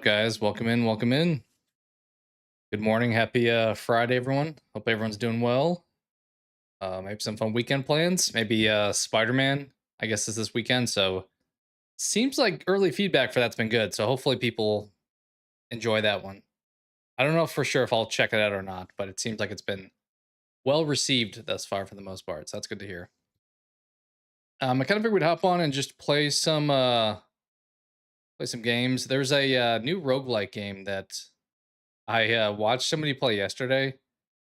guys? Welcome in. Welcome in. Good morning. Happy Friday, everyone. Hope everyone's doing well. Maybe some fun weekend plans. Maybe Spider-Man, I guess, is this weekend. So seems like early feedback for that's been good. So hopefully people enjoy that one. I don't know for sure if I'll check it out or not, but it seems like it's been well received thus far for the most part. So that's good to hear. I kind of figured we'd hop on and just play some games. There's a new roguelike game that I watched somebody play yesterday,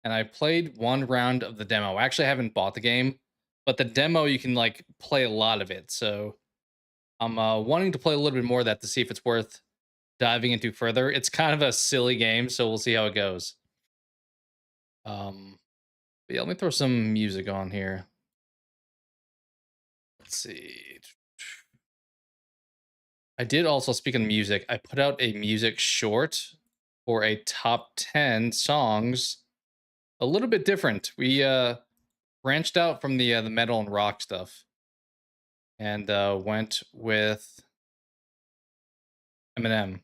and I played one round of the demo. Actually, I haven't bought the game, but the demo you can like play a lot of it. So I'm wanting to play a little bit more of that to see if it's worth diving into further. It's kind of a silly game, so we'll see how it goes. But yeah, let me throw some music on here. Let's see. I did also, speaking of music, I put out a music short for a top 10 songs, a little bit different. We branched out from the metal and rock stuff and went with Eminem.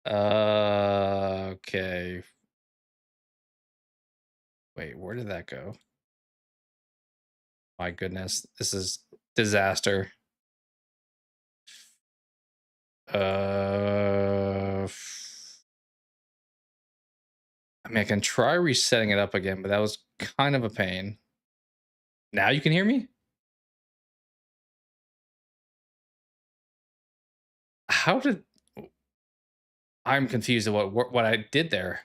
Okay. Wait, where did that go? My goodness, this is disaster. Uh, I mean, I can try resetting it up again, but that was kind of a pain. Now you can hear me? How did I'm confused at what I did there.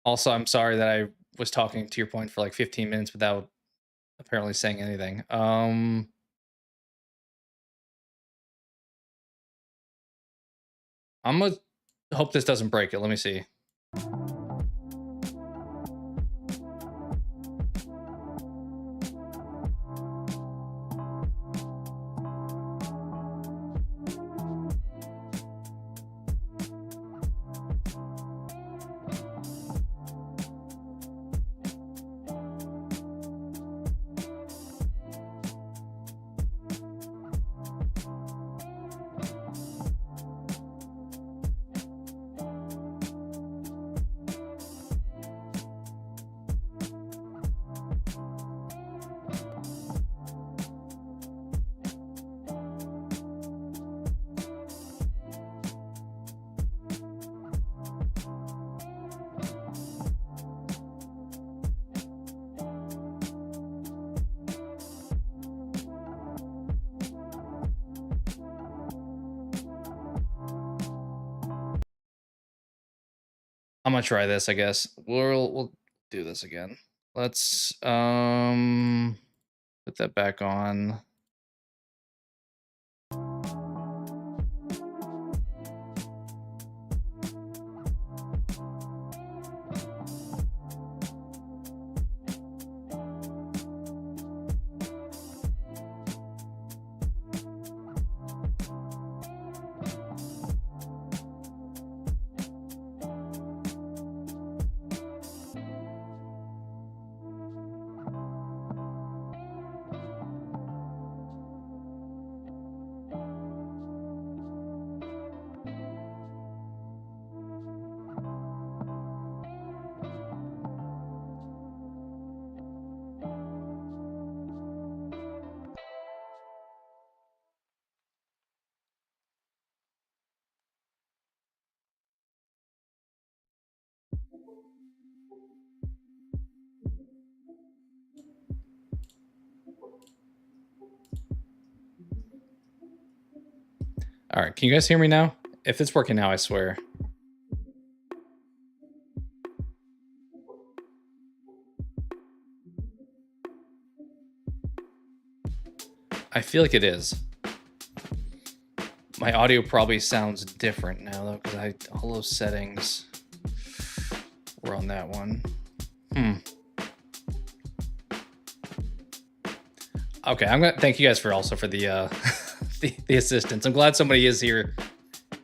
Also, I'm sorry that I was talking to your point for like 15 minutes without apparently saying anything. I'm gonna hope this doesn't break it. Let me see. I'm gonna try this, I guess. We'll do this again. Let's put that back on. All right, can you guys hear me now? If it's working now, I swear. I feel like it is. My audio probably sounds different now though, because all those settings were on that one. Okay, I'm gonna thank you guys for also for the the assistance. I'm glad somebody is here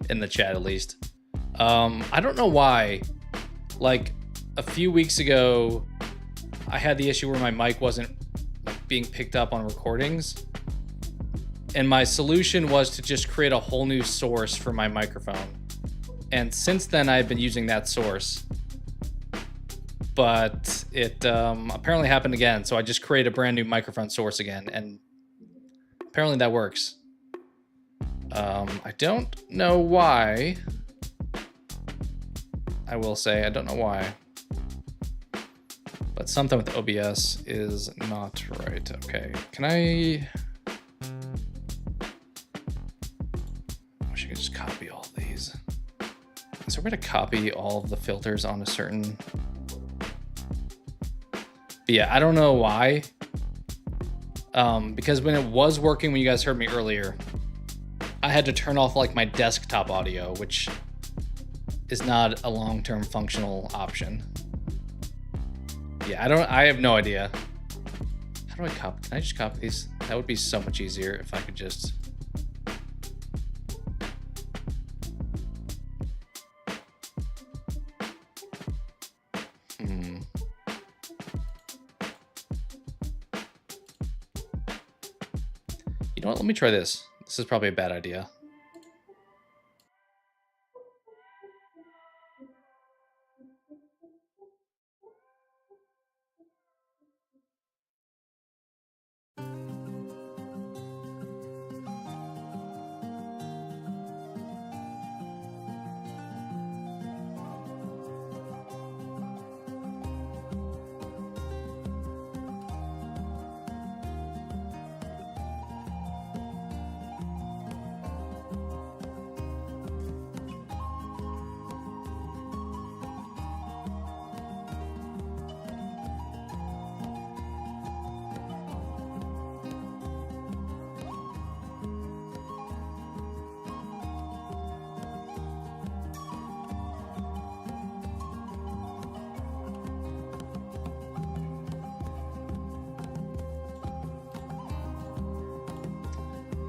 in the chat at least. I don't know why. Like a few weeks ago, I had the issue where my mic wasn't like being picked up on recordings. And my solution was to just create a whole new source for my microphone. And since then, I've been using that source. But it apparently happened again. So I just created a brand new microphone source again. And apparently that works. I don't know why. I will say, I don't know why. But something with OBS is not right. Okay, can I wish I could just copy all of these. Is there a way to copy all of the filters on a certain... But yeah, I don't know why. Because when it was working, when you guys heard me earlier, I had to turn off like my desktop audio, which is not a long-term functional option. Yeah, I have no idea. How do I copy? Can I just copy these? That would be so much easier if I could just... You know what? Let me try this. This is probably a bad idea.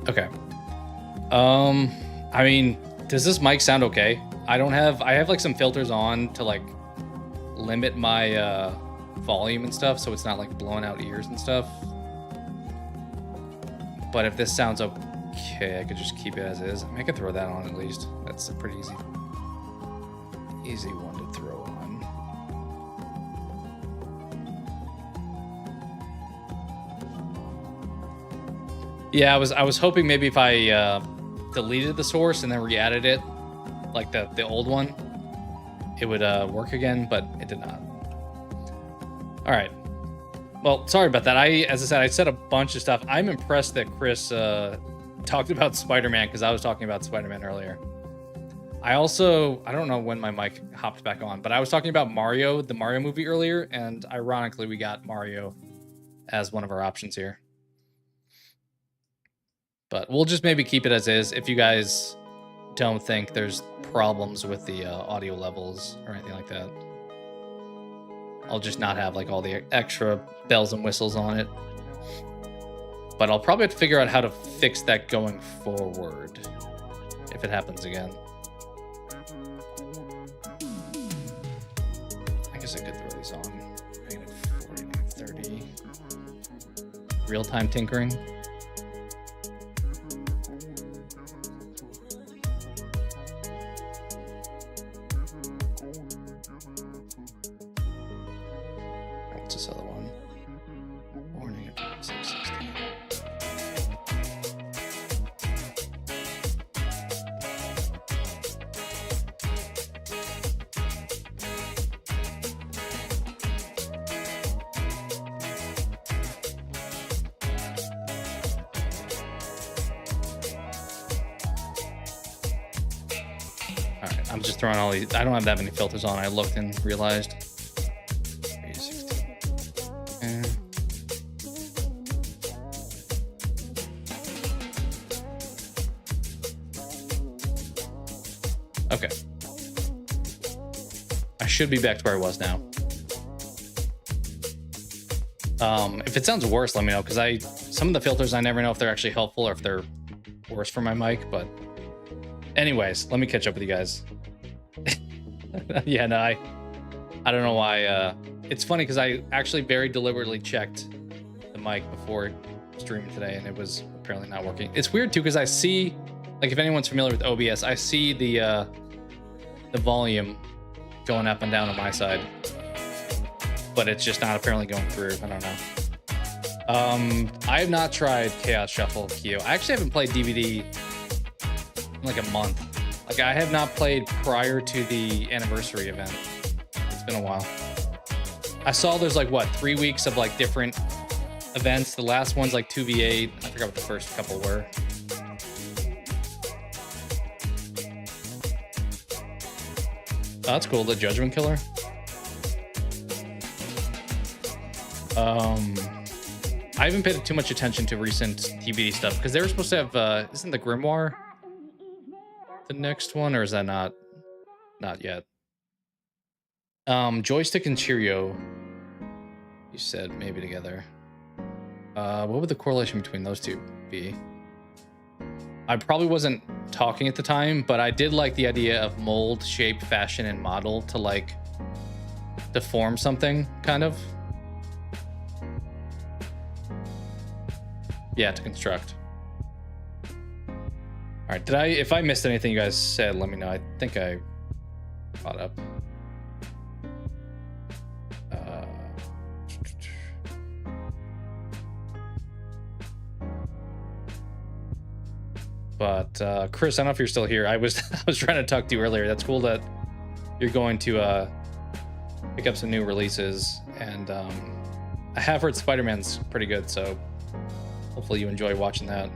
Okay. I mean, does this mic sound okay? I have like some filters on to like limit my volume and stuff, so it's not like blowing out ears and stuff. But if this sounds okay, I could just keep it as is. I mean, I could throw that on at least. That's a pretty easy one to throw on. Yeah, I was hoping maybe if I deleted the source and then re-added it, like the old one, it would work again, but it did not. All right. Well, sorry about that. As I said, I said a bunch of stuff. I'm impressed that Chris talked about Spider-Man because I was talking about Spider-Man earlier. I don't know when my mic hopped back on, but I was talking about Mario, the Mario movie earlier, and ironically, we got Mario as one of our options here. But we'll just maybe keep it as is. If you guys don't think there's problems with the audio levels or anything like that, I'll just not have like all the extra bells and whistles on it. But I'll probably have to figure out how to fix that going forward if it happens again. I guess I could throw these on. Negative 40, negative 30. Real-time tinkering. What's this other one? Or negative 660. Alright, I'm just throwing all these. I don't have that many filters on. I looked and realized. 316. Okay. I should be back to where I was now. If it sounds worse, let me know, because some of the filters I never know if they're actually helpful or if they're worse for my mic, but anyways, let me catch up with you guys. Yeah, no, I don't know why. It's funny because I actually very deliberately checked the mic before streaming today, and it was apparently not working. It's weird too because I see, like, if anyone's familiar with OBS, I see the volume going up and down on my side, but it's just not apparently going through. I don't know. I have not tried Chaos Shuffle Kyo. I actually haven't played DVD in like a month. Like, I have not played prior to the anniversary event. It's been a while. I saw there's like, what, 3 weeks of like different events. The last one's like 2v8. I forgot what the first couple were. Oh, that's cool. The Judgment Killer. I haven't paid too much attention to recent TBD stuff because they were supposed to have. Isn't the Grimoire the next one, or is that not yet? Joystick and Cheerio. You said maybe together. What would the correlation between those two be? I probably wasn't talking at the time, but I did like the idea of mold, shape, fashion, and model to like deform something, kind of. Yeah, to construct. All right, if I missed anything you guys said, let me know. I think I caught up. But Chris, I don't know if you're still here. I was trying to talk to you earlier. That's cool that you're going to pick up some new releases, and I have heard Spider-Man's pretty good, so hopefully you enjoy watching that.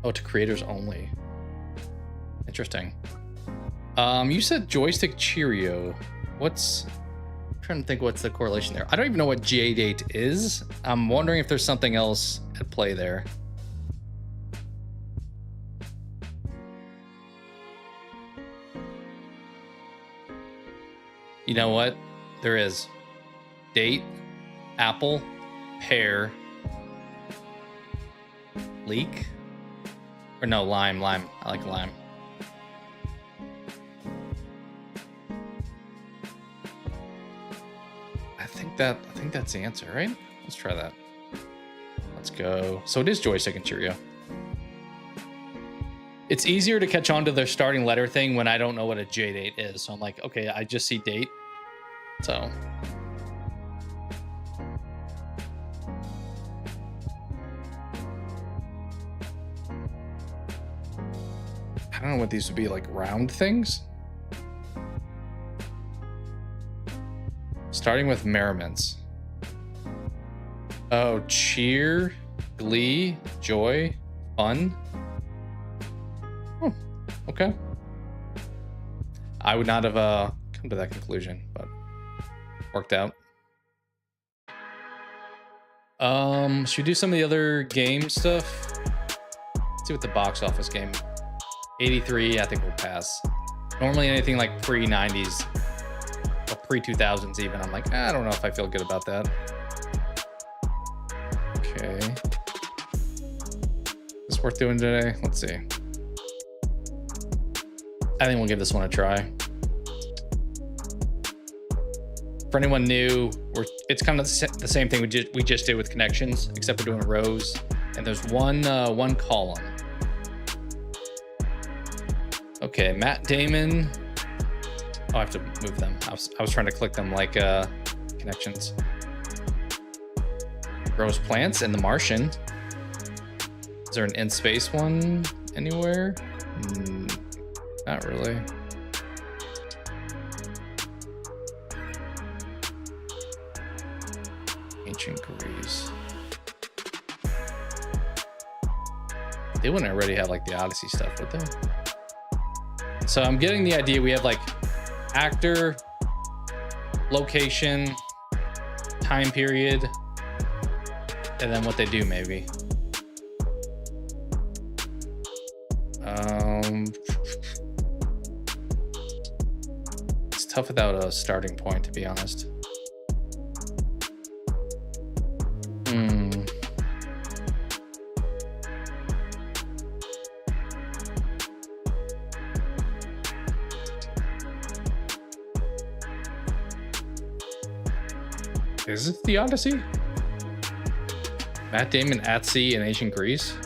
Oh, to creators only. Interesting. You said Joystick Cheerio. I'm trying to think what's the correlation there. I don't even know what J-Date is. I'm wondering if there's something else at play there. You know what? There is. Date, apple, pear, leek. Or no, lime. I like lime. I think that's the answer, right? Let's try that. Let's go. So it is joystick and Cheerio. It's easier to catch on to their starting letter thing when I don't know what a J date is. So I'm like, okay, I just see date. So I don't know what these would be, like round things. Starting with merriments. Oh, cheer, glee, joy, fun. Oh, okay. I would not have come to that conclusion, but worked out. Should we do some of the other game stuff? Let's see what the box office game. 83, I think we'll pass. Normally anything like pre-90s or pre-2000s even, I'm like, I don't know if I feel good about that. Okay. Is this worth doing today? Let's see. I think we'll give this one a try. For anyone new, it's kind of the same thing we just did with connections, except we're doing rows, and there's one column. Okay, Matt Damon. Oh, I have to move them. I was trying to click them like connections. Grows plants in The Martian. Is there an in space one anywhere? Not really. Ancient Greece. They wouldn't already have like the Odyssey stuff, would they? So I'm getting the idea we have like actor, location, time period, and then what they do maybe. It's tough without a starting point, to be honest. Is it the Odyssey? Matt Damon at sea in ancient Greece?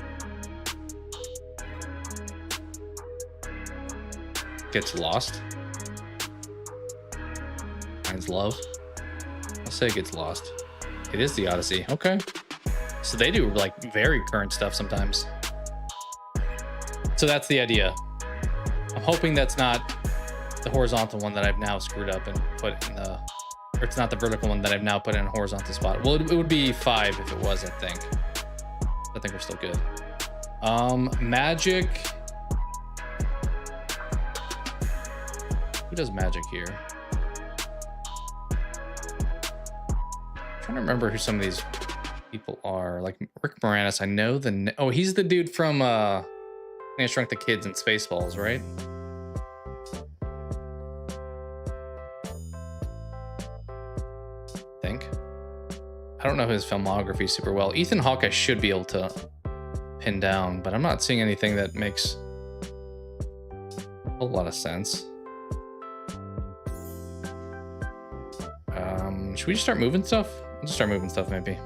Gets lost? Finds love? I'll say it gets lost. It is the Odyssey. Okay. So they do like very current stuff sometimes. So that's the idea. I'm hoping that's not the horizontal one that I've now screwed up and put in the... Or it's not the vertical one that I've now put in a horizontal spot. Well, it would be 5 if it was, I think. I think we're still good. Magic. Who does magic here? I'm trying to remember who some of these people are. Like Rick Moranis, I know the... Oh, he's the dude from I Shrunk the Kids and Spaceballs, right? I don't know his filmography super well. Ethan Hawke I should be able to pin down, but I'm not seeing anything that makes a whole lot of sense. Should we just start moving stuff? We'll just start moving stuff maybe.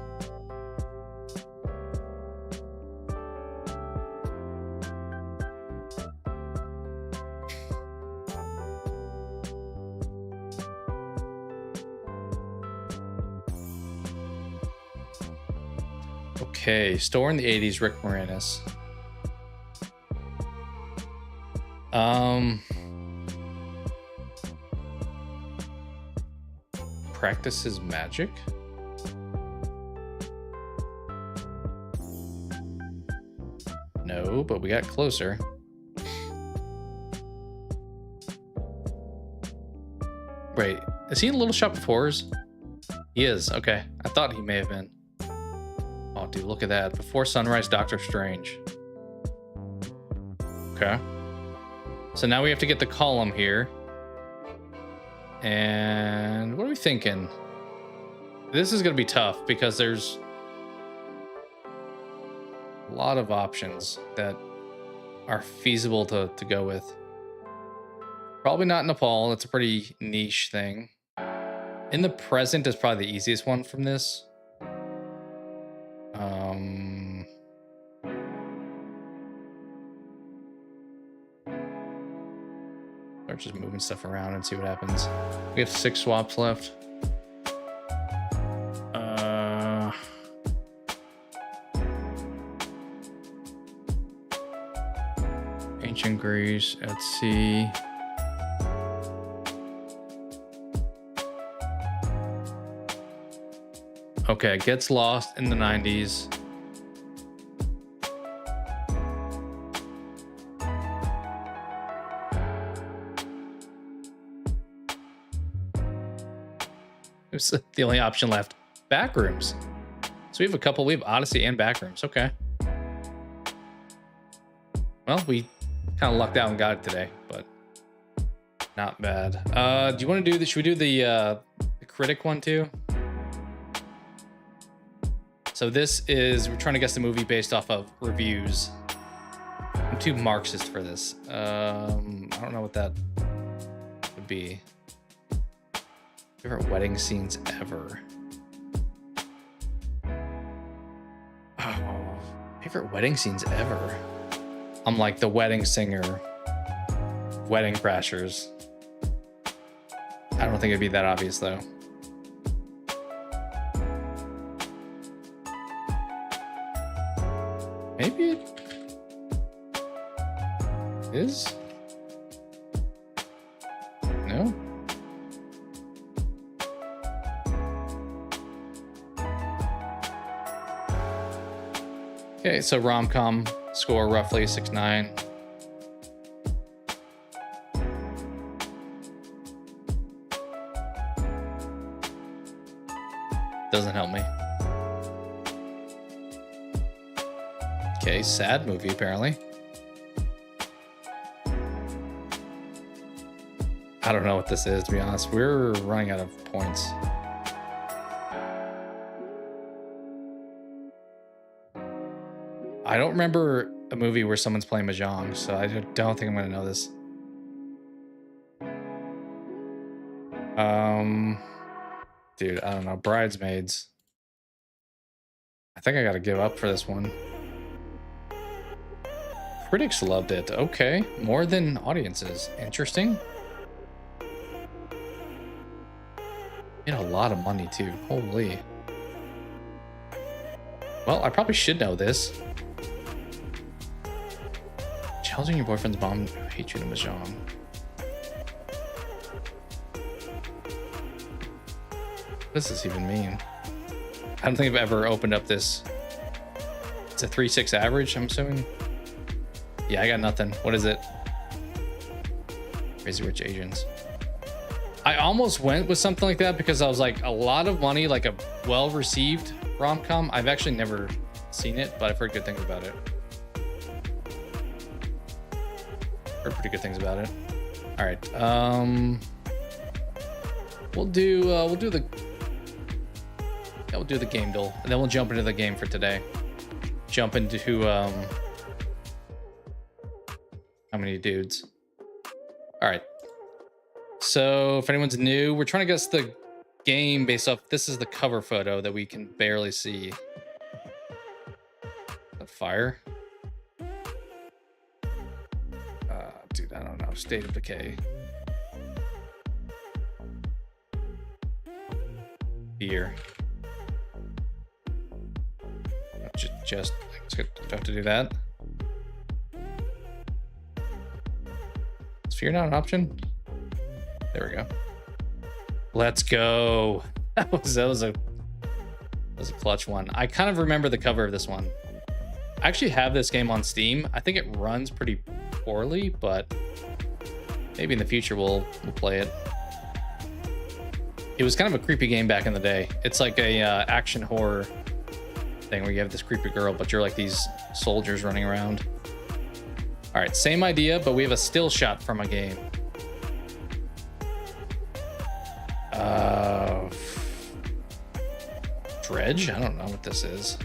Okay, store in the 80s, Rick Moranis. Practices magic? No, but we got closer. Wait, is he in Little Shop of Horrors? He is, okay. I thought he may have been. Oh, dude, look at that. Before Sunrise, Doctor Strange. Okay. So now we have to get the column here. And what are we thinking? This is going to be tough because there's... A lot of options that are feasible to go with. Probably not Nepal. That's a pretty niche thing. In the present is probably the easiest one from this. Start just moving stuff around and see what happens. We have 6 swaps left. Ancient Greece at sea. Okay, it gets lost in the 90s. It was the only option left. Backrooms. So we have a couple. We have Odyssey and Backrooms. Okay. Well, we kind of lucked out and got it today, but not bad. Do you want to do the? Should we do the critic one too? So this is, we're trying to guess the movie based off of reviews. I'm too Marxist for this. I don't know what that would be. Favorite wedding scenes ever. Oh, favorite wedding scenes ever. I'm like The Wedding Singer, Wedding Crashers. I don't think it'd be that obvious though. Maybe it is? No? Okay, so rom-com score roughly 6.9. Doesn't help me. Okay, sad movie apparently. I don't know what this is, to be honest. We're running out of points. I don't remember a movie where someone's playing mahjong, so I don't think I'm gonna know this. Dude, I don't know. Bridesmaids. I think I gotta give up for this one. Critics loved it. Okay, more than audiences. Interesting. Made a lot of money too. Holy. Well, I probably should know this. Challenging your boyfriend's mom who hates you to mahjong. What does this even mean? I don't think I've ever opened up this. It's a 3.6 average, I'm assuming. Yeah, I got nothing. What is it? Crazy Rich Asians. I almost went with something like that because I was like, a lot of money, like a well-received rom-com. I've actually never seen it, but I've heard good things about it. Heard pretty good things about it. All right. We'll do the game duel, and then we'll jump into the game for today. Jump into how many dudes? All right. So if anyone's new, we're trying to guess the game based off. This is the cover photo that we can barely see. The fire. Dude, I don't know. State of Decay. Beer. Just do I have to do that? Is fear not an option? There we go. Let's go. That was a clutch one. I kind of remember the cover of this one. I actually have this game on Steam. I think it runs pretty poorly, but maybe in the future we'll play it. It was kind of a creepy game back in the day. It's like a action horror thing where you have this creepy girl, but you're like these soldiers running around. All right, same idea, but we have a still shot from a game. Dredge? I don't know what this is.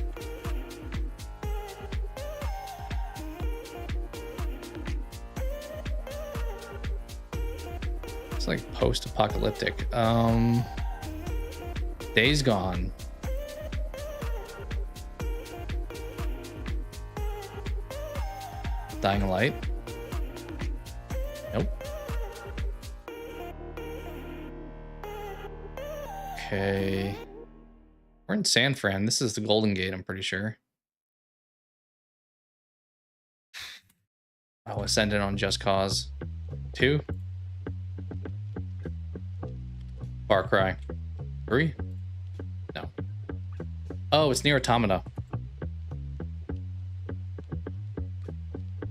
It's like post-apocalyptic. Days Gone. Dying Light. Nope. Okay. We're in San Fran. This is the Golden Gate, I'm pretty sure. Oh, Ascendant on Just Cause 2. Far Cry 3. No. Oh, it's Nier Automata.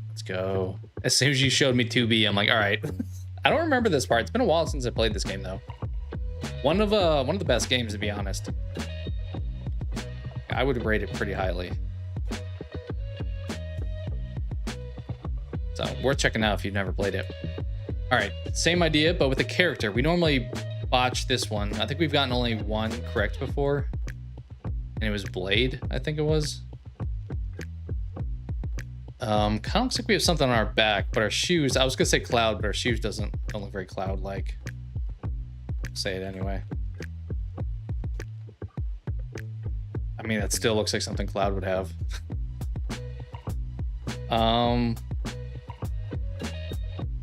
Let's go. As soon as you showed me 2B, I'm like, all right. I don't remember this part. It's been a while since I played this game, though. One of the best games, to be honest. I would rate it pretty highly. So worth checking out if you've never played it. All right, same idea, but with a character. We normally botch this one. I think we've gotten only one correct before, and it was Blade, I think it was. Kind of looks like we have something on our back, but our shoes, I was gonna say Cloud, but our shoes don't look very Cloud-like. Say it anyway. I mean, that still looks like something Cloud would have.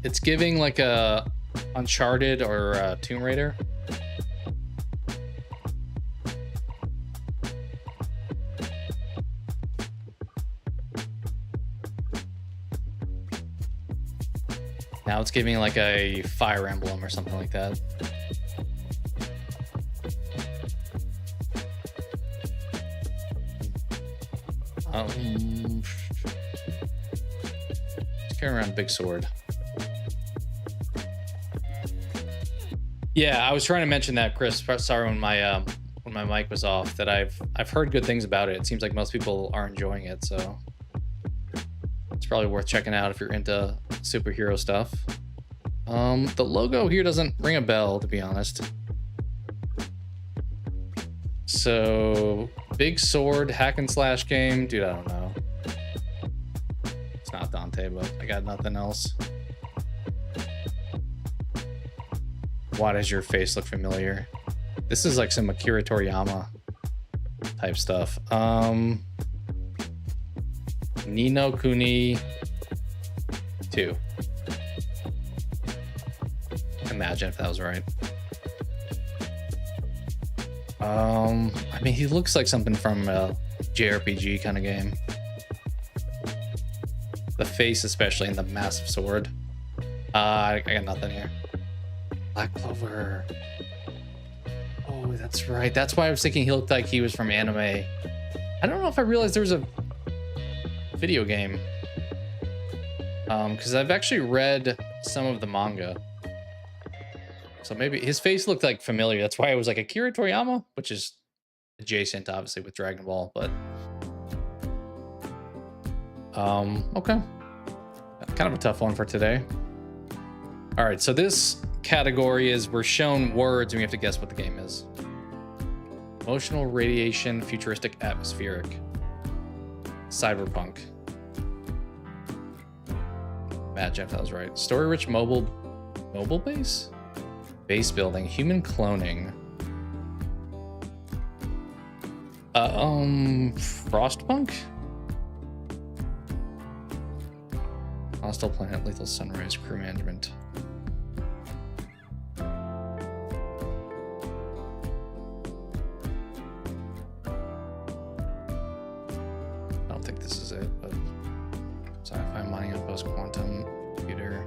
It's giving like a Uncharted or a Tomb Raider. Now it's giving like a Fire Emblem or something like that. Just carrying around a big sword. Yeah, I was trying to mention that, Chris. Sorry when my mic was off. That I've heard good things about it. It seems like most people are enjoying it, so it's probably worth checking out if you're into superhero stuff. The logo here doesn't ring a bell, to be honest. So, big sword, hack and slash game. Dude, I don't know. It's not Dante, but I got nothing else. Why does your face look familiar? This is like some Akira Toriyama type stuff. Ni no Kuni 2. Imagine if that was right. I mean, he looks like something from a JRPG kind of game. The face, especially, and the massive sword. I got nothing here. Black Clover. Oh, that's right. That's why I was thinking he looked like he was from anime. I don't know if I realized there was a video game. Because I've actually read some of the manga. So maybe his face looked like familiar. That's why I was like Akira Toriyama, which is adjacent, obviously, with Dragon Ball. But okay, kind of a tough one for today. All right, so this category is we're shown words and we have to guess what the game is. Emotional, radiation, futuristic, atmospheric, cyberpunk. Imagine if that was right. Story-rich, mobile base. Base building, human cloning. Frostpunk? Hostile planet, lethal sunrise, crew management. I don't think this is it, but sci-fi mining outpost, quantum computer.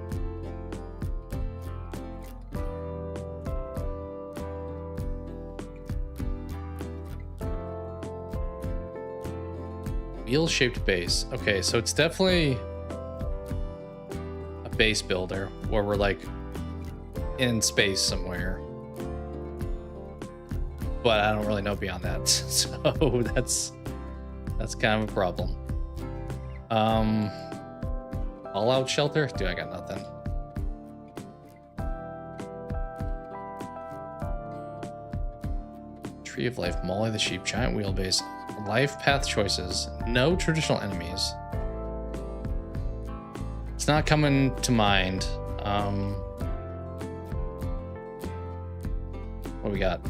Wheel-shaped base. Okay, so it's definitely a base builder where we're like in space somewhere. But I don't really know beyond that. So that's kind of a problem. All-out shelter? Dude, I got nothing. Tree of Life, Molly the Sheep, Giant Wheelbase. Life path choices. No traditional enemies. It's not coming to mind. What we got?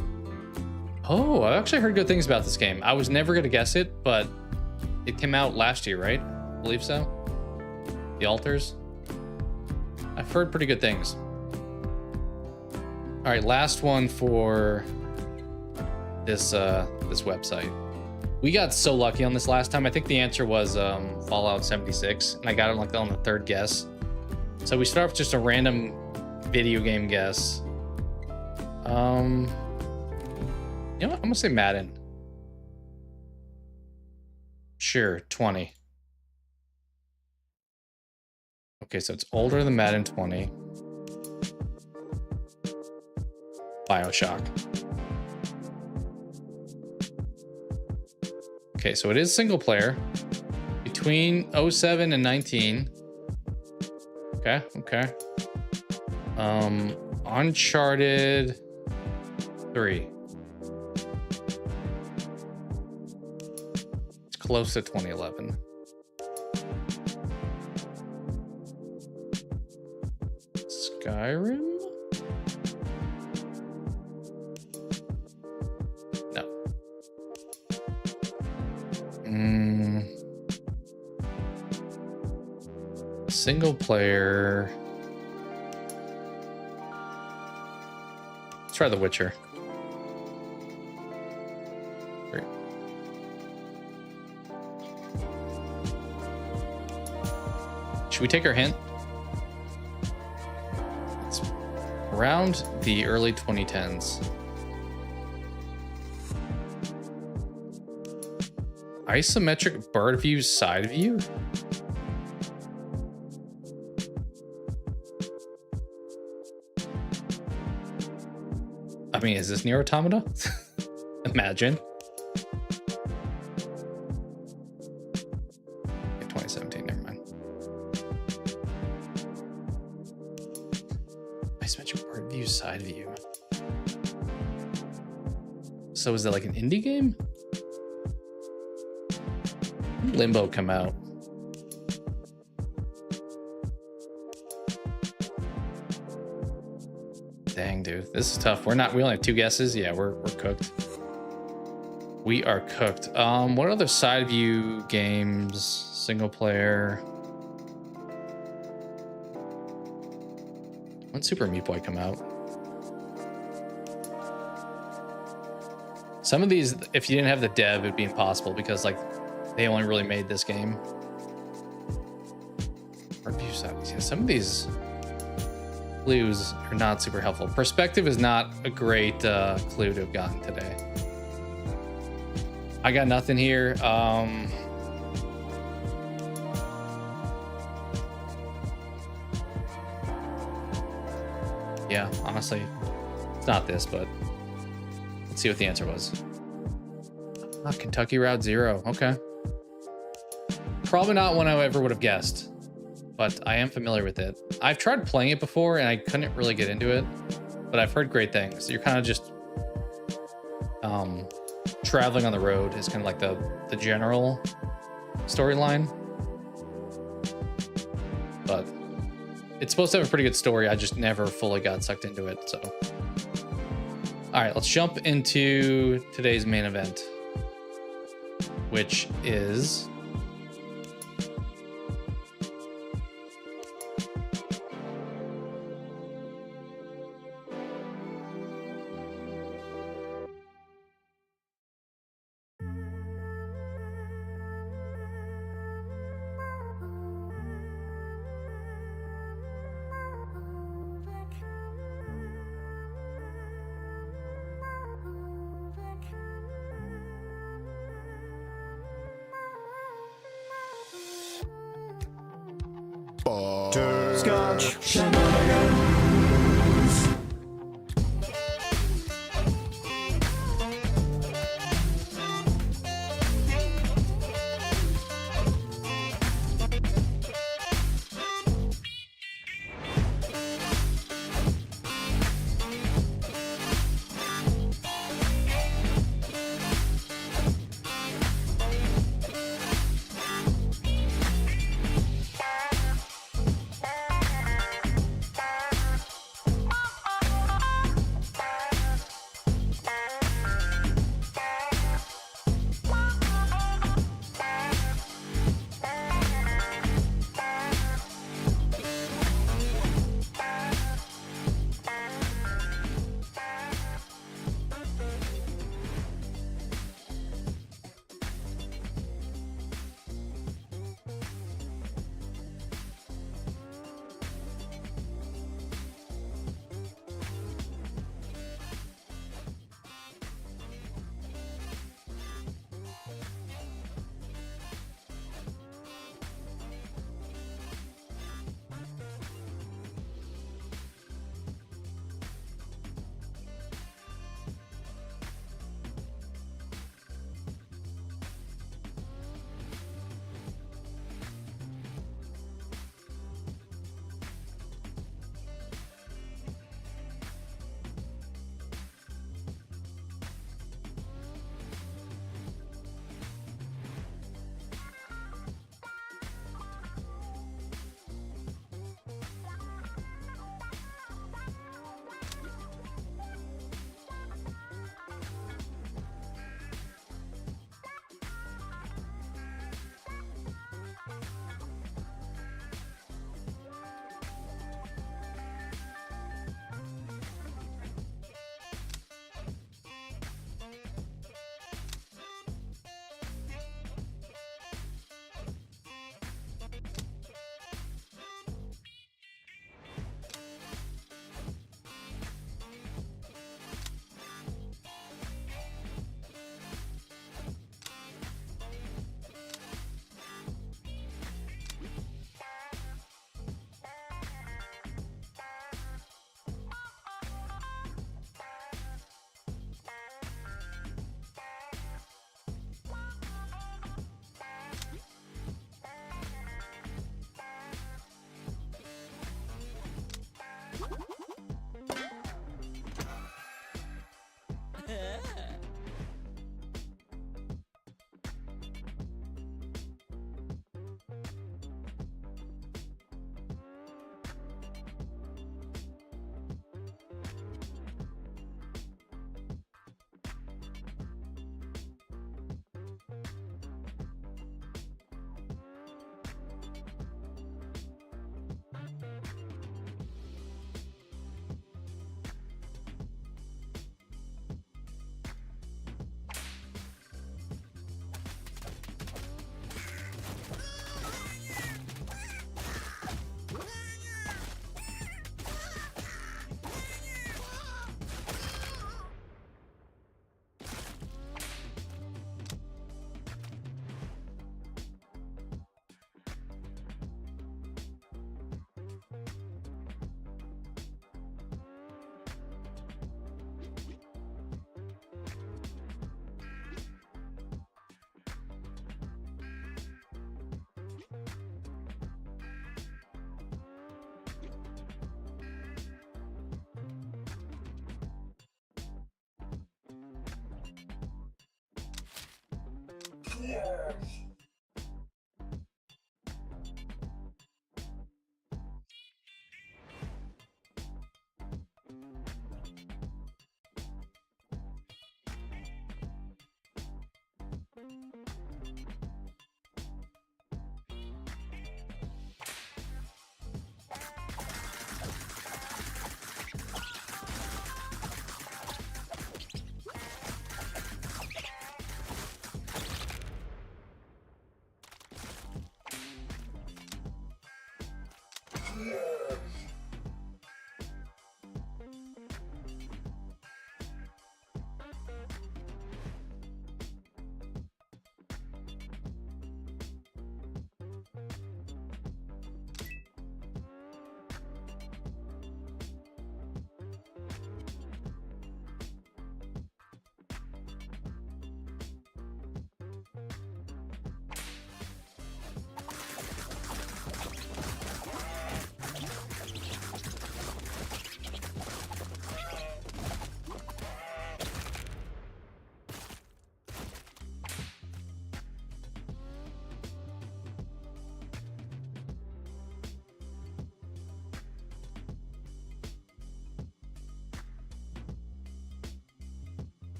Oh, I've actually heard good things about this game. I was never gonna guess it, but it came out last year, right? I believe so. The Altars. I've heard pretty good things. All right, last one for this this website. We got so lucky on this last time. I think the answer was Fallout 76, and I got it like on the third guess. So we start with just a random video game guess. You know what? I'm gonna say Madden. Sure, 20. Okay, so it's older than Madden 20. BioShock. Okay, so it is single player. Between 07 and 19. Okay, okay. Uncharted 3. It's close to 2011. Skyrim? No. Single player. Let's try The Witcher. Great. Should we take our hint? It's around the early 2010s. Isometric bird view, side view? I mean, is this Nier Automata? Imagine. Okay, 2017, never mind. Isometric bird view, side view. So is that like an indie game? When did Limbo come out? Dang, dude, this is tough. We only have 2 guesses. Yeah, we're cooked. We are cooked. What other side view games? Single player. When Super Meat Boy come out? Some of these, if you didn't have the dev, it'd be impossible because like they only really made this game. Review side views. Yeah, some of these clues are not super helpful. Perspective is not a great clue to have gotten today. I got nothing here. Yeah, honestly, it's not this, but let's see what the answer was. Kentucky Route Zero. Okay. Probably not one I ever would have guessed, but I am familiar with it. I've tried playing it before and I couldn't really get into it, but I've heard great things. You're kind of just traveling on the road is kind of like the general storyline, but it's supposed to have a pretty good story. I just never fully got sucked into it. So, all right, let's jump into today's main event, which is Scotch Shenanigans.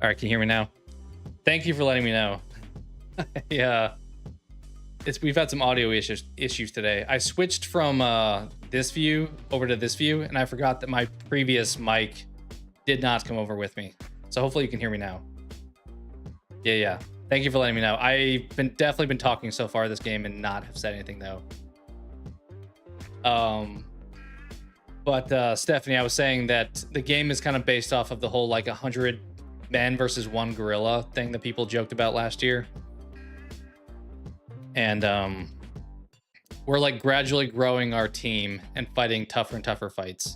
All right, can you hear me now? Thank you for letting me know. Yeah, we've had some audio issues today. I switched from this view over to this view, and I forgot that my previous mic did not come over with me. So hopefully you can hear me now. Yeah. Thank you for letting me know. I've definitely been talking so far this game and not have said anything though. But Stephanie, I was saying that the game is kind of based off of the whole like 100 men versus one gorilla thing that people joked about last year. And we're like gradually growing our team and fighting tougher and tougher fights.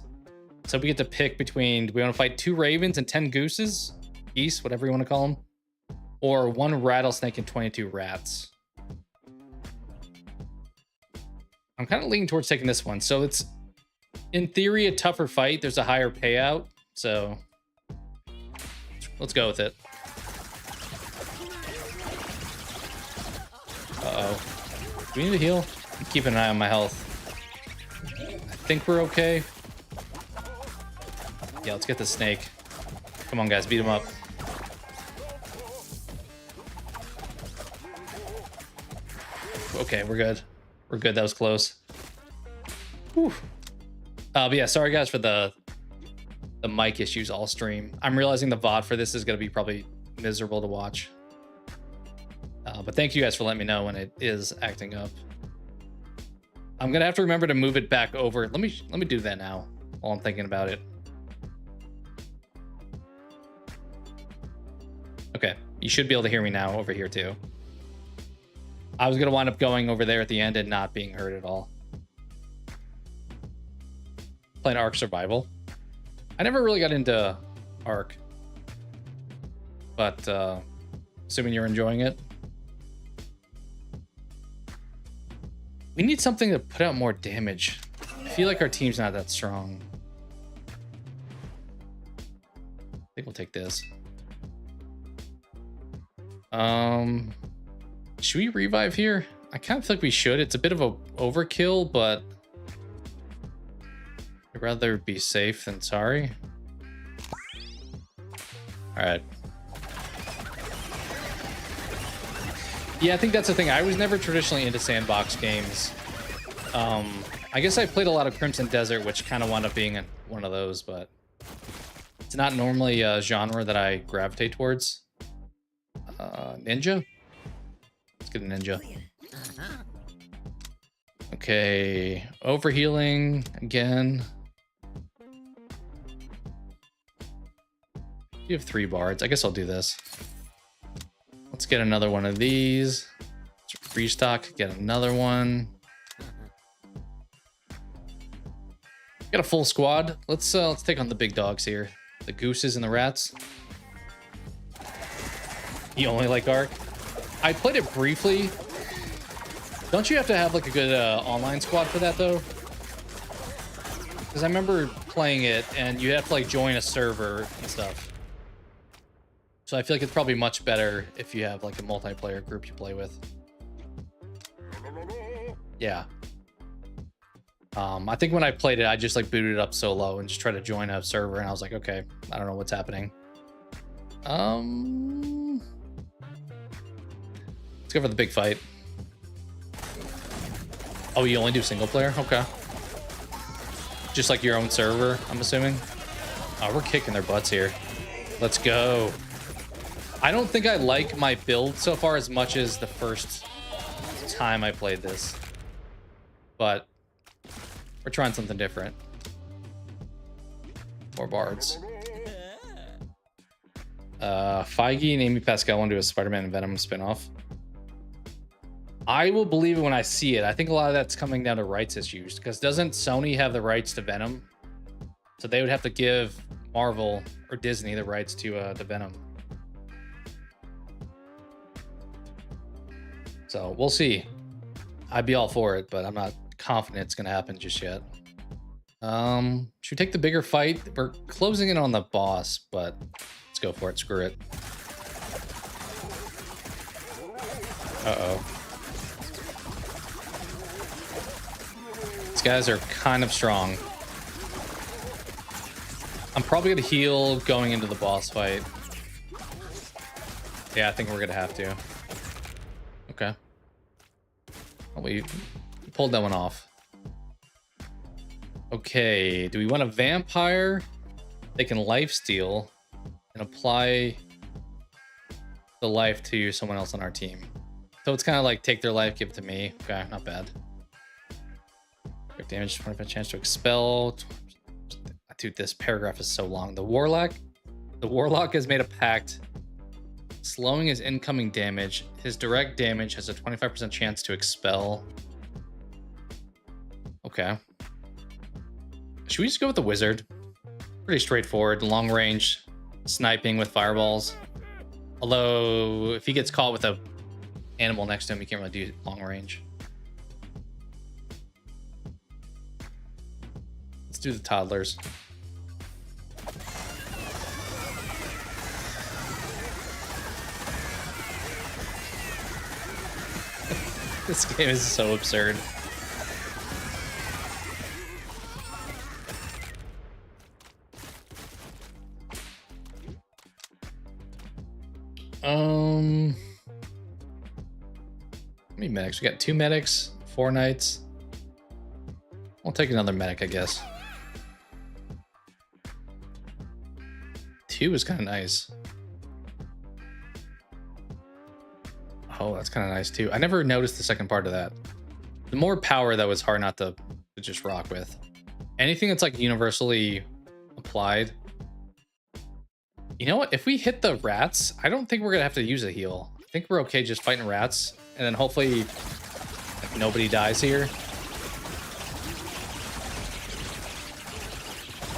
So we get to pick between, do we want to fight 2 ravens and 10 geese, whatever you want to call them, or 1 rattlesnake and 22 rats. I'm kind of leaning towards taking this one. So it's, in theory, a tougher fight. There's a higher payout. So let's go with it. Uh-oh. Do we need to heal? I'm keeping an eye on my health. I think we're okay. Yeah, let's get the snake. Come on, guys, beat him up. Okay, we're good. We're good. That was close. Whew. But yeah, sorry guys for the mic issues all stream. I'm realizing the VOD for this is going to be probably miserable to watch. But thank you guys for letting me know when it is acting up. I'm gonna have to remember to move it back over. Let me do that now while I'm thinking about it. Okay, you should be able to hear me now over here too. I was gonna wind up going over there at the end and not being heard at all. Playing Ark Survival. I never really got into Ark, but assuming you're enjoying it. We need something to put out more damage. I feel like our team's not that strong. I think we'll take this. Should we revive here? I kind of feel like we should. It's a bit of a overkill, but I'd rather be safe than sorry. All right. Yeah, I think that's the thing. I was never traditionally into sandbox games. I guess I played a lot of Crimson Desert, which kind of wound up being one of those, but it's not normally a genre that I gravitate towards. Ninja? Let's get a ninja. Okay, overhealing again. You have 3 bards. I guess I'll do this. Let's get another one of these. Let's restock, get another one. Got a full squad. Let's take on the big dogs here. The gooses and the rats. You only like Ark? I played it briefly. Don't you have to have like a good online squad for that though? Because I remember playing it and you have to like join a server and stuff. So I feel like it's probably much better if you have like a multiplayer group you play with. Yeah. I think when I played it, I just like booted it up solo and just tried to join a server, and I was like, okay, I don't know what's happening. Let's go for the big fight. Oh, you only do single player? Okay. Just like your own server, I'm assuming. Oh, we're kicking their butts here. Let's go. I don't think I like my build so far as much as the first time I played this, but we're trying something different. More bards. Feige and Amy Pascal want to do a Spider-Man and Venom spinoff. I will believe it when I see it. I think a lot of that's coming down to rights issues, because doesn't Sony have the rights to Venom? So they would have to give Marvel or Disney the rights to the Venom. So we'll see. I'd be all for it, but I'm not confident it's going to happen just yet. Should we take the bigger fight? We're closing in on the boss, but let's go for it. Screw it. Uh-oh. These guys are kind of strong. I'm probably going to heal going into the boss fight. Yeah, I think we're going to have to. Okay. Well, we pulled that one off. Okay, do we want a vampire? They can lifesteal and apply the life to someone else on our team. So it's kind of like take their life, give it to me. Okay, not bad. Quick damage, 25 chance to expel. Dude, this paragraph is so long. The warlock has made a pact, slowing his incoming damage. His direct damage has a 25% chance to expel. Okay. Should we just go with the wizard? Pretty straightforward, long range, sniping with fireballs. Although, if he gets caught with a animal next to him, he can't really do long range. Let's do the toddlers. This game is so absurd. How many medics? We got 2 medics, 4 knights. We'll take another medic, I guess. 2 is kind of nice. Oh, that's kind of nice too. I never noticed the second part of that. The more power, that was hard not to just rock with. Anything that's like universally applied. You know what? If we hit the rats, I don't think we're gonna have to use a heal. I think we're okay just fighting rats, and then hopefully like, nobody dies here.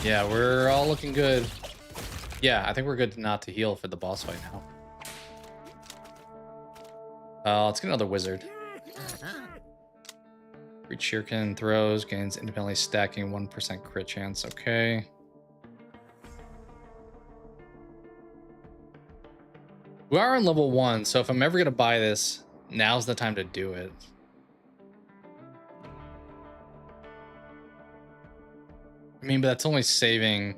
Yeah, we're all looking good. Yeah, I think we're good not to heal for the boss fight now. Let's get another wizard. Reach shuriken throws, gains independently stacking 1% crit chance. Okay. We are on level 1, so if I'm ever gonna buy this, now's the time to do it. I mean, but that's only saving.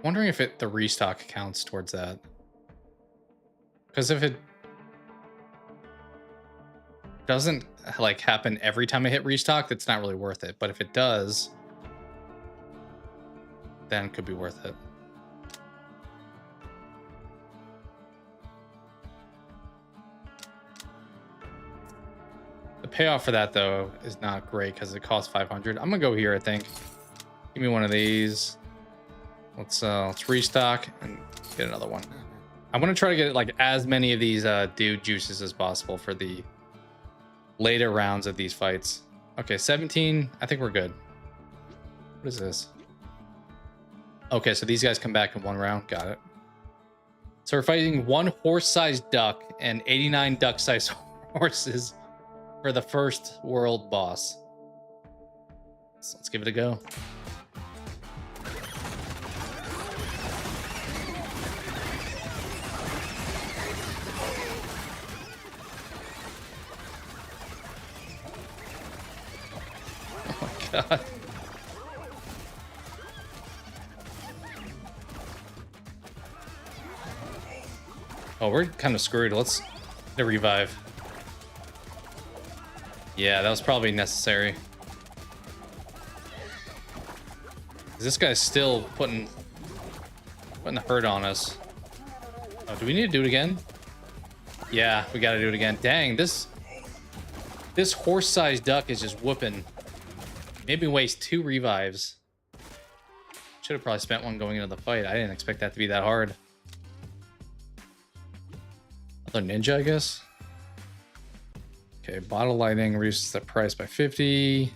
Wondering if the restock counts towards that. Because if it doesn't like happen every time I hit restock, that's not really worth it. But if it does, then it could be worth it. The payoff for that though is not great because it costs 500. I'm gonna go here, I think. Give me one of these. Let's restock and get another one. I want to try to get like as many of these dude juices as possible for the later rounds of these fights. Okay, 17. I think we're good. What is this? Okay, so these guys come back in one round. Got it. So we're fighting one horse-sized duck and 89 duck-sized horses for the first world boss. So let's give it a go. God. Oh, we're kind of screwed. Let's get a revive. Yeah, that was probably necessary. This guy's still putting the hurt on us. Oh, do we need to do it again? Yeah, we got to do it again. Dang, this horse-sized duck is just whooping. Maybe waste 2 revives. Should have probably spent one going into the fight. I didn't expect that to be that hard. Another ninja, I guess. Okay, bottle lighting reduces the price by 50.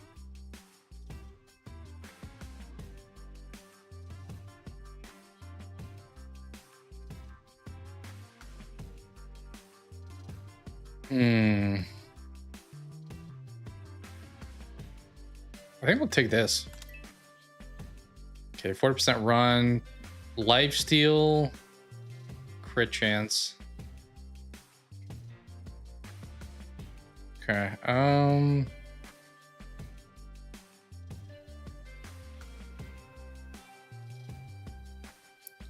I think we'll take this. Okay, 40% run, lifesteal, crit chance. Okay,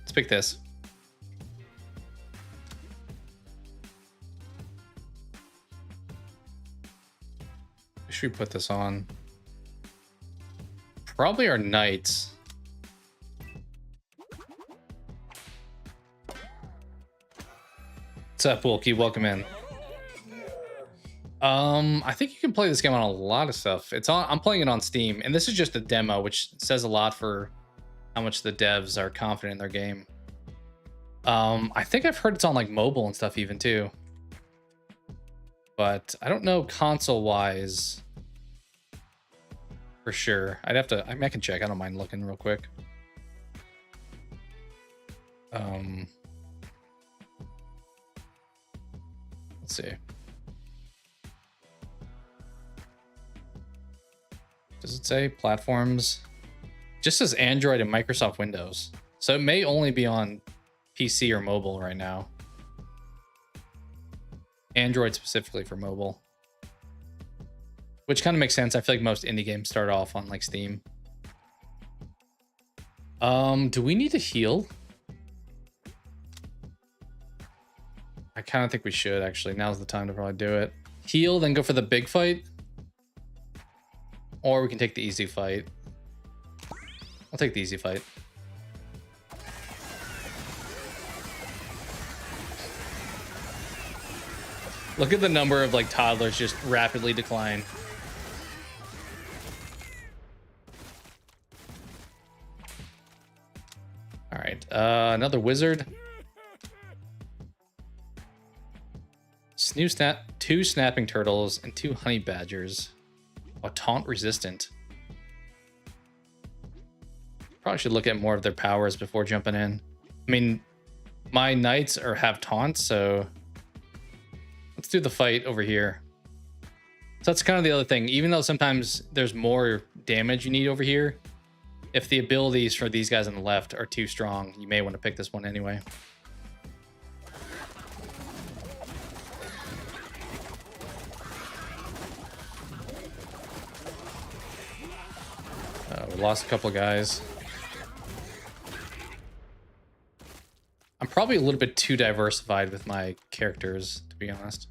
let's pick this. Should we put this on? Probably our knights. What's up, Wilkie? Welcome in. I think you can play this game on a lot of stuff. I'm playing it on Steam, and this is just a demo, which says a lot for how much the devs are confident in their game. I think I've heard it's on like mobile and stuff even too. But I don't know console-wise for sure. I'd have to, I mean, I can check. I don't mind looking real quick. Let's see. Does it say platforms? Just says Android and Microsoft Windows. So it may only be on PC or mobile right now. Android specifically for mobile. Which kind of makes sense. I feel like most indie games start off on like Steam. Do we need to heal? I kind of think we should actually. Now's the time to probably do it. Heal, then go for the big fight. Or we can take the easy fight. I'll take the easy fight. Look at the number of like toddlers just rapidly decline. All right, another wizard. Two snapping turtles and 2 honey badgers. Oh, taunt resistant. Probably should look at more of their powers before jumping in. I mean, my knights have taunts, so let's do the fight over here. So that's kind of the other thing. Even though sometimes there's more damage you need over here, if the abilities for these guys on the left are too strong, you may want to pick this one anyway. lost a couple of guys. I'm probably a little bit too diversified with my characters, to be honest.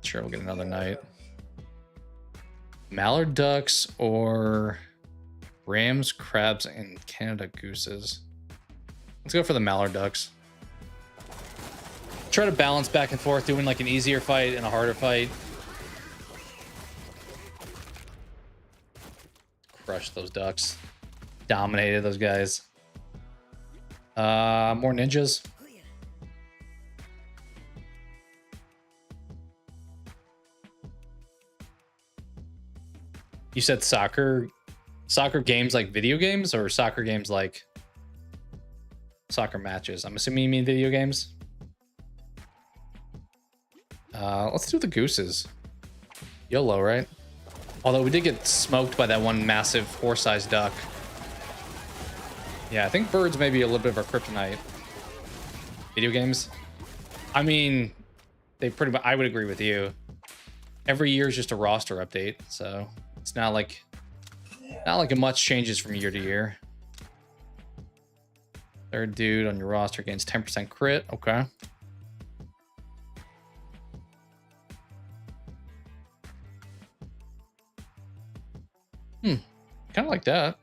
Sure, we'll get another night. Mallard ducks or rams, crabs, and Canada gooses. Let's go for the mallard ducks. Try to balance back and forth, doing like an easier fight and a harder fight. Crush those ducks. Dominated those guys. More ninjas. You said soccer games like video games, or soccer games like soccer matches? I'm assuming you mean video games. Let's do the gooses. YOLO, right? Although we did get smoked by that one massive horse-sized duck. Yeah, I think birds may be a little bit of our kryptonite. Video games? I mean, they pretty much, I would agree with you. Every year is just a roster update, so it's not like much changes from year to year. Third dude on your roster gains 10% crit. Okay. Kind of like that.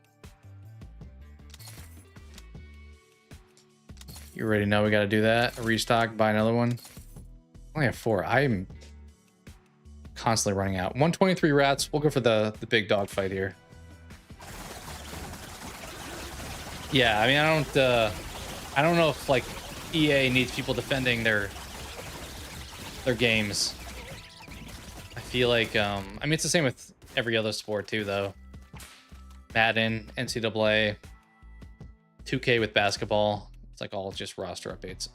You already know we got to do that. Restock, buy another one. I only have 4. I'm constantly running out. 123 rats. We'll go for the big dog fight here. Yeah, I mean, I don't know if like EA needs people defending their games. I feel like I mean, it's the same with every other sport too, though. Madden, NCAA, 2K with basketball. It's like all just roster updates.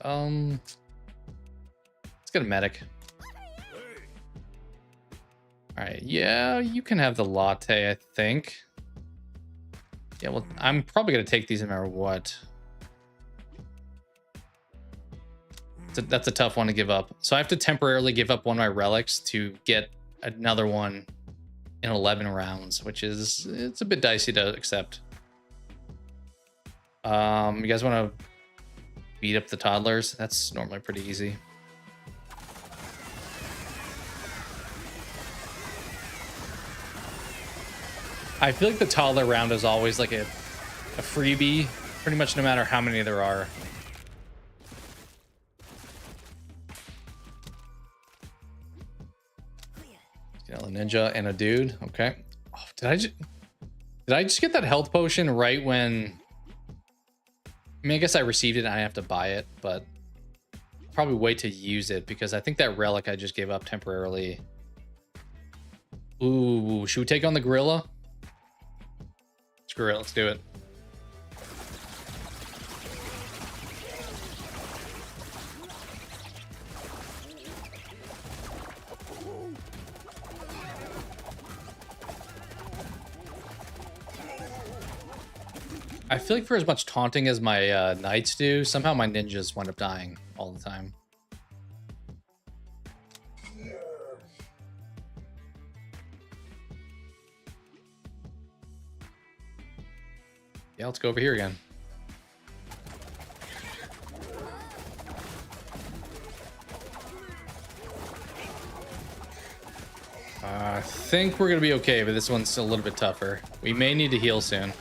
Let's get a medic. All right, yeah, you can have the latte, I think. Yeah, well, I'm probably gonna take these no matter what. That's a tough one to give up. So I have to temporarily give up one of my relics to get another one in 11 rounds, which is, it's a bit dicey to accept. You guys want to beat up the toddlers? That's normally pretty easy. I feel like the toddler round is always like a freebie, pretty much no matter how many there are. You know, a ninja and a dude. Okay. Oh, did I just get that health potion right when? I mean, I guess I received it and I have to buy it, but probably wait to use it because I think that relic I just gave up temporarily. Ooh, should we take on the gorilla? Screw it, let's do it. I feel like for as much taunting as my knights do, somehow my ninjas wind up dying all the time. Yeah, let's go over here again. I think we're gonna be okay, but this one's a little bit tougher. We may need to heal soon.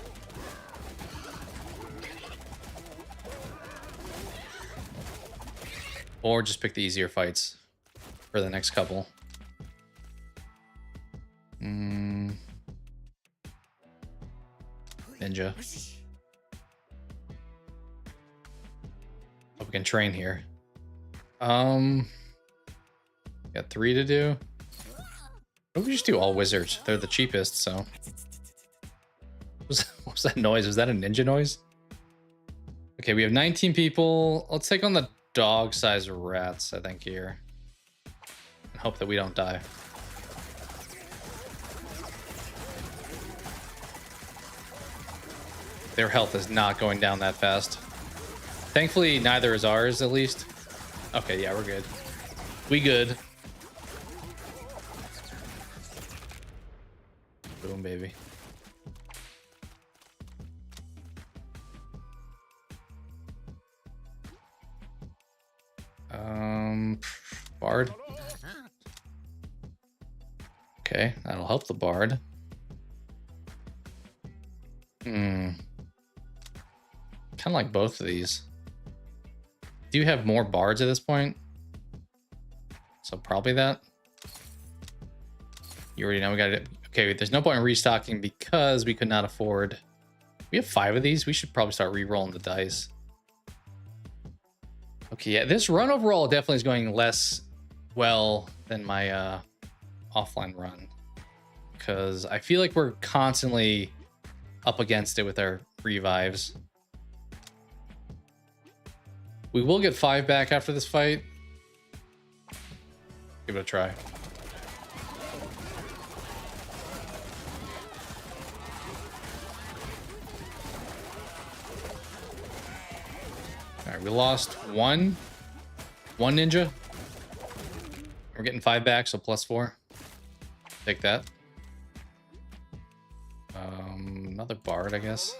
Or just pick the easier fights for the next couple. Ninja. Hope we can train here. Got 3 to do. What if we just do all wizards? They're the cheapest, so. What was that noise? Was that a ninja noise? Okay, we have 19 people. Let's take on the dog-sized rats, I think, here. And hope that we don't die. Their health is not going down that fast. Thankfully, neither is ours, at least. Okay, yeah, we're good. We good. Boom, baby. Bard. Okay, that'll help the bard. Kind of like both of these. Do you have more bards at this point? So probably that. You already know we got it. Okay, there's no point in restocking because we could not afford. We have 5 of these. We should probably start re-rolling the dice. Okay, yeah, this run overall definitely is going less well than my offline run, because I feel like we're constantly up against it with our revives. We will get 5 back after this fight. Give it a try. All right, we lost one ninja. We're getting 5 back, so +4. Take that. Another bard, I guess.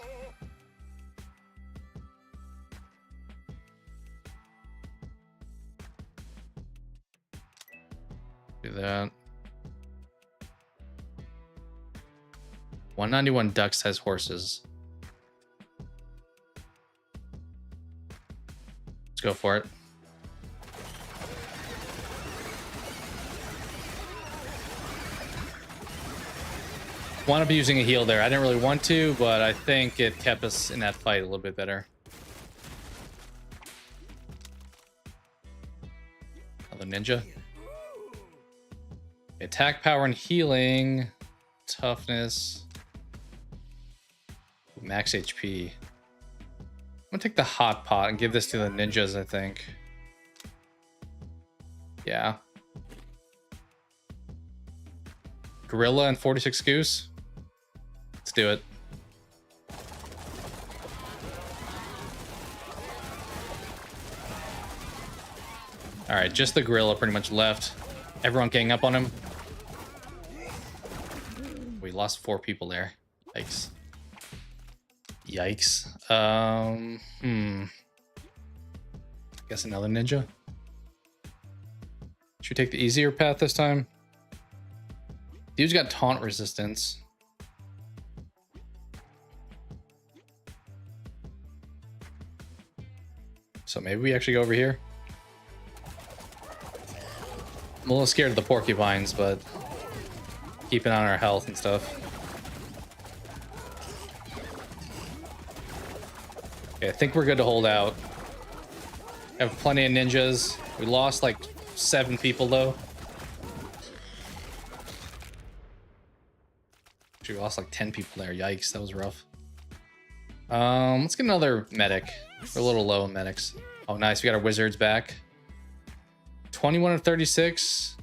Do that. 191 ducks has horses. Let's go for it. Wound up using a heal there. I didn't really want to, but I think it kept us in that fight a little bit better. Another ninja. Attack power and healing. Toughness. Max HP. I'm gonna take the hot pot and give this to the ninjas, I think. Yeah. Gorilla and 46 Goose. Let's do it. All right, just the gorilla pretty much left. Everyone gang up on him. We lost 4 people there. Yikes. Yikes. Guess another ninja. Should we take the easier path this time? Dude's got taunt resistance. So maybe we actually go over here. I'm a little scared of the porcupines, but keeping on our health and stuff. Okay, I think we're good to hold out. Have plenty of ninjas. We lost like 7 people though. Actually, we lost like 10 people there. Yikes, that was rough. Let's get another medic. We're a little low in medics. Oh, nice. We got our wizards back. 21 of 36.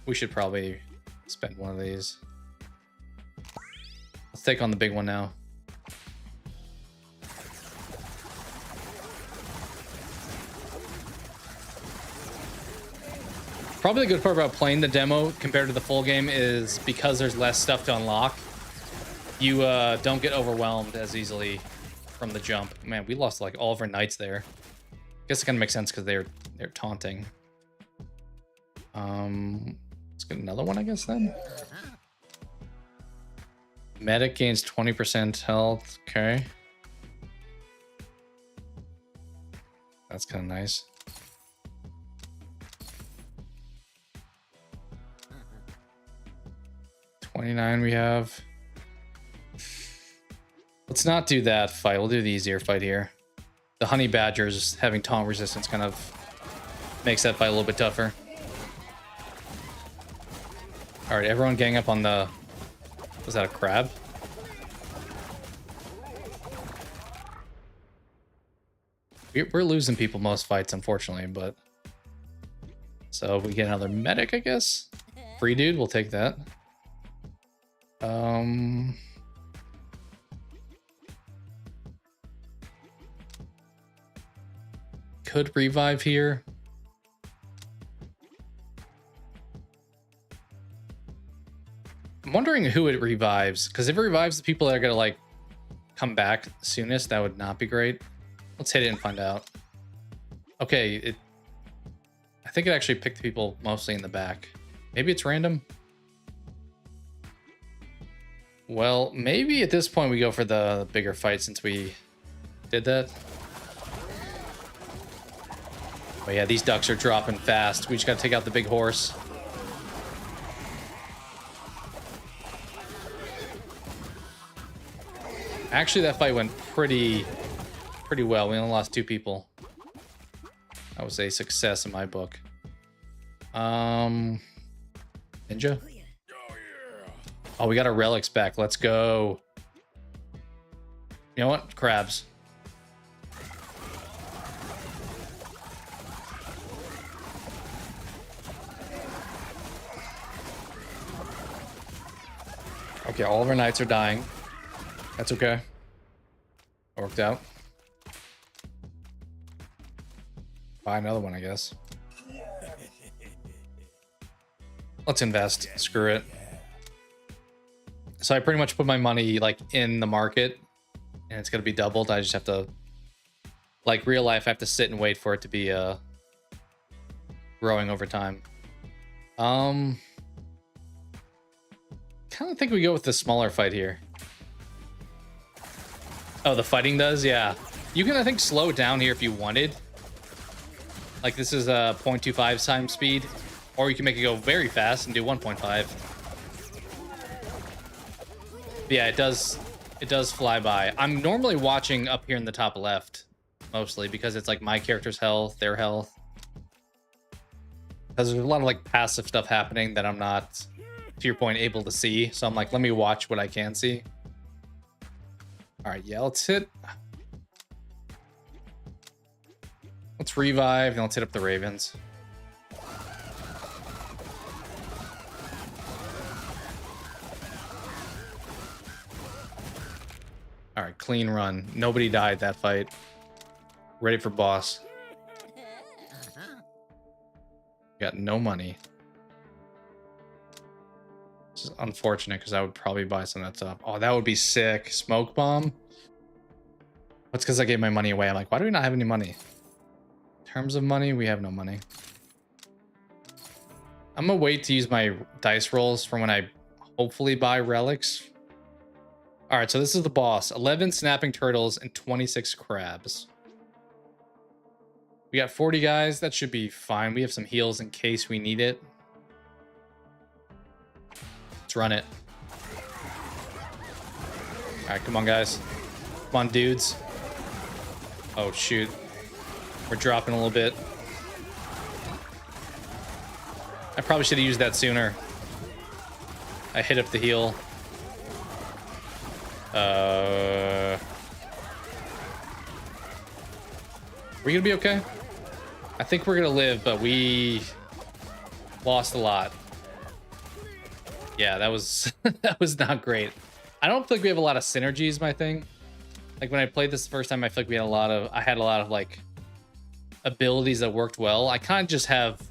We should probably spend one of these. Let's take on the big one now. Probably the good part about playing the demo compared to the full game is because there's less stuff to unlock, you don't get overwhelmed as easily from the jump. Man, we lost like all of our knights there. Guess it kind of makes sense because they're taunting. Let's get another one, I guess, then. Medic gains 20% health. Okay. That's kind of nice. $29 we have. Let's not do that fight. We'll do the easier fight here. The honey badgers having taunt resistance kind of makes that fight a little bit tougher. All right, everyone gang up on the... Was that a crab? We're losing people most fights, unfortunately, but... So we get another medic, I guess? Free dude, we'll take that. Could revive here. I'm wondering wondering who it revives, because if it revives the people that are gonna like come back soonest, that would not be great. Let's hit it and find out. Okay, I think it actually picked people mostly in the back. Maybe it's random. Well, maybe at this point we go for the bigger fight since we did that. Oh yeah, these ducks are dropping fast. We just gotta take out the big horse. Actually, that fight went pretty well. We only lost 2 people. That was a success in my book. Ninja? Oh, we got our relics back. Let's go. You know what? Crabs. Okay, all of our knights are dying. That's okay. Worked out. Buy another one, I guess. Let's invest. Screw it. So I pretty much put my money like in the market and it's gonna be doubled. I just have to, like real life, I have to sit and wait for it to be growing over time. Kind of think we go with the smaller fight here. Oh, the fighting does? Yeah. You can, I think, slow it down here if you wanted. Like this is a 0.25 times speed, or you can make it go very fast and do 1.5. Yeah, it does fly by. I'm normally watching up here in the top left, mostly, because it's like my character's health, their health. Because there's a lot of like passive stuff happening that I'm not, to your point, able to see. So I'm like, let me watch what I can see. All right, yeah, let's hit. Let's revive, and let's hit up the Ravens. All right, clean run. Nobody died that fight. Ready for boss. Got no money. This is unfortunate because I would probably buy some of that stuff. Oh, that would be sick. Smoke bomb. That's because I gave my money away. I'm like, why do we not have any money? In terms of money, we have no money. I'm gonna wait to use my dice rolls for when I hopefully buy relics. All right, so this is the boss. 11 snapping turtles and 26 crabs. We got 40 guys. That should be fine. We have some heals in case we need it. Let's run it. All right, come on, guys. Come on, dudes. Oh, shoot. We're dropping a little bit. I probably should have used that sooner. I hit up the heal. We're gonna be okay. I think we're gonna live, but we lost a lot. Yeah, that was that was not great. I don't feel like we have a lot of synergies, my thing. Like when I played this the first time, I feel like I had a lot of like abilities that worked well. I kind of just have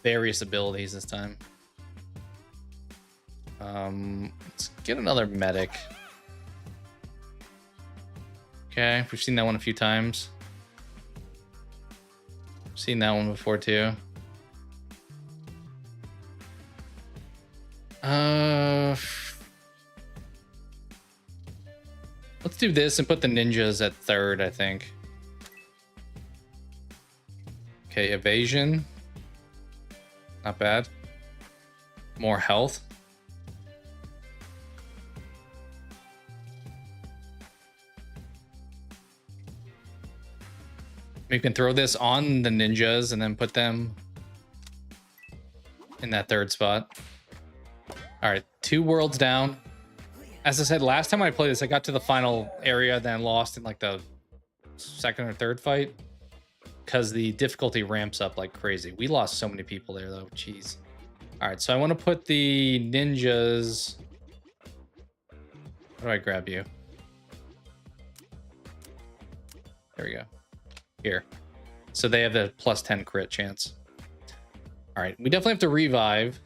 various abilities this time. Let's get another medic. Okay, we've seen that one a few times. Seen that one before too. Let's do this and put the ninjas at third, I think. Okay, evasion. Not bad. More health. We can throw this on the ninjas and then put them in that third spot. All right, 2 worlds down. As I said, last time I played this, I got to the final area, then lost in like the second or third fight because the difficulty ramps up like crazy. We lost so many people there though. Jeez. All right, so I want to put the ninjas. How do I grab you? There we go. Here. So they have the +10 crit chance. All right, we definitely have to revive.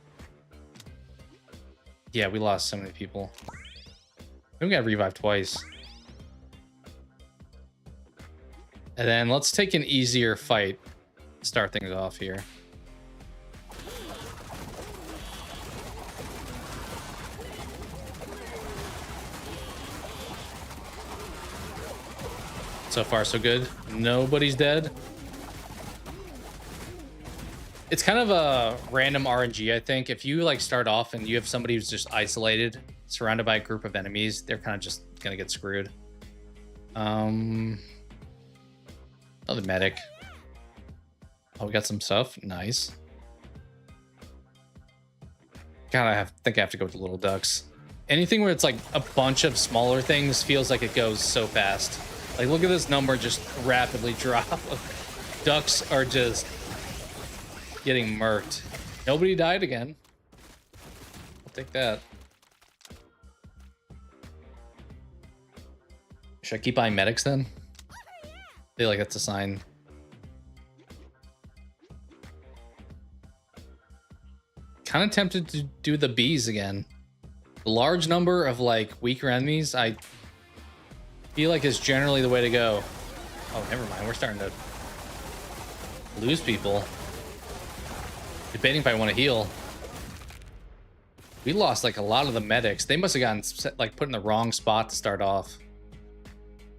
Yeah, we lost so many people. We got revived twice. And then let's take an easier fight. Start things off here. So far, so good. Nobody's dead. It's kind of a random RNG, I think. If you like start off and you have somebody who's just isolated, surrounded by a group of enemies, they're kind of just gonna get screwed. Another medic. Oh, we got some stuff. Nice. God, I think I have to go with the little ducks. Anything where it's like a bunch of smaller things feels like it goes so fast. Like, look at this number just rapidly drop. Ducks are just getting murked. Nobody died again. I'll take that. Should I keep buying medics then? I feel like that's a sign. Kind of tempted to do the bees again. The large number of like weaker enemies, I feel like is generally the way to go. Oh, never mind. We're starting to lose people. Debating if I want to heal. We lost like a lot of the medics. They must have gotten like put in the wrong spot to start off.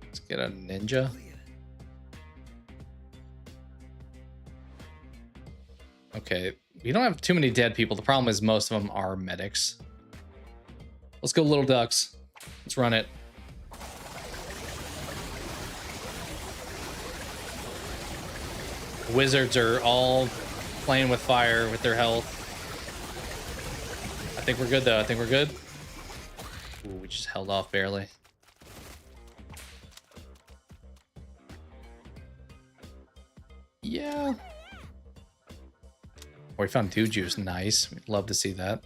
Let's get a ninja. Okay, we don't have too many dead people. The problem is most of them are medics. Let's go little ducks. Let's run it. Wizards are all playing with fire with their health. I think we're good though. I think we're good. Ooh, we just held off barely. Yeah. Oh, we found dude juice. Nice. We'd love to see that.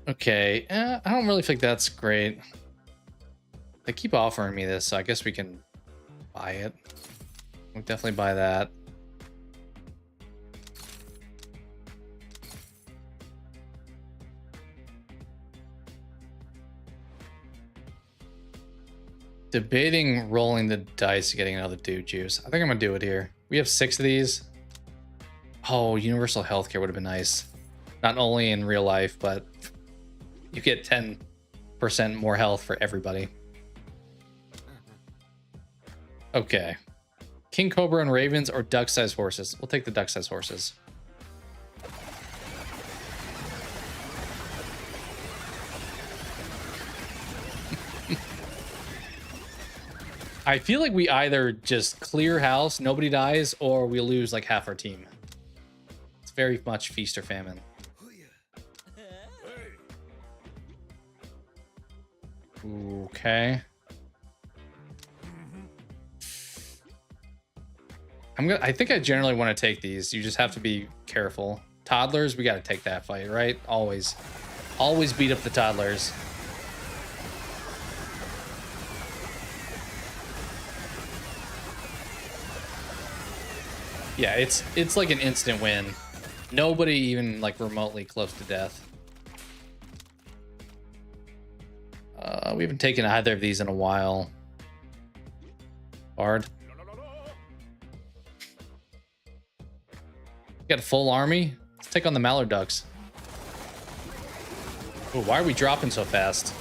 Okay. I don't really think that's great. They keep offering me this, so I guess we can buy it. We'll definitely buy that. Debating rolling the dice, getting another dude juice. I think I'm gonna do it here. We have 6 of these. Oh, universal healthcare would have been nice. Not only in real life, but you get 10% more health for everybody. Okay. King Cobra and Ravens or duck-sized horses? We'll take the duck-sized horses. I feel like we either just clear house, nobody dies, or we lose like half our team. It's very much feast or famine. Okay. I think I generally want to take these. You just have to be careful. Toddlers, we got to take that fight, right? Always beat up the toddlers. Yeah, it's like an instant win. Nobody even like remotely close to death. We haven't taken either of these in a while. Bard. Got a full army. Let's take on the Mallard Ducks. Ooh, why are we dropping so fast?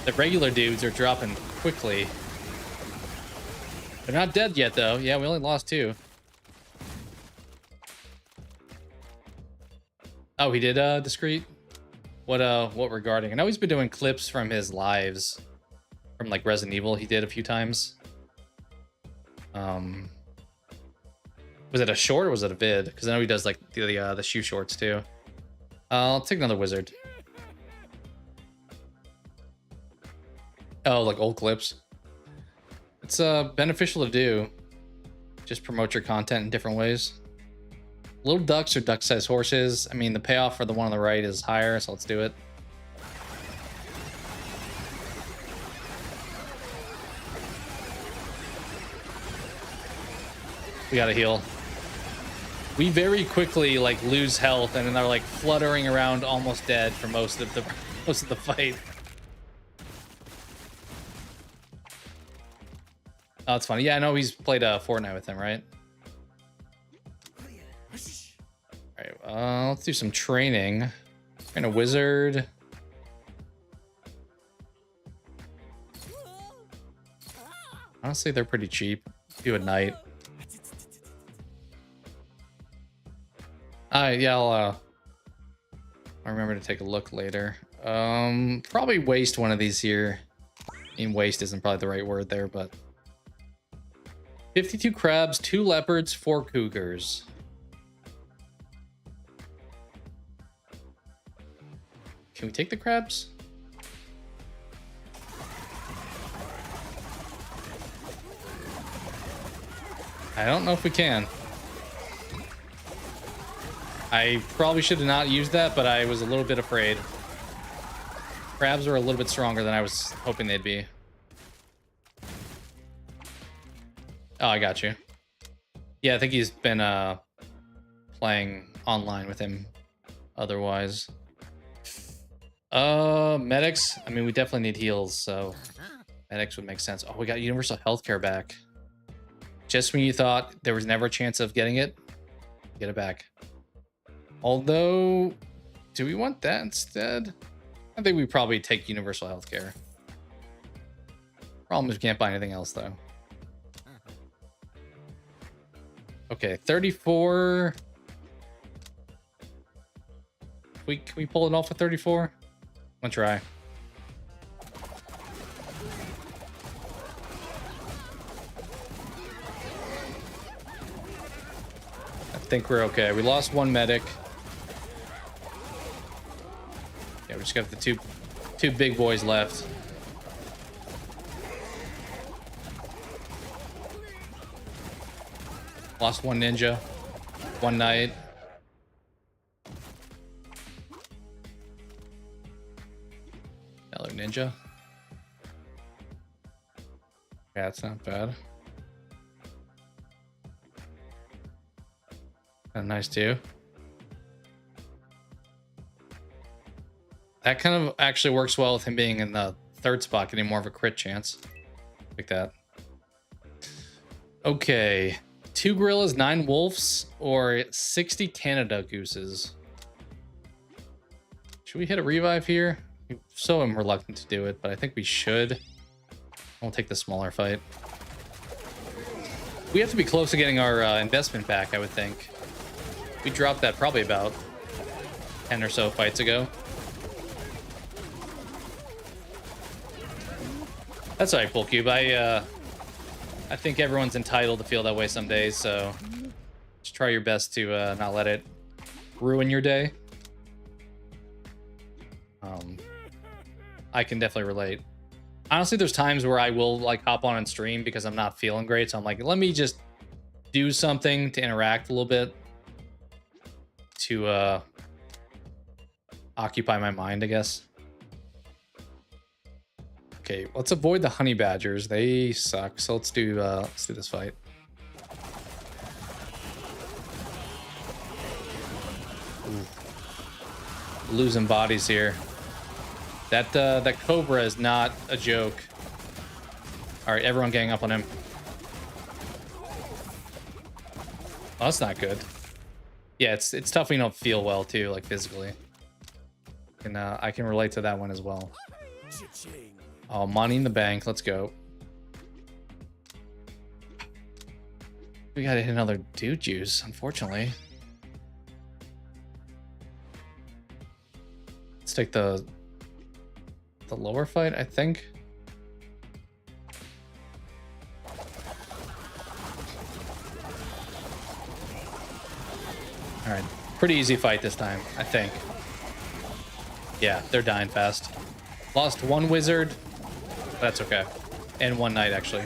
The regular dudes are dropping quickly. They're not dead yet, though. Yeah, we only lost 2. Oh, he did discreet? What regarding? I know he's been doing clips from his lives from like Resident Evil. He did a few times. Was it a short or was it a vid? Because I know he does like the shoe shorts too. I'll take another wizard. Oh, like old clips. It's beneficial to do. Just promote your content in different ways. Little ducks or duck-sized horses. I mean, the payoff for the one on the right is higher, so let's do it. We gotta heal. We very quickly like lose health and then they're like fluttering around almost dead for most of the fight. Oh, it's funny. Yeah, I know he's played Fortnite with him, right? All right, let's do some training. Train a wizard. Honestly, they're pretty cheap. Do a knight. Yeah, I'll remember to take a look later. Probably waste one of these here. I mean, waste isn't probably the right word there, but 52 crabs, 2 leopards, 4 cougars. Can we take the crabs? I don't know if we can. I probably should have not used that, but I was a little bit afraid. Crabs are a little bit stronger than I was hoping they'd be. Oh, I got you. Yeah, I think he's been playing online with him otherwise. Medics. I mean, we definitely need heals, so medics would make sense. Oh, we got universal healthcare back. Just when you thought there was never a chance of getting it, get it back. Although, do we want that instead? I think we probably take universal healthcare. Problem is we can't buy anything else though. Okay, 34. Can we pull it off with 34? I'm gonna try. I think we're okay. We lost one medic. Yeah, we just got the two big boys left. Lost one ninja, one knight. Another ninja. Yeah, that's not bad. That's nice too. That kind of actually works well with him being in the third spot, getting more of a crit chance. Like that. Okay. 2 gorillas, 9 wolves, or 60 Canada gooses. Should we hit a revive here? So I'm reluctant to do it, but I think we should. We'll take the smaller fight. We have to be close to getting our investment back, I would think. We dropped that probably about 10 or so fights ago. That's all right, Full Cube. I think everyone's entitled to feel that way some days, so just try your best to not let it ruin your day. I can definitely relate. Honestly, there's times where I will like hop on and stream because I'm not feeling great, so I'm like, let me just do something to interact a little bit to occupy my mind, I guess. Okay, let's avoid the honey badgers. They suck. So let's do this fight. Ooh. Losing bodies here. That cobra is not a joke. All right, everyone gang up on him. Oh, that's not good. Yeah, it's tough when you don't feel well too, like physically. And I can relate to that one as well. Oh, money in the bank. Let's go. We gotta hit another dude juice, unfortunately. Let's take the lower fight, I think. All right, pretty easy fight this time, I think. Yeah, they're dying fast. Lost one wizard. That's okay. And one knight, actually.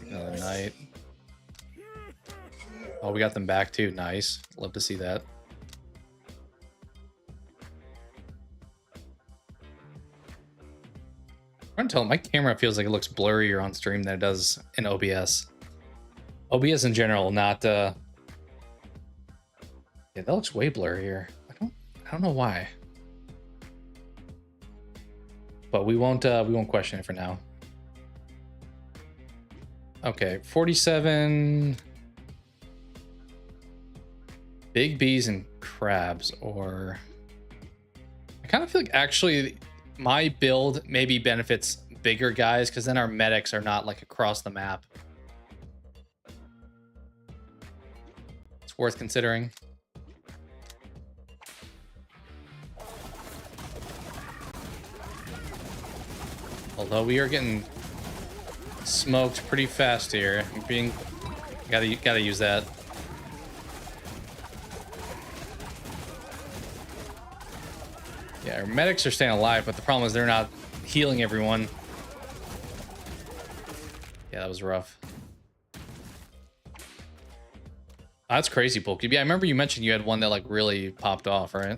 Another knight. Oh, we got them back too. Nice. Love to see that. I'm trying to tell, my camera feels like it looks blurrier on stream than it does in OBS. OBS in general, not yeah, that looks way blurrier. I don't know why. But we won't question it for now. Okay, 47 big bees and crabs, or I kind of feel like actually my build maybe benefits bigger guys because then our medics are not like across the map. It's worth considering. Although we are getting smoked pretty fast here. Gotta use that. Yeah, our medics are staying alive, but the problem is they're not healing everyone. Yeah, that was rough. That's crazy, Bulky. Yeah, I remember you mentioned you had one that like really popped off, right?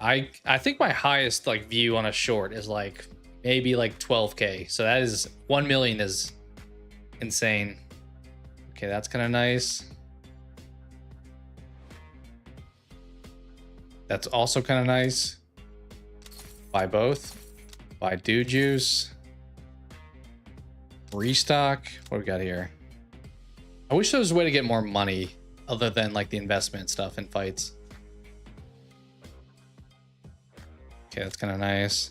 I think my highest like view on a short is like maybe like 12K. So that is 1 million is insane. Okay, that's kind of nice. That's also kind of nice. Buy both. Buy Dew Juice. Restock. What do we got here? I wish there was a way to get more money other than like the investment stuff in fights. Okay, that's kind of nice.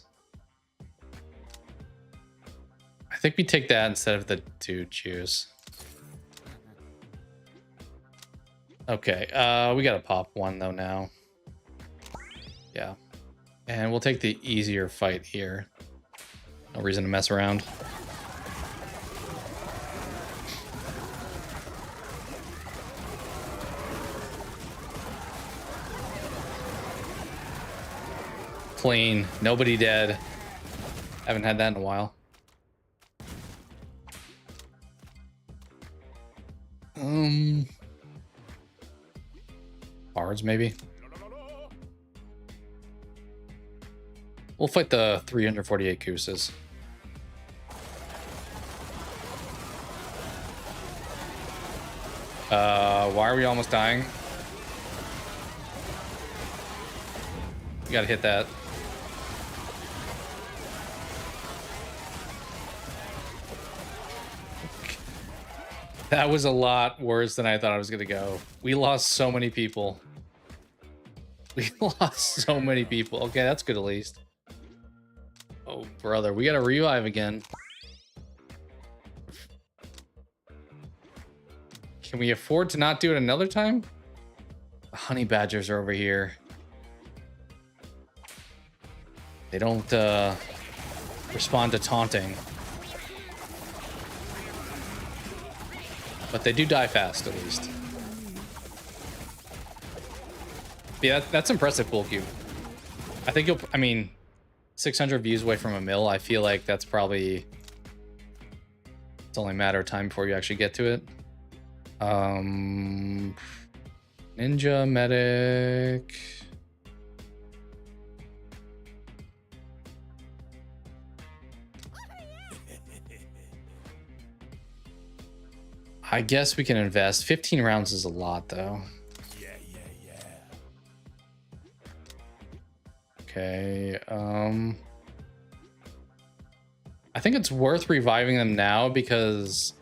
I think we take that instead of the Dew Juice. Okay, we gotta pop one though now. Yeah. And we'll take the easier fight here. No reason to mess around. Clean. Nobody dead. Haven't had that in a while. Bards maybe. We'll fight the 348 gooses. Why are we almost dying? We gotta hit that. That was a lot worse than I thought I was gonna go. We lost so many people. We lost so many people. Okay, that's good at least. Oh, brother, we gotta revive again. Can we afford to not do it another time? The honey badgers are over here. They don't respond to taunting. But they do die fast, at least. Yeah, that's impressive, Cool Cube. I think you'll, I mean, 600 views away from a mill, I feel like that's probably, it's only a matter of time before you actually get to it. Ninja, medic. I guess we can invest. 15 rounds is a lot, though. Yeah. Okay. I think it's worth reviving them now because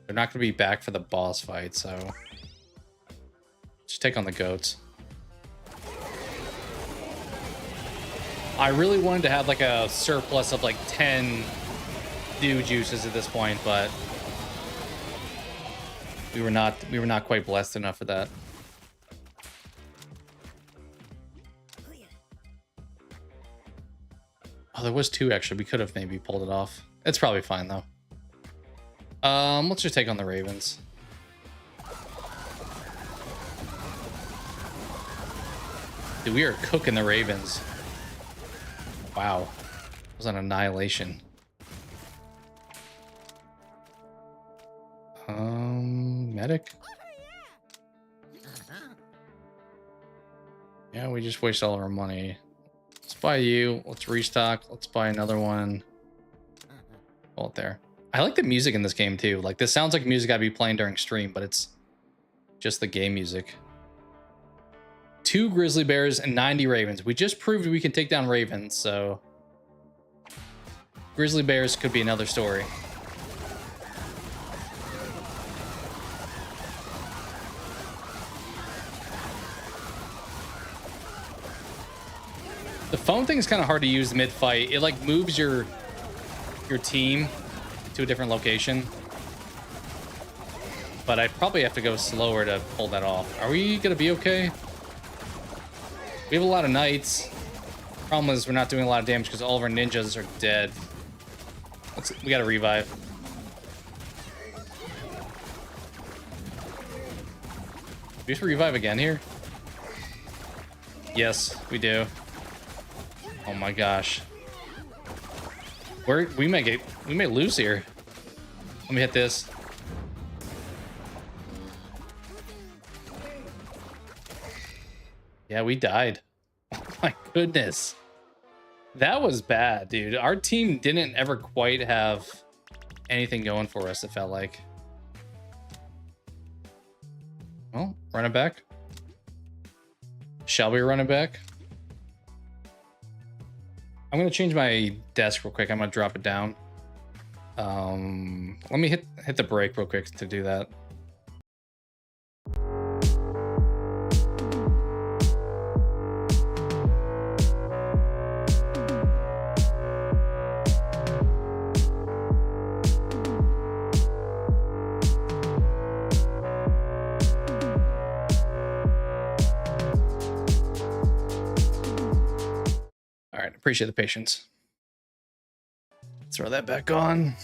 they're not going to be back for the boss fight, so just take on the goats. I really wanted to have like a surplus of like 10 Dew Juices at this point, but we were not quite blessed enough for that. Oh, there was 2 actually. We could have maybe pulled it off. It's probably fine though. Let's just take on the Ravens. Dude, we are cooking the Ravens. Wow. It was an annihilation. medic. Yeah, we just waste all of our money. Let's buy you. Let's restock. Let's buy another one. Hold it there. I like the music in this game too. Like, this sounds like music I'd be playing during stream, but it's just the game music. 2 grizzly bears and 90 ravens. We just proved we can take down ravens, so grizzly bears could be another story. The phone thing is kind of hard to use mid-fight. It like moves your team to a different location. But I probably have to go slower to pull that off. Are we gonna be okay? We have a lot of knights. Problem is we're not doing a lot of damage because all of our ninjas are dead. We gotta revive. Do we have to revive again here? Yes, we do. Oh my gosh. We may lose here. Let me hit this. Yeah, we died. Oh my goodness. That was bad, dude. Our team didn't ever quite have anything going for us, it felt like. Well, run it back. Shall we run it back? I'm gonna change my desk real quick. I'm gonna drop it down. Let me hit the break real quick to do that. All right, appreciate the patience. Throw that back on.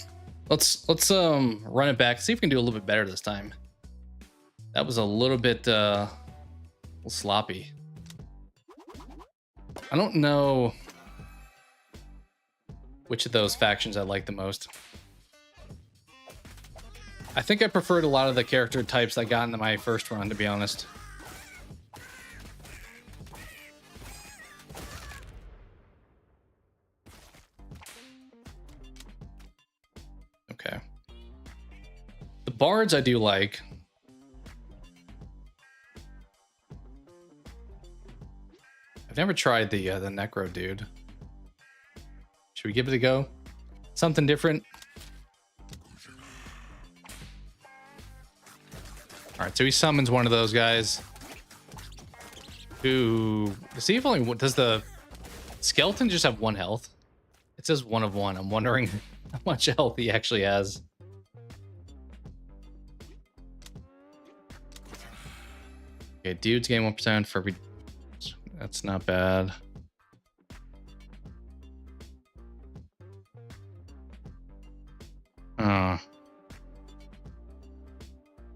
Let's run it back. See if we can do a little bit better this time. That was a little bit sloppy. I don't know which of those factions I like the most. I think I preferred a lot of the character types I got into my first run, to be honest. Okay. The bards I do like. I've never tried the necro dude. Should we give it a go? Something different. All right, so he summons one of those guys. Who see if only does the skeleton just have 1 health? It says 1 of 1. I'm wondering how much health he actually has. Okay, dudes gain 1% for every. That's not bad.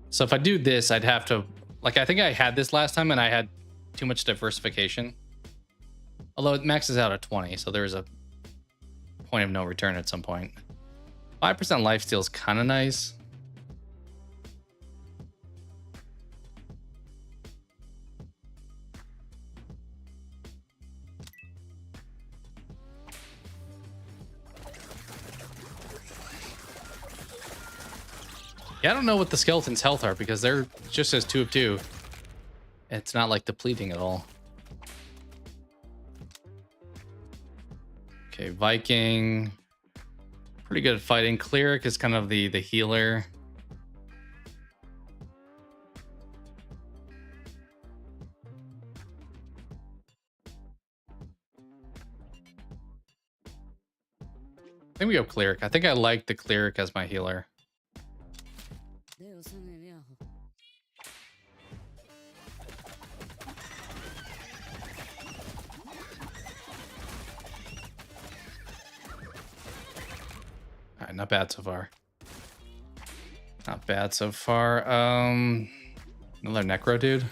So if I do this, I'd have to, like, I think I had this last time and I had too much diversification. Although it maxes out at 20, so there's a point of no return at some point. 5% lifesteal is kind of nice. Yeah, I don't know what the skeleton's health are because they're just says 2 of 2. It's not like depleting at all. Okay, Viking. Pretty good at fighting. Cleric is kind of the healer. I think we go Cleric. I think I like the Cleric as my healer. All right, not bad so far. Not bad so far. Another necro dude.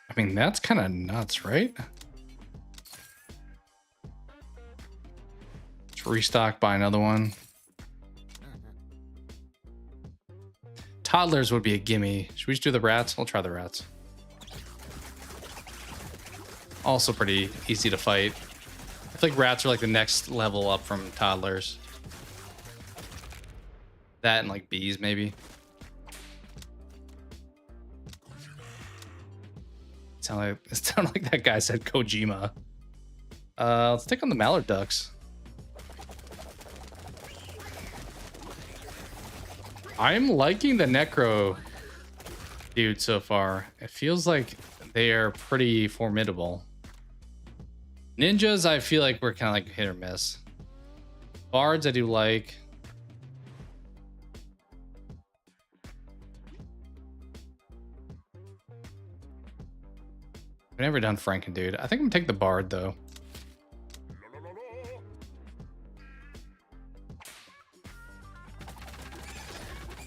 I mean, that's kind of nuts, right? Let's restock, buy another one. Toddlers would be a gimme. Should we just do the rats? We'll try the rats. Also pretty easy to fight. I feel like rats are like the next level up from toddlers. That and like bees, maybe. It sounded like that guy said Kojima. Let's take on the mallard ducks. I'm liking the necro dude so far. It feels like they are pretty formidable. Ninjas, I feel like we're kind of like hit or miss. Bards, I do like. I've never done Franken, dude. I think I'm gonna take the Bard, though.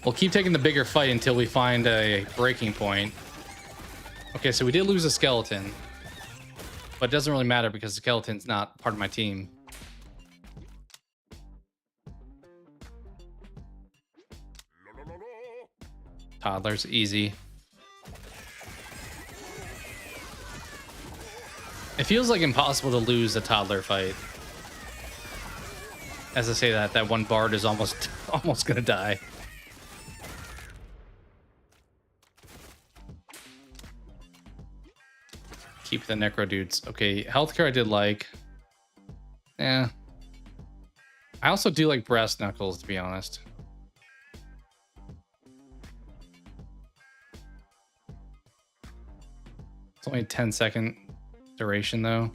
We'll keep taking the bigger fight until we find a breaking point. Okay, so we did lose a skeleton. But it doesn't really matter because the skeleton's not part of my team. Toddlers, easy. It feels like impossible to lose a toddler fight. As I say that one bard is almost gonna die. Keep the necro dudes. Okay, healthcare I did like. Yeah. I also do like brass knuckles, to be honest. It's only a 10-second duration, though.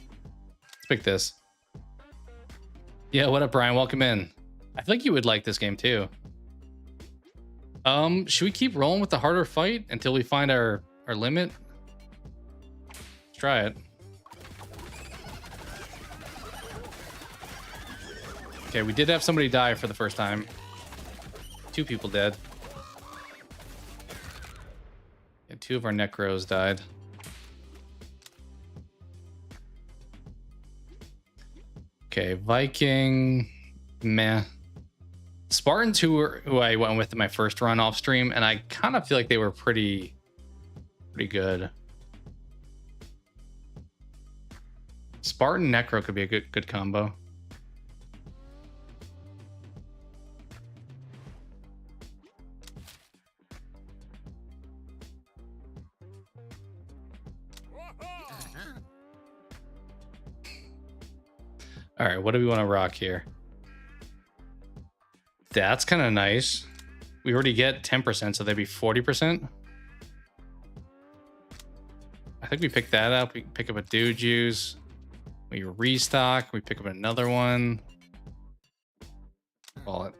Let's pick this. Yeah, what up, Brian? Welcome in. I think you would like this game, too. Should we keep rolling with the harder fight until we find our limit? Let's try it. Okay, we did have somebody die for the first time. 2 people dead. Yeah, 2 of our necros died. Okay, Viking, meh. Spartans, who I went with in my first run off stream, and I kind of feel like they were pretty good. Spartan Necro could be a good combo. All right, what do we want to rock here? That's kind of nice. We already get 10%, so that'd be 40%. I think we pick that up. We pick up a Dew Juice. We restock. We pick up another one. Call it.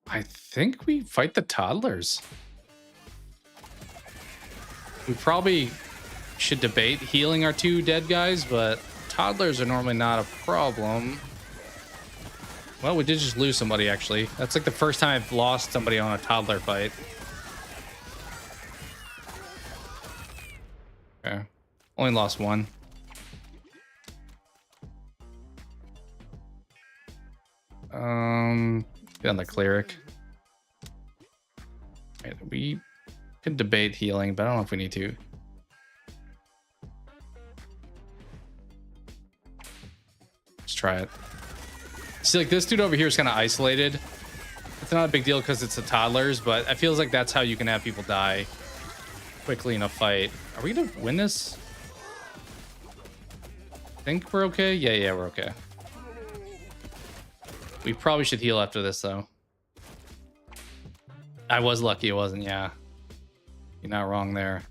I think we fight the toddlers. We probably should debate healing our 2 dead guys, but toddlers are normally not a problem. Well, we did just lose somebody, actually. That's like the first time I've lost somebody on a toddler fight. Okay. Only lost 1. Get on the cleric. Right, we could debate healing, but I don't know if we need to. Let's try it. See, like this dude over here is kind of isolated. It's not a big deal because it's the toddlers, but it feels like that's how you can have people die quickly in a fight. Are we gonna win this? Think we're okay? Yeah, we're okay. We probably should heal after this, though. I was lucky it wasn't, yeah. You're not wrong there.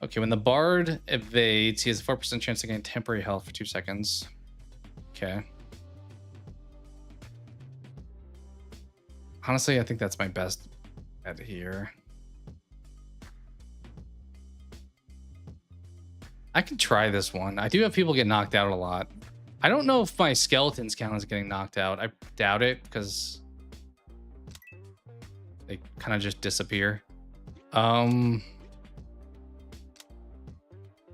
Okay, when the bard evades, he has a 4% chance to gain temporary health for 2 seconds. Okay. Honestly, I think that's my best bet here. I could try this one. I do have people get knocked out a lot. I don't know if my skeletons count as getting knocked out. I doubt it, because They kind of just disappear. I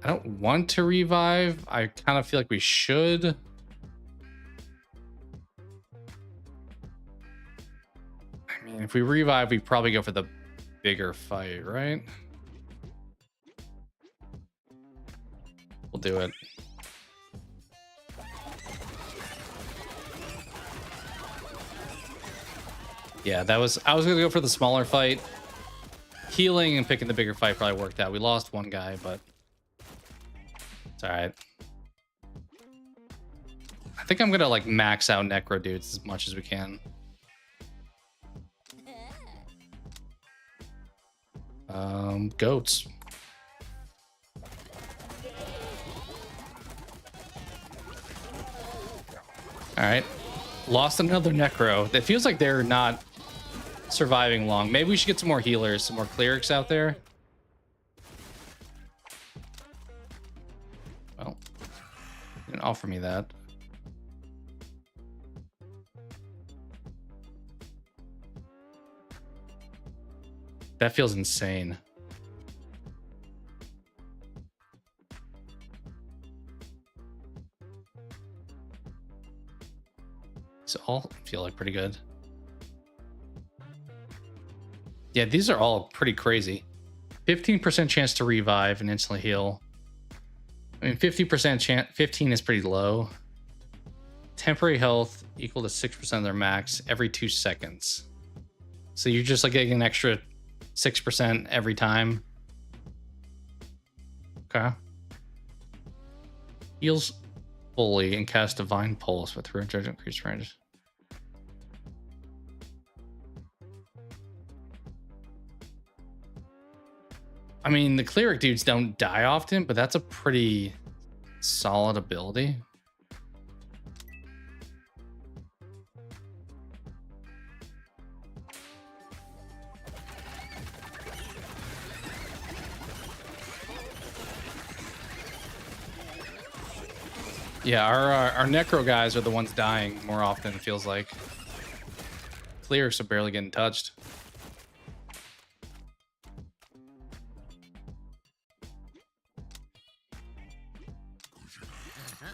don't want to revive. I kind of feel like we should. I mean, if we revive, we probably go for the bigger fight, right? We'll do it. Yeah, I was gonna go for the smaller fight. Healing and picking the bigger fight probably worked out. We lost one guy, but it's all right. I think I'm gonna like max out necro dudes as much as we can. Goats. All right, lost another necro. It feels like they're not surviving long. Maybe we should get some more healers, some more clerics out there. Well, you didn't offer me that. That feels insane. These all feel like pretty good. Yeah, these are all pretty crazy. 15% chance to revive and instantly heal. I mean, 50% chance, 15 is pretty low. Temporary health equal to 6% of their max every 2 seconds. So you're just like getting an extra 6% every time. Okay. Heals fully and cast Divine Pulse with judgment increased range. I mean, the cleric dudes don't die often, but that's a pretty solid ability. Yeah, our necro guys are the ones dying more often, it feels like. Clerics are barely getting touched.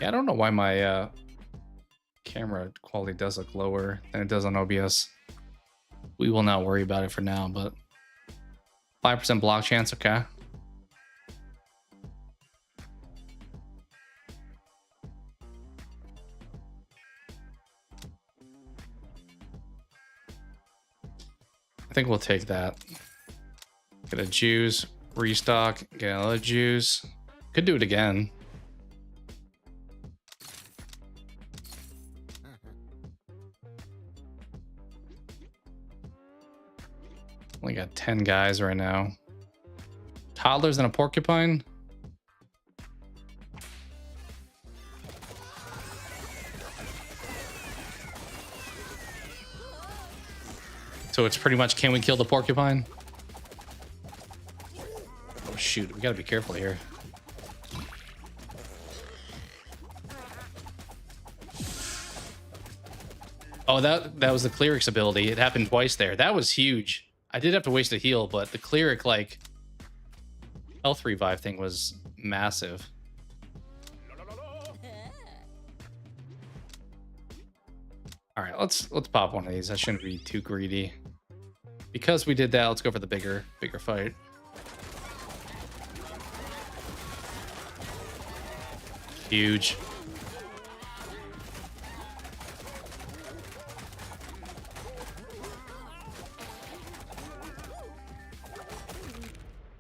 Yeah, I don't know why my camera quality does look lower than it does on OBS. We will not worry about it for now, but 5% block chance, okay. I think we'll take that. Get a juice, restock, get another juice. Could do it again. Only got 10 guys right now. Toddlers and a porcupine. So it's pretty much, can we kill the porcupine? Oh shoot, we gotta be careful here. Oh, that was the cleric's ability. It happened twice there. That was huge. I did have to waste a heal, but the cleric, like, health revive thing was massive. All right, let's pop one of these. That shouldn't be too greedy. Because we did that, let's go for the bigger fight. Huge.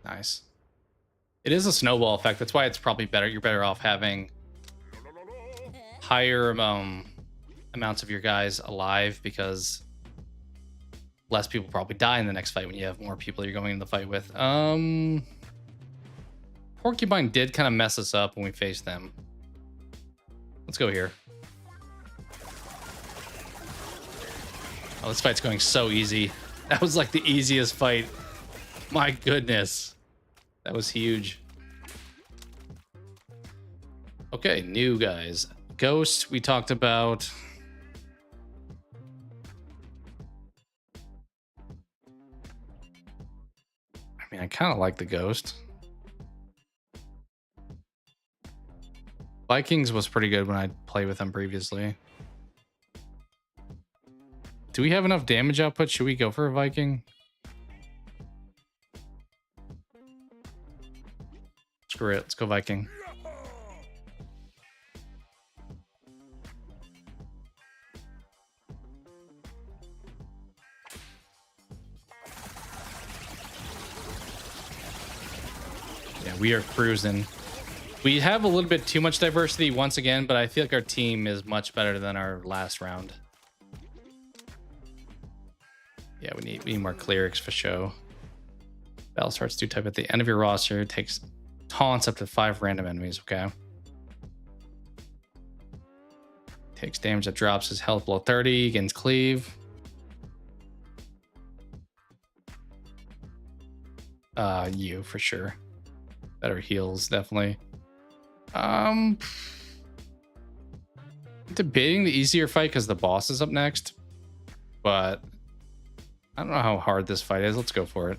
Nice. It is a snowball effect. That's why it's probably better. You're better off having higher amounts of your guys alive, because less people probably die in the next fight when you have more people you're going into the fight with. Porcupine did kind of mess us up when we faced them. Let's go here. Oh, this fight's going so easy. That was like the easiest fight. My goodness. That was huge. Okay, new guys. Ghost, we talked about. mean, I kind of like the ghost. Vikings was pretty good when I played with them previously. Do we have enough damage output? Should we go for a Viking? Screw it. Let's go Viking. Yeah, we are cruising. We have a little bit too much diversity once again, but I feel like our team is much better than our last round. Yeah, we need more clerics for show. Battle starts 2 type at the end of your roster. Takes taunts up to 5 random enemies. Okay. Takes damage that drops his health below 30. Gains cleave. You for sure. Better heals, definitely. Debating the easier fight because the boss is up next, but I don't know how hard this fight is. Let's go for it.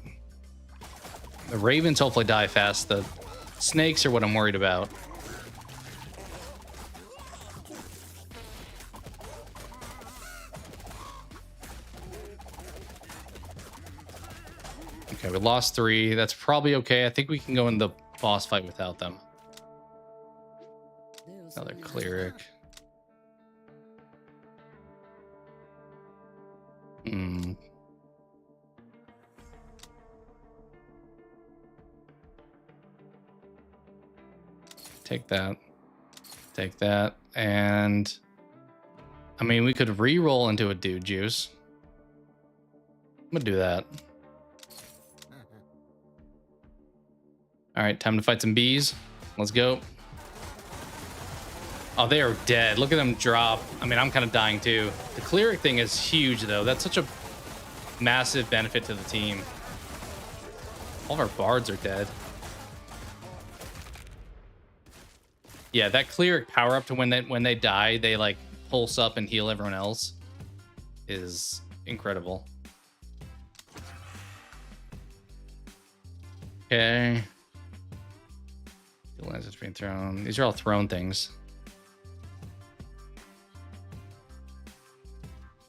The ravens hopefully die fast. The snakes are what I'm worried about. Okay, we lost 3. That's probably okay. I think we can go in the boss fight without them. Another cleric. Take that. Take that. And I mean, we could re-roll into a dude juice. I'm gonna do that. All right, time to fight some bees. Let's go. Oh, they are dead. Look at them drop. I mean, I'm kind of dying too. The cleric thing is huge, though. That's such a massive benefit to the team. All of our bards are dead. Yeah, that cleric power up to when they die, they like pulse up and heal everyone else is incredible. Okay. The lens is being thrown. These are all thrown things.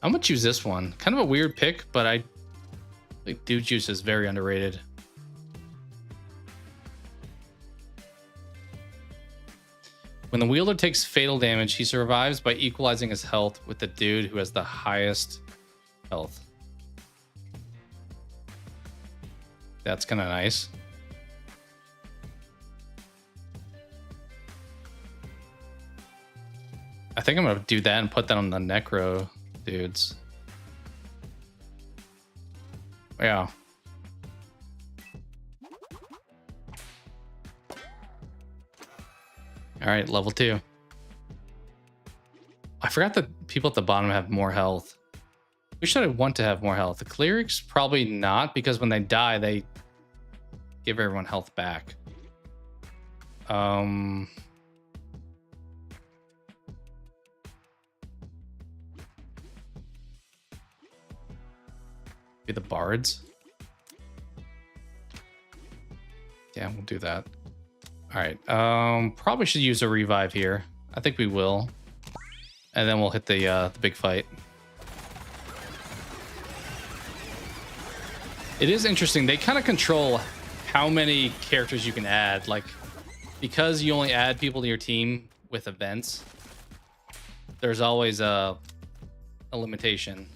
I'm gonna choose this one. Kind of a weird pick, but I think Dude Juice is very underrated. When the wielder takes fatal damage, he survives by equalizing his health with the dude who has the highest health. That's kind of nice. I think I'm gonna do that and put that on the necro dudes. Yeah. All right, level 2. I forgot that people at the bottom have more health. We should want to have more health. The clerics probably not, because when they die, they give everyone health back. Be the bards. Yeah, we'll do that. All right. Probably should use a revive here. I think we will, and then we'll hit the big fight. It is interesting. They kind of control how many characters you can add. Like, because you only add people to your team with events, there's always a limitation.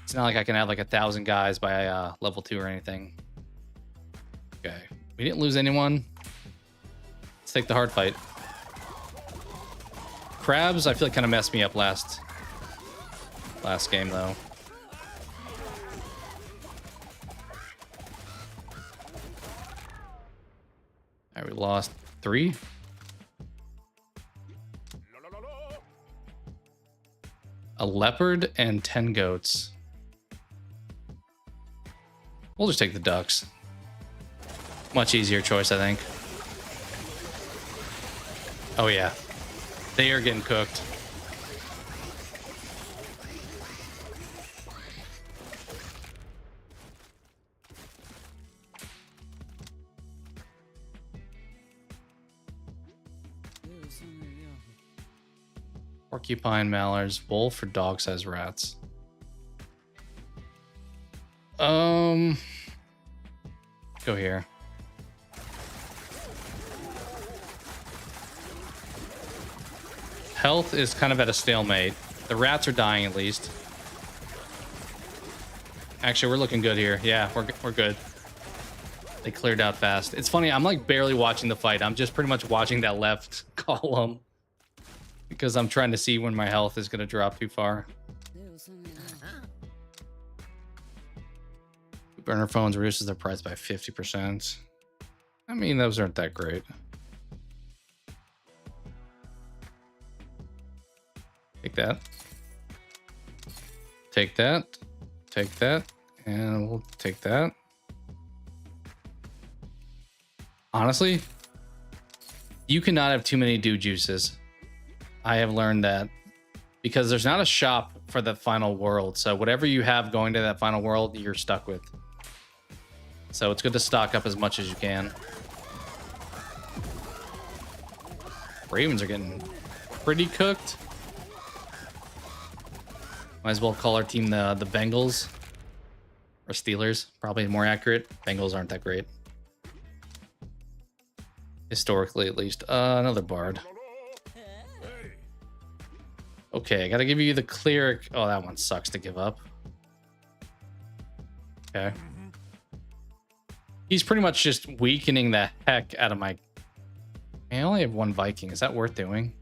It's not like I can have like 1,000 guys by level 2 or anything. Okay, we didn't lose anyone. Let's take the hard fight. Crabs, I feel like kind of messed me up last game though. All right, we lost 3. A leopard and 10 goats. We'll just take the ducks. Much easier choice, I think. Oh yeah, they are getting cooked. Porcupine, mallards, wolf, or dog-sized rats. Go here. Health is kind of at a stalemate. The rats are dying at least. Actually, we're looking good here. Yeah, we're good. They cleared out fast. It's funny, I'm like barely watching the fight. I'm just pretty much watching that left column because I'm trying to see when my health is going to drop too far. Burner phones reduces their price by 50%. I mean, those aren't that great. Take that. Take that. Take that. And we'll take that. Honestly, you cannot have too many dude juices. I have learned that because there's not a shop for the final world. So whatever you have going to that final world, you're stuck with. So it's good to stock up as much as you can. Ravens are getting pretty cooked. Might as well call our team the Bengals or Steelers. Probably more accurate. Bengals aren't that great. Historically, at least. Another bard. Okay, I gotta give you the cleric. Oh, that one sucks to give up. Okay. He's pretty much just weakening the heck out of my... I only have one Viking. Is that worth doing?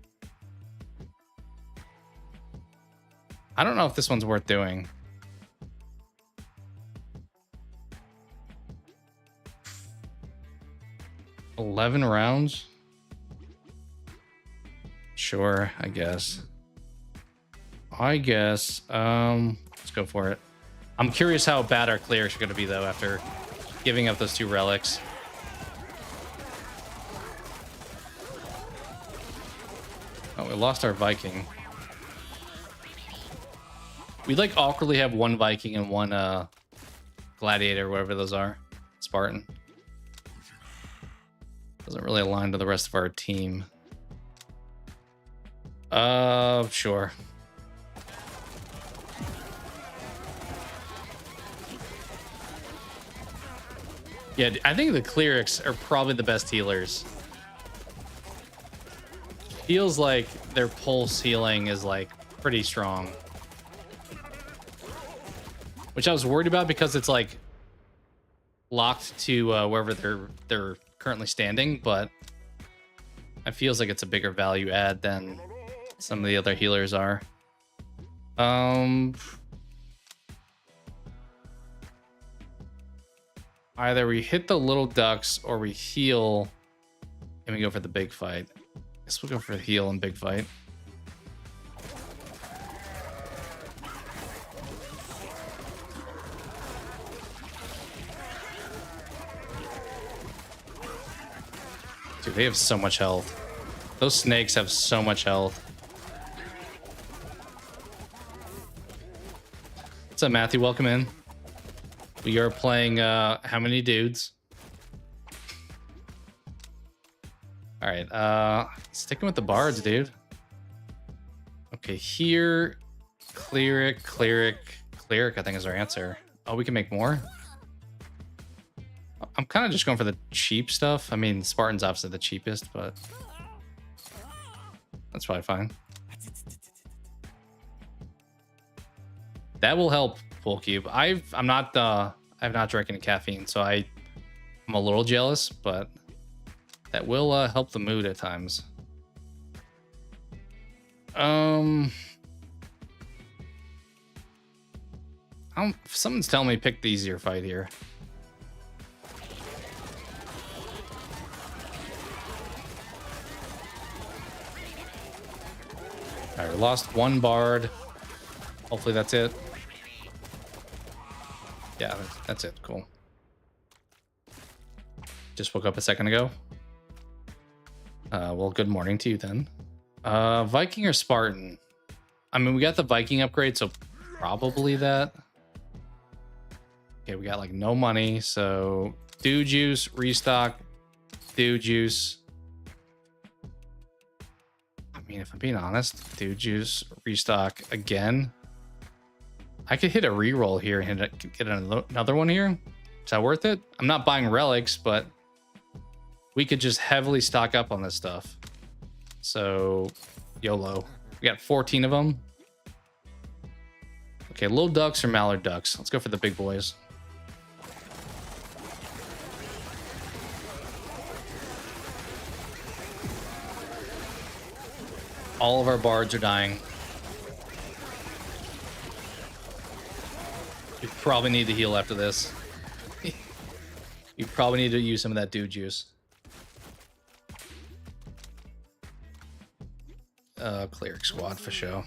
I don't know if this one's worth doing. $11 rounds? Sure, I guess. Let's go for it. I'm curious how bad our clerics are going to be, though, after giving up those 2 relics. Oh, we lost our Viking. We like awkwardly have 1 Viking and 1 gladiator, whatever those are. Spartan. Doesn't really align to the rest of our team. Sure. Yeah, I think the clerics are probably the best healers. Feels like their pulse healing is like pretty strong. Which I was worried about because it's like locked to wherever they're currently standing, but it feels like it's a bigger value add than some of the other healers are. Either we hit the little ducks or we heal and we go for the big fight. I guess we'll go for the heal and big fight. Dude, they have so much health. Those snakes have so much health. What's up, Matthew? Welcome in. We are playing how many dudes? All right, sticking with the bards, dude. Okay, here, cleric, I think is our answer. Oh, we can make more. I'm kind of just going for the cheap stuff. I mean, Spartan's obviously the cheapest, but that's probably fine. That will help, Full Cube. I've not drank any caffeine, so I'm a little jealous, but that will help the mood at times. Someone's telling me pick the easier fight here. All right, we lost 1 bard. Hopefully that's it. Yeah, that's it. Cool. Just woke up a second ago. Well, good morning to you then. Viking or Spartan? I mean, we got the Viking upgrade, so probably that. Okay, we got like no money, so do juice, restock, do juice. I mean, mean, if I'm being honest, dude, juice restock again. I could hit a reroll here and get another one here. Is that worth it? I'm not buying relics, but we could just heavily stock up on this stuff. So, YOLO. We got 14 of them. Okay, little ducks or mallard ducks. Let's go for the big boys. All of our bards are dying. We probably need to heal after this. You probably need to use some of that dude juice. Cleric squad for sure.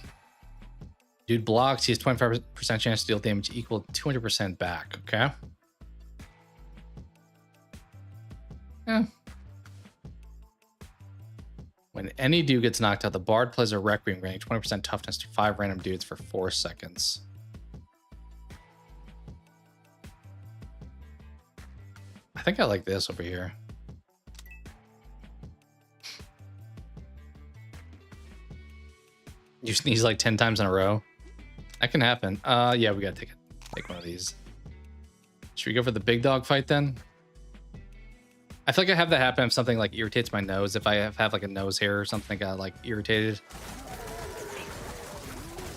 Dude blocks. He has 25% chance to deal damage equal to 200% back. Okay. Yeah. When any dude gets knocked out, the bard plays a requiem, granting 20% toughness to 5 random dudes for 4 seconds. I think I like this over here. You sneeze like 10 times in a row. That can happen. Yeah, we gotta take one of these. Should we go for the big dog fight then? I feel like I have that happen if something like irritates my nose. If I have like a nose hair or something got like irritated.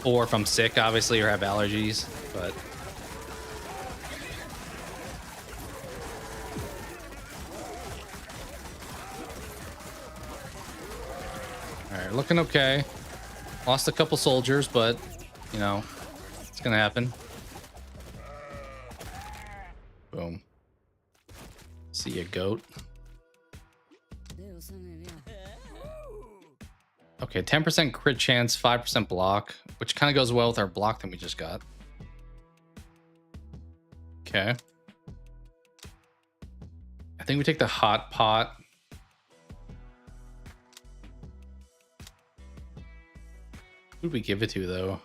Or if I'm sick, obviously, or have allergies. But all right, looking okay. Lost a couple soldiers, but you know, it's gonna happen. Boom. See ya, goat. Okay, 10% crit chance, 5% block, which kind of goes well with our block that we just got. Okay. I think we take the hot pot. Who'd we give it to though?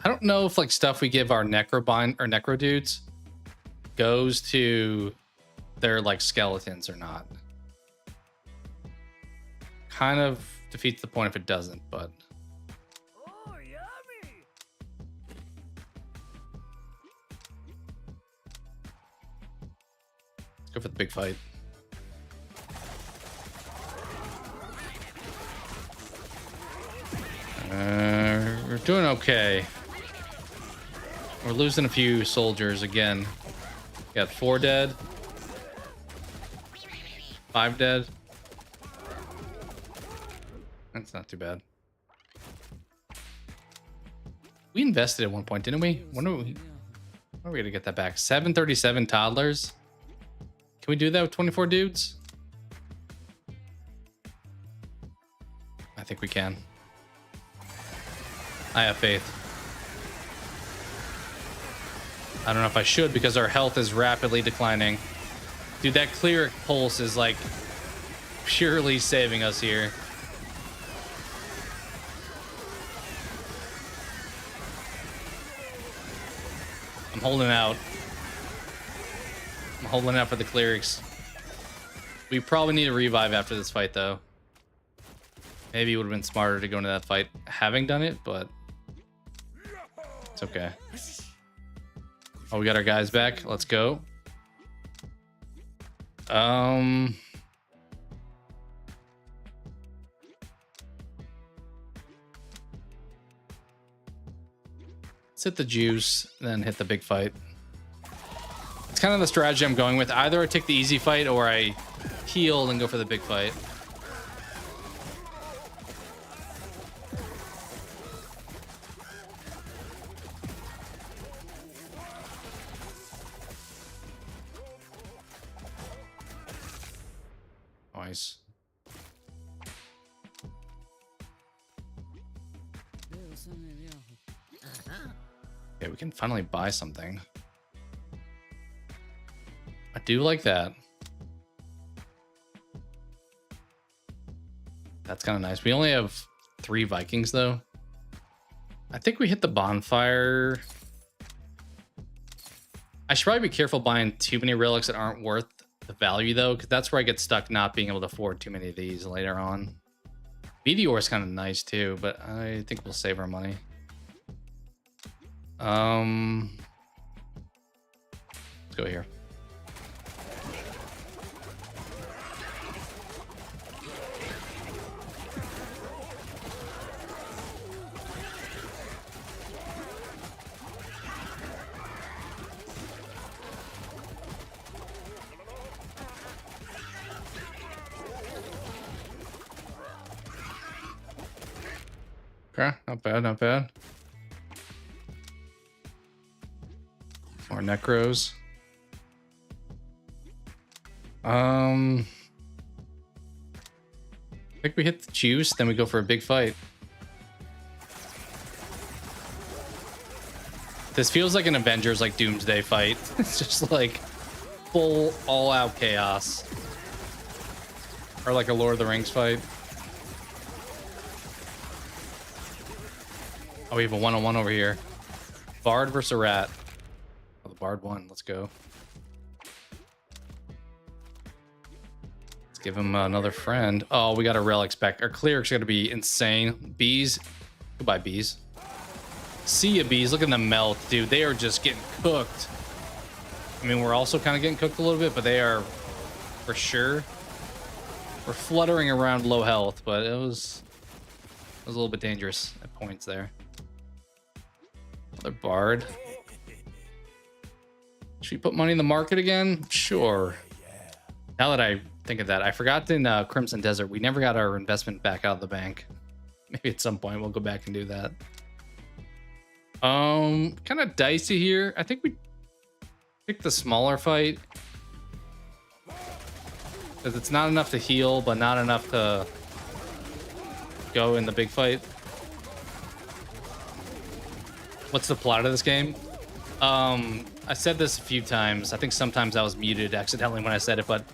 I don't know if like stuff we give our necro dudes goes to their like skeletons or not. Kind of defeats the point if it doesn't, but Oh, yummy! let's go for the big fight. We're doing okay. We're losing a few soldiers again. Got 4 dead. 5 dead. That's not too bad. We invested at one point, didn't we? When are we gonna get that back? 737 toddlers. Can we do that with 24 dudes? I think we can. I have faith. I don't know if I should because our health is rapidly declining. Dude, that cleric pulse is like purely saving us here. I'm holding out. I'm holding out for the clerics. We probably need a revive after this fight though. Maybe it would have been smarter to go into that fight having done it, but it's okay. Oh, we got our guys back. Let's go. Let's hit the juice, then hit the big fight. It's kind of the strategy I'm going with. Either I take the easy fight or I heal and go for the big fight. Nice. Okay, we can finally buy something. I do like that. That's kind of nice. We only have 3 Vikings though. I think we hit the bonfire. I should probably be careful buying too many relics that aren't worth the value though, because that's where I get stuck not being able to afford too many of these later on. Meteor is kind of nice too, but I think we'll save our money. Let's go here. Okay, not bad, not bad. More necros. I think we hit the juice, then we go for a big fight. This feels like an Avengers like Doomsday fight. It's just like full all-out chaos. Or like a Lord of the Rings fight. Oh, we have a one-on-one over here. Bard versus a rat. Oh, the Bard won. Let's go. Let's give him another friend. Oh, we got a relic spec. Our cleric's gonna be insane. Bees. Goodbye, bees. See ya, bees. Look at them melt, dude. They are just getting cooked. I mean, we're also kind of getting cooked a little bit, but they are for sure. We're fluttering around low health, but it was a little bit dangerous at points there. Another bard. Should we put money in the market again? Sure. Now that I think of that, I forgot in Crimson Desert, we never got our investment back out of the bank. Maybe at some point we'll go back and do that. Kind of dicey here. I think we pick the smaller fight. Because it's not enough to heal, but not enough to go in the big fight. What's the plot of this game? I said this a few times. I think sometimes I was muted accidentally when I said it, but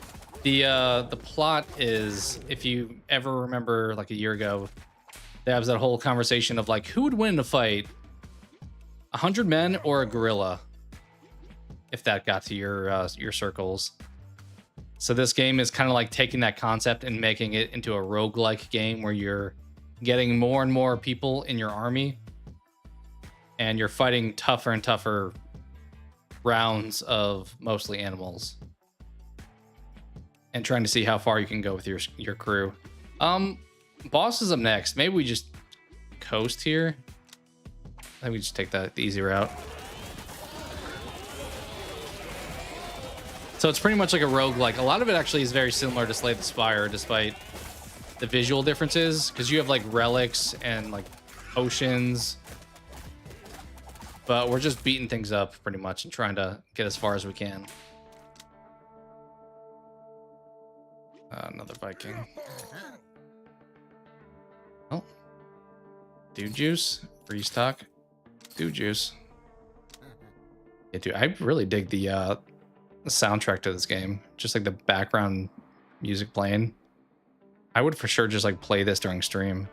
the plot is, if you ever remember like a year ago, there was that whole conversation of like, who would win in a fight? 100 men or a gorilla? If that got to your circles. So this game is kind of like taking that concept and making it into a roguelike game where you're getting more and more people in your army and you're fighting tougher and tougher rounds of mostly animals and trying to see how far you can go with your crew. Boss is up next. Maybe we just coast here. I think we just take the easy route. So it's pretty much like a roguelike. A lot of it actually is very similar to Slay the Spire, despite the visual differences, because you have like relics and like potions. But we're just beating things up pretty much and trying to get as far as we can. Another Viking. Oh. Dude juice. Restock. Dude juice. Yeah, dude, I really dig the soundtrack to this game. Just like the background music playing. I would for sure just like play this during stream.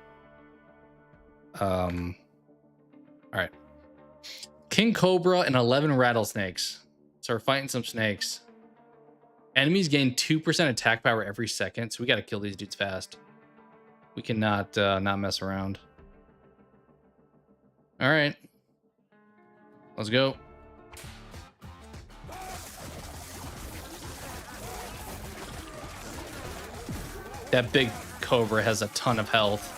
All right. King Cobra and 11 rattlesnakes. So we're fighting some snakes. Enemies gain 2% attack power every second, so we got to kill these dudes fast. We cannot not mess around. All right. Let's go. That big cobra has a ton of health.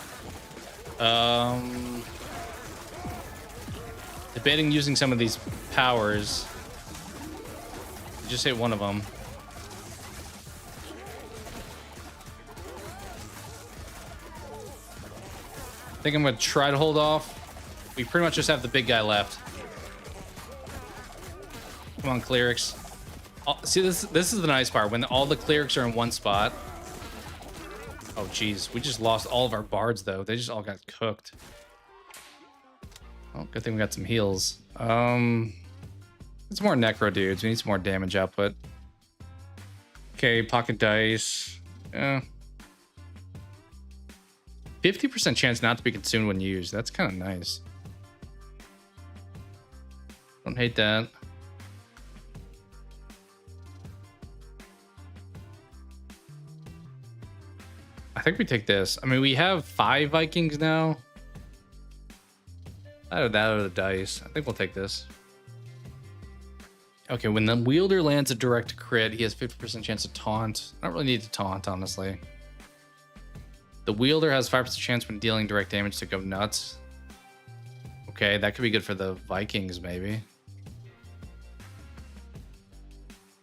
Debating using some of these powers. Just hit one of them. I think I'm gonna try to hold off. We pretty much just have the big guy left. Come on, clerics. See, this is the nice part. When all the clerics are in one spot. Oh, geez. We just lost all of our bards, though. They just all got cooked. Oh, good thing we got some heals. It's more necro dudes. We need some more damage output. Okay, pocket dice. Yeah. 50% chance not to be consumed when used. That's kind of nice. Don't hate that. I think we take this. I mean, we have 5 Vikings now. Either that or the dice. I think we'll take this. Okay, when the wielder lands a direct crit, he has 50% chance to taunt. I don't really need to taunt, honestly. The wielder has 5% chance when dealing direct damage to go nuts. Okay, that could be good for the Vikings, maybe.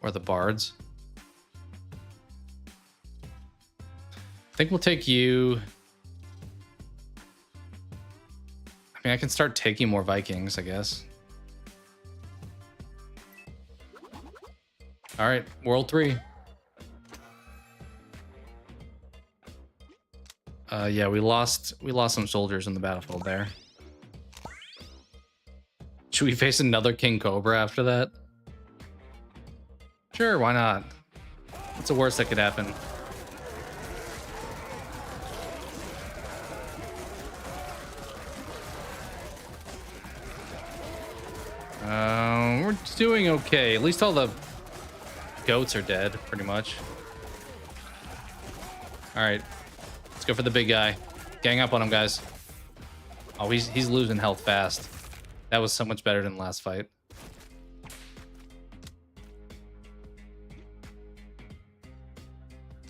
Or the bards. I think we'll take you. I mean, I can start taking more Vikings, I guess. All right, World 3. Yeah, we lost some soldiers in the battlefield there. Should we face another King Cobra after that? Sure, why not? What's the worst that could happen? We're doing okay. At least all the goats are dead, pretty much. All right, let's go for the big guy. Gang up on him, guys. Oh, he's losing health fast. That was so much better than the last fight.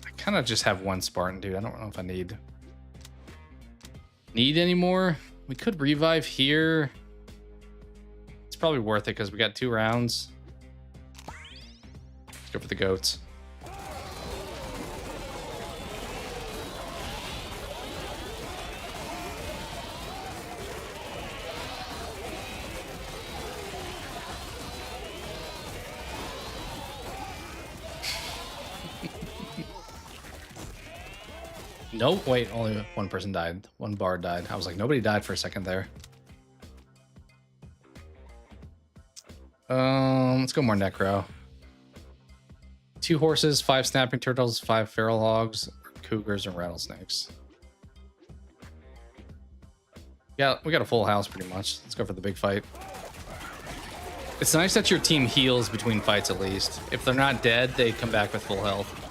I kind of just have one Spartan, dude. I don't know if I need any more. We could revive here. It's probably worth it because we got 2 rounds. Let's go for the goats. Nope, wait, only one person died. One bard died. I was like, nobody died for a second there. Let's go more necro. 2 horses, 5 snapping turtles, 5 feral hogs, cougars, and rattlesnakes. Yeah, we got a full house pretty much. Let's go for the big fight. It's nice that your team heals between fights at least. If they're not dead, they come back with full health.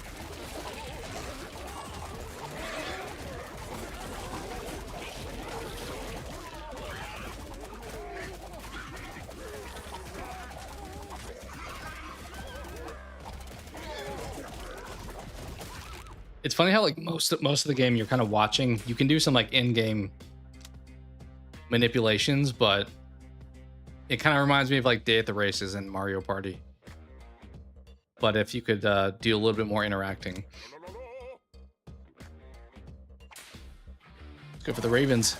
It's funny how like most of the game you're kind of watching. You can do some like in-game manipulations, but it kind of reminds me of like Day at the Races and Mario Party. But if you could do a little bit more interacting. Let's go for the Ravens.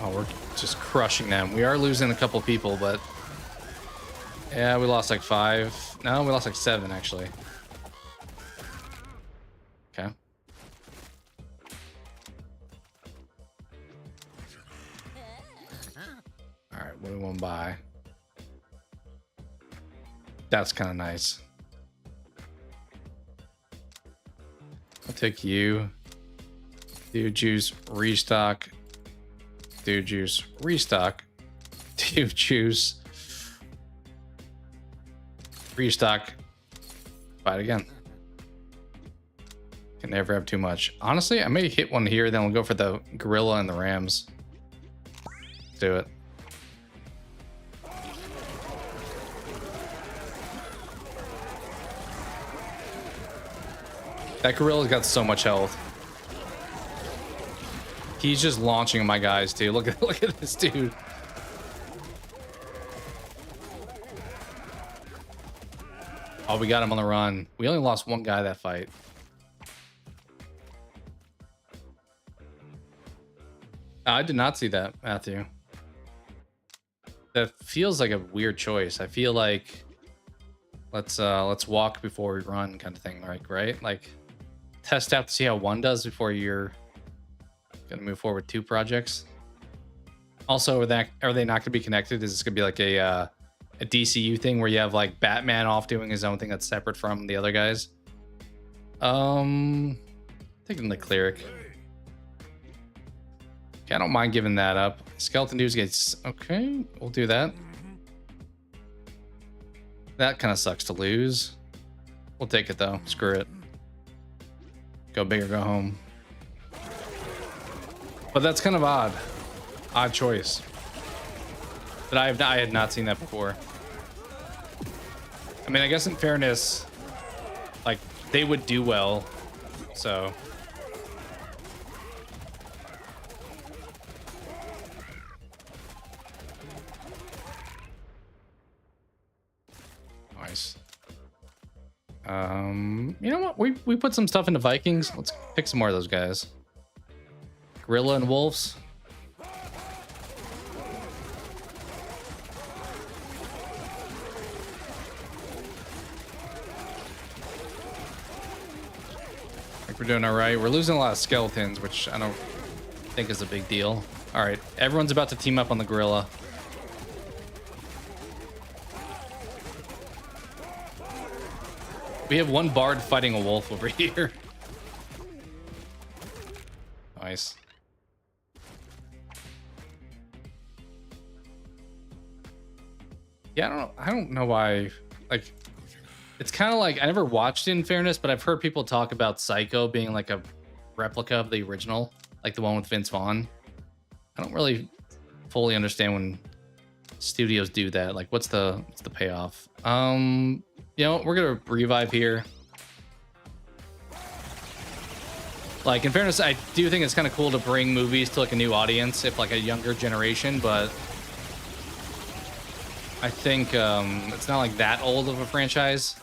Oh, we're just crushing them. We are losing a couple people, but yeah, we lost like 5. No, we lost like 7 actually. Okay. All right, what do we want to buy? That's kind of nice. I'll take you. Dude juice, restock. Dude juice, restock. Dude juice. Restock. Fight again. Can never have too much. Honestly, I may hit one here, then we'll go for the gorilla and the rams. Let's do it. That gorilla's got so much health. He's just launching my guys, too. Look at this dude. Oh, we got him on the run. We only lost 1 guy that fight. I did not see that, Matthew. That feels like a weird choice. I feel like let's walk before we run kind of thing, right? Like test out to see how 1 does before you're gonna move forward with 2 projects. Also, are they not gonna be connected? Is this gonna be like a DCU thing where you have like Batman off doing his own thing that's separate from the other guys? Taking the cleric. Okay, I don't mind giving that up. Skeleton dudes gets okay. We'll do that. That kind of sucks to lose. We'll take it though. Screw it. Go big or go home. But that's kind of odd. Odd choice. But I had not seen that before. I mean, I guess in fairness, like, they would do well. So. Nice. You know what? We put some stuff into Vikings. Let's pick some more of those guys. Gorilla and wolves. I think we're doing all right. We're losing a lot of skeletons, which I don't think is a big deal. All right, everyone's about to team up on the gorilla. We have one bard fighting a wolf over here. Nice. Yeah, I don't know why. Like, it's kind of like, I never watched it in fairness, but I've heard people talk about Psycho being like a replica of the original, like the one with Vince Vaughn. I don't really fully understand when studios do that. Like, what's the payoff? You know, we're gonna revive here. Like, in fairness, I do think it's kind of cool to bring movies to like a new audience, if like a younger generation, but I think it's not like that old of a franchise.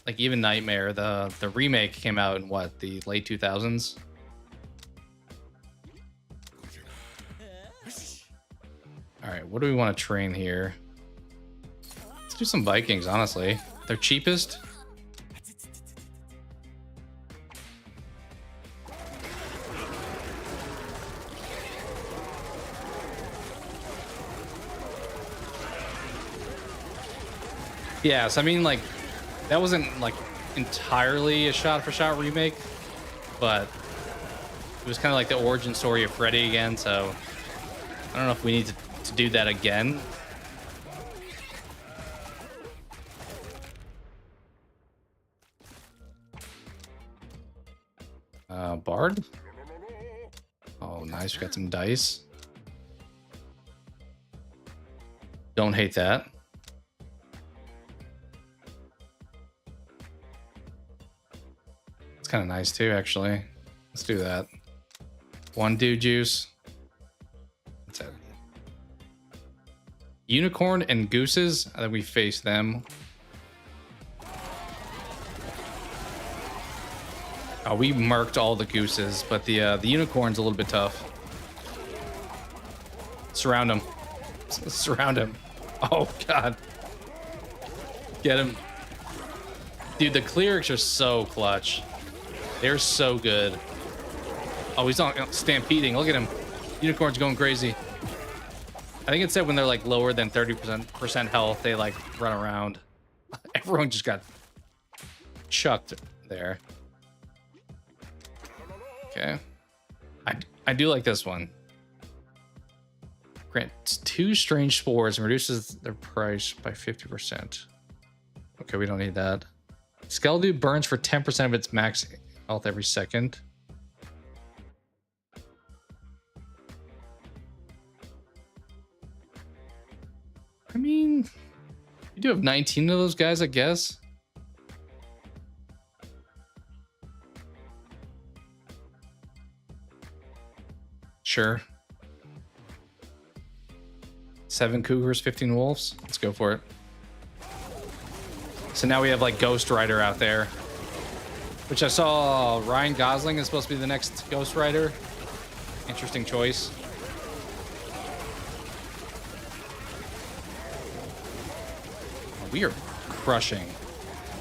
Like even Nightmare, the remake came out in what, the late 2000s? All right, what do we want to train here? Let's do some Vikings, honestly. They're cheapest. Yes, I mean, like, that wasn't like entirely a shot-for-shot remake, but it was kind of like the origin story of Freddy again, so I don't know if we need to do that again. Bard? Oh, nice. We got some dice. Don't hate that. It's kind of nice too, actually. Let's do that. One dude juice. That's it. Unicorn and gooses. I think we face them. Oh, we marked all the gooses, but the unicorn's a little bit tough. Surround him. Surround him. Oh god. Get him. Dude, the clerics are so clutch. They're so good. Oh, he's not stampeding. Look at him. Unicorn's going crazy. I think it said when they're like lower than 30% health, they like run around. Everyone just got chucked there. Okay. I do like this one. Grants 2 strange spores and reduces their price by 50%. Okay, we don't need that. Skeleton burns for 10% of its max health every second. I mean, you do have 19 of those guys, I guess. Sure. 7 cougars, 15 wolves. Let's go for it. So now we have like Ghost Rider out there, which I saw Ryan Gosling is supposed to be the next Ghost Rider. Interesting choice. We are crushing.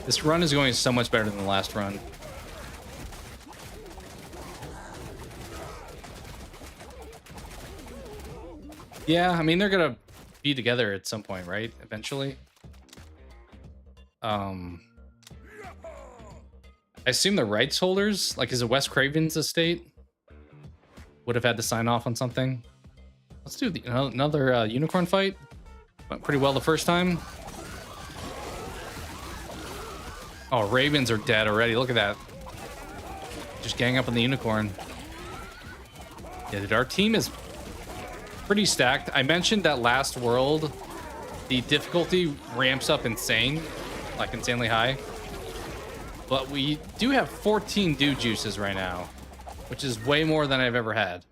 This run is going so much better than the last run. Yeah, I mean, they're gonna be together at some point, right? Eventually. I assume the rights holders, like, is it Wes Craven's estate, would have had to sign off on something. Let's do another unicorn fight. Went pretty well the first time. Oh, Ravens are dead already. Look at that. Just gang up on the unicorn. Yeah, dude, our team is pretty stacked. I mentioned that last world, the difficulty ramps up insane, like insanely high. But we do have 14 dude juices right now, which is way more than I've ever had.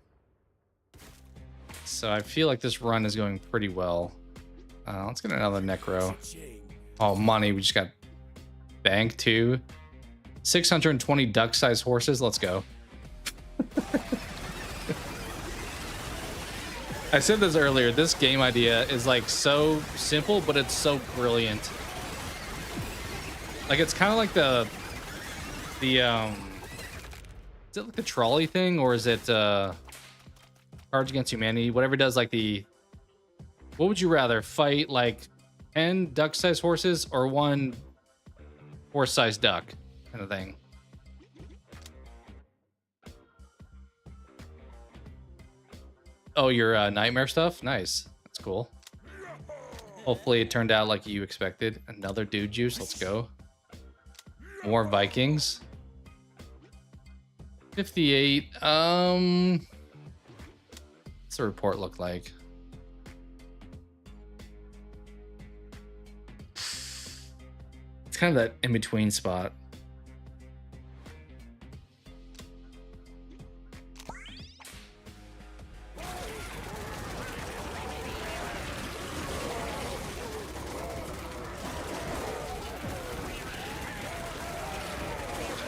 So I feel like this run is going pretty well. Let's get another necro. Oh, money. We just got bank too. 620 duck-sized horses. Let's go. I said this earlier. This game idea is like so simple, but it's so brilliant. Like it's kind of like the is it like the trolley thing, or is it Cards Against Humanity? Whatever does like the. What would you rather fight, like 10 duck-sized horses or one horse-sized duck, kind of thing? Oh, your nightmare stuff? Nice. That's cool. Hopefully it turned out like you expected. Another dude juice. Let's go. More Vikings. 58. What's the report look like? It's kind of that in-between spot.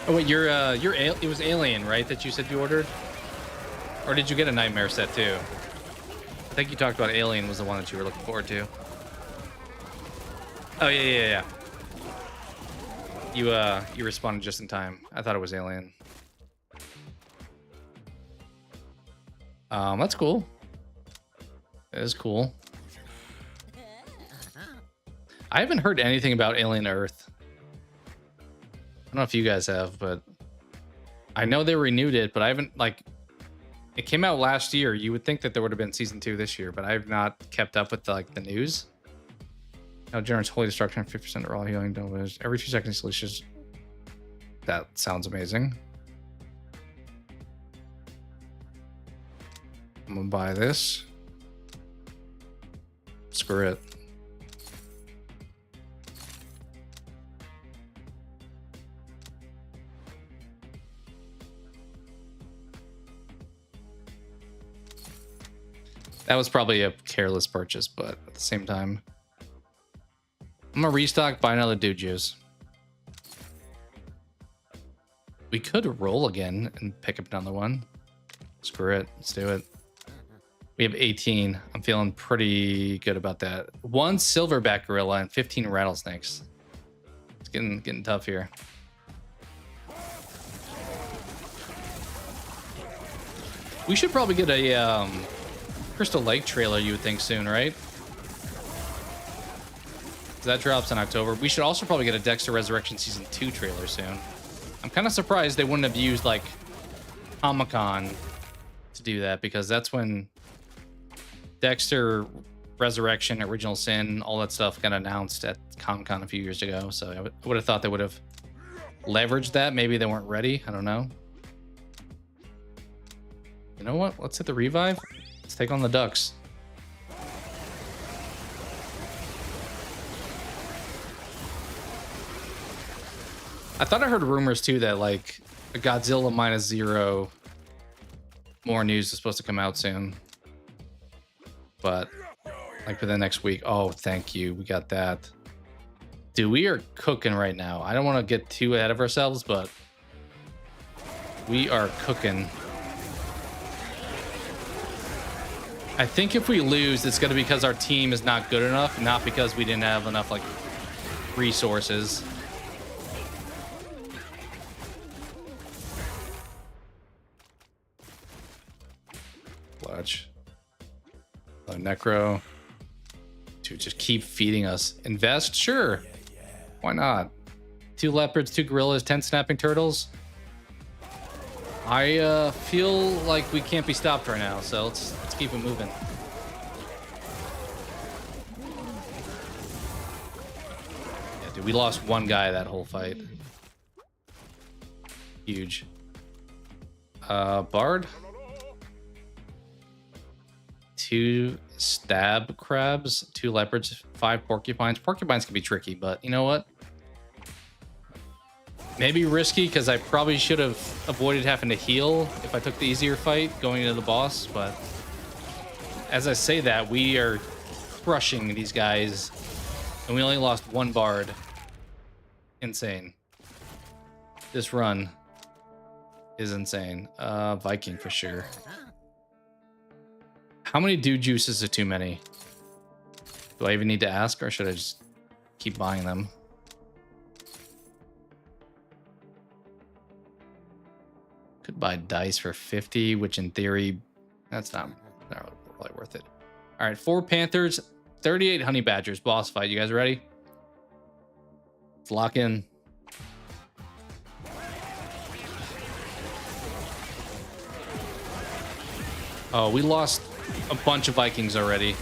Oh wait, it was Alien, right? That you said you ordered, or did you get a Nightmare set too? I think you talked about Alien was the one that you were looking forward to. Oh yeah. You responded just in time. I thought it was Alien. That's cool. That is cool. I haven't heard anything about Alien Earth. I don't know if you guys have, but I know they renewed it, but I haven't, like, it came out last year. You would think that there would have been season 2 this year, but I have not kept up with the news. Now generates holy destruction, 50% raw healing damage every 2 seconds. Solutions. That sounds amazing. I'm gonna buy this. Screw it. That was probably a careless purchase, but at the same time, I'm gonna restock, buy another dude juice. We could roll again and pick up another one. Screw it, let's do it. We have 18. I'm feeling pretty good about that. 1 silverback gorilla and 15 rattlesnakes. It's getting tough here. We should probably get a Crystal Lake trailer, you would think, soon, right? That drops in October. We should also probably get a Dexter Resurrection Season 2 trailer soon. I'm kind of surprised they wouldn't have used, like, Comic-Con to do that, because that's when Dexter Resurrection, Original Sin, all that stuff got announced at Comic-Con a few years ago. So I would have thought they would have leveraged that. Maybe they weren't ready. I don't know. You know what? Let's hit the revive. Let's take on the ducks. I thought I heard rumors too that like a Godzilla -0 more news is supposed to come out soon, but like for the next week. Oh, thank you. We got that. Dude, we are cooking right now. I don't want to get too ahead of ourselves, but we are cooking. I think if we lose, it's going to be because our team is not good enough, not because we didn't have enough like resources. Clutch. Necro. To just keep feeding us. Invest? Sure. Why not? 2 leopards, 2 gorillas, 10 snapping turtles. I feel like we can't be stopped right now, so let's keep it moving. We lost one guy that whole fight. Huge. Bard. 2 stab crabs, 2 leopards, 5 porcupines. Porcupines can be tricky, but you know what? Maybe risky because I probably should have avoided having to heal if I took the easier fight going into the boss. But as I say that, we are crushing these guys, and we only lost 1 bard. Insane. This run is insane. Viking for sure. How many dude juices are too many? Do I even need to ask, or should I just keep buying them? Could buy dice for 50, which in theory, that's not really worth it. All right, 4 panthers, 38 honey badgers, boss fight. You guys ready? Let's lock in. Oh, we lost a bunch of Vikings already.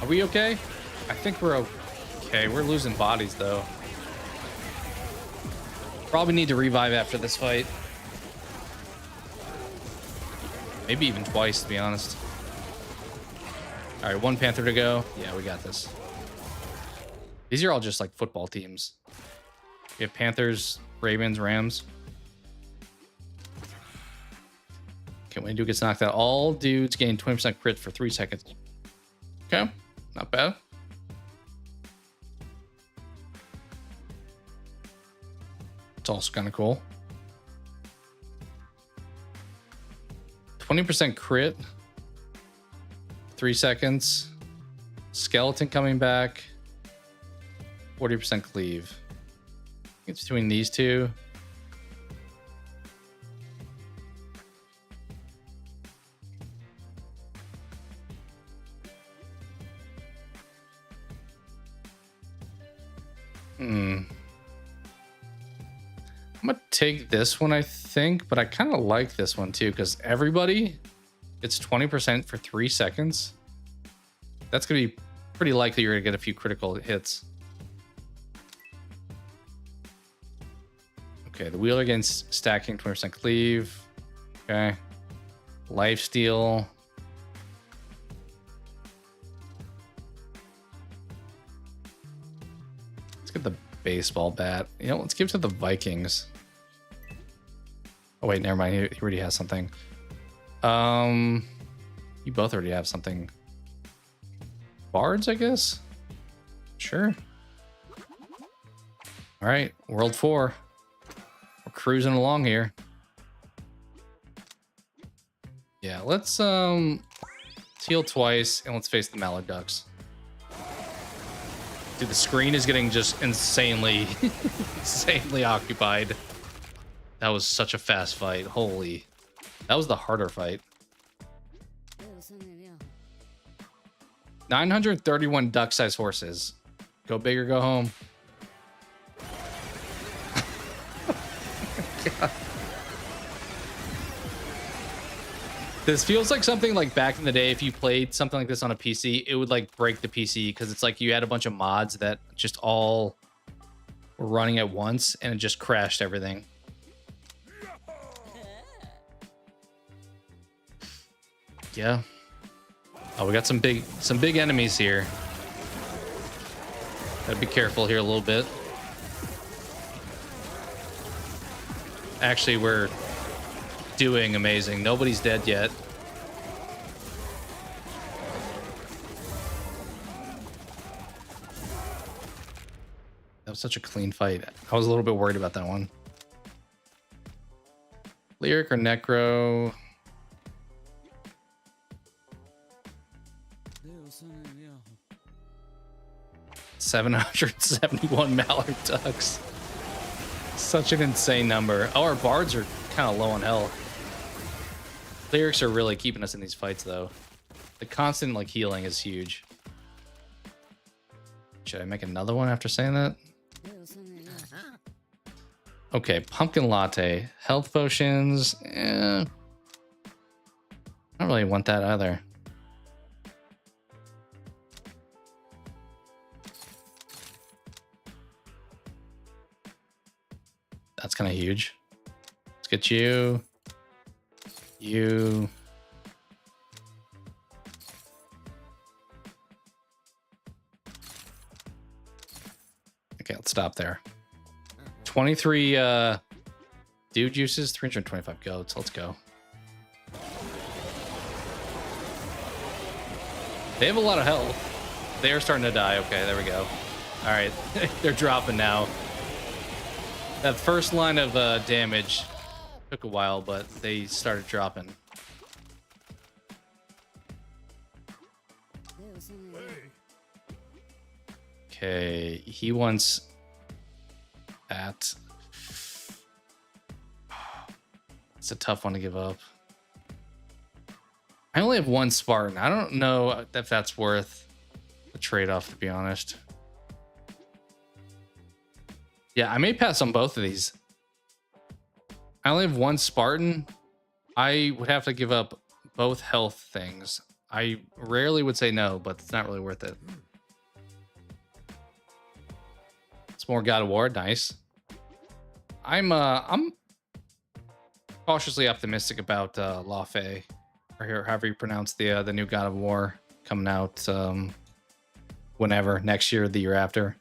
Are we okay? I think we're okay. We're losing bodies, though. Probably need to revive after this fight. Maybe even twice, to be honest. All right, 1 panther to go. Yeah, we got this. These are all just like football teams. We have Panthers, Ravens, Rams. Okay, when a dude gets knocked out, all dudes gain 20% crit for 3 seconds. Okay, not bad. It's also kind of cool. 20% crit. 3 seconds. Skeleton coming back. 40% cleave. It's between these two. I'm gonna take this one, I think, but I kind of like this one too, because everybody gets 20% for 3 seconds. That's gonna be pretty likely you're gonna get a few critical hits. Okay, the wheel against stacking, 20% cleave. Okay. Lifesteal. Let's get the baseball bat. You know, let's give it to the Vikings. Oh wait, never mind. He already has something. You both already have something. Bards, I guess. Sure. All right, World 4. We're cruising along here. Yeah, let's heal twice and let's face the Mallard Ducks. Dude, the screen is getting just insanely, insanely occupied. That was such a fast fight. Holy. That was the harder fight. 931 duck-sized horses. Go big or go home. God. This feels like something like back in the day, if you played something like this on a PC, it would like break the PC because it's like you had a bunch of mods that just all were running at once and it just crashed everything. Yeah. Oh, we got some big enemies here. Gotta be careful here a little bit. Actually, we're doing amazing. Nobody's dead yet. That was such a clean fight. I was a little bit worried about that one. Lyric or Necro? 771 Mallard Ducks. Such an insane number. Oh, our bards are kind of low on health. Lyrics are really keeping us in these fights, though. The constant like healing is huge. Should I make another one after saying that? Okay, pumpkin latte, health potions. I don't really want that either. That's kind of huge. Let's get you. You. Okay, let's stop there. 23 dew juices, 325 goats. Let's go. They have a lot of health. They are starting to die. Okay, there we go. All right, they're dropping now. That first line of damage took a while, but they started dropping. Okay, he wants that. It's a tough one to give up. I only have one Spartan. I don't know if that's worth the trade-off, to be honest. Yeah, I may pass on both of these. I only have one Spartan. I would have to give up both health things. I rarely would say no, but it's not really worth it. It's more God of War. Nice. I'm cautiously optimistic about La Fey, or however you pronounce the new God of War coming out whenever, next year or the year after.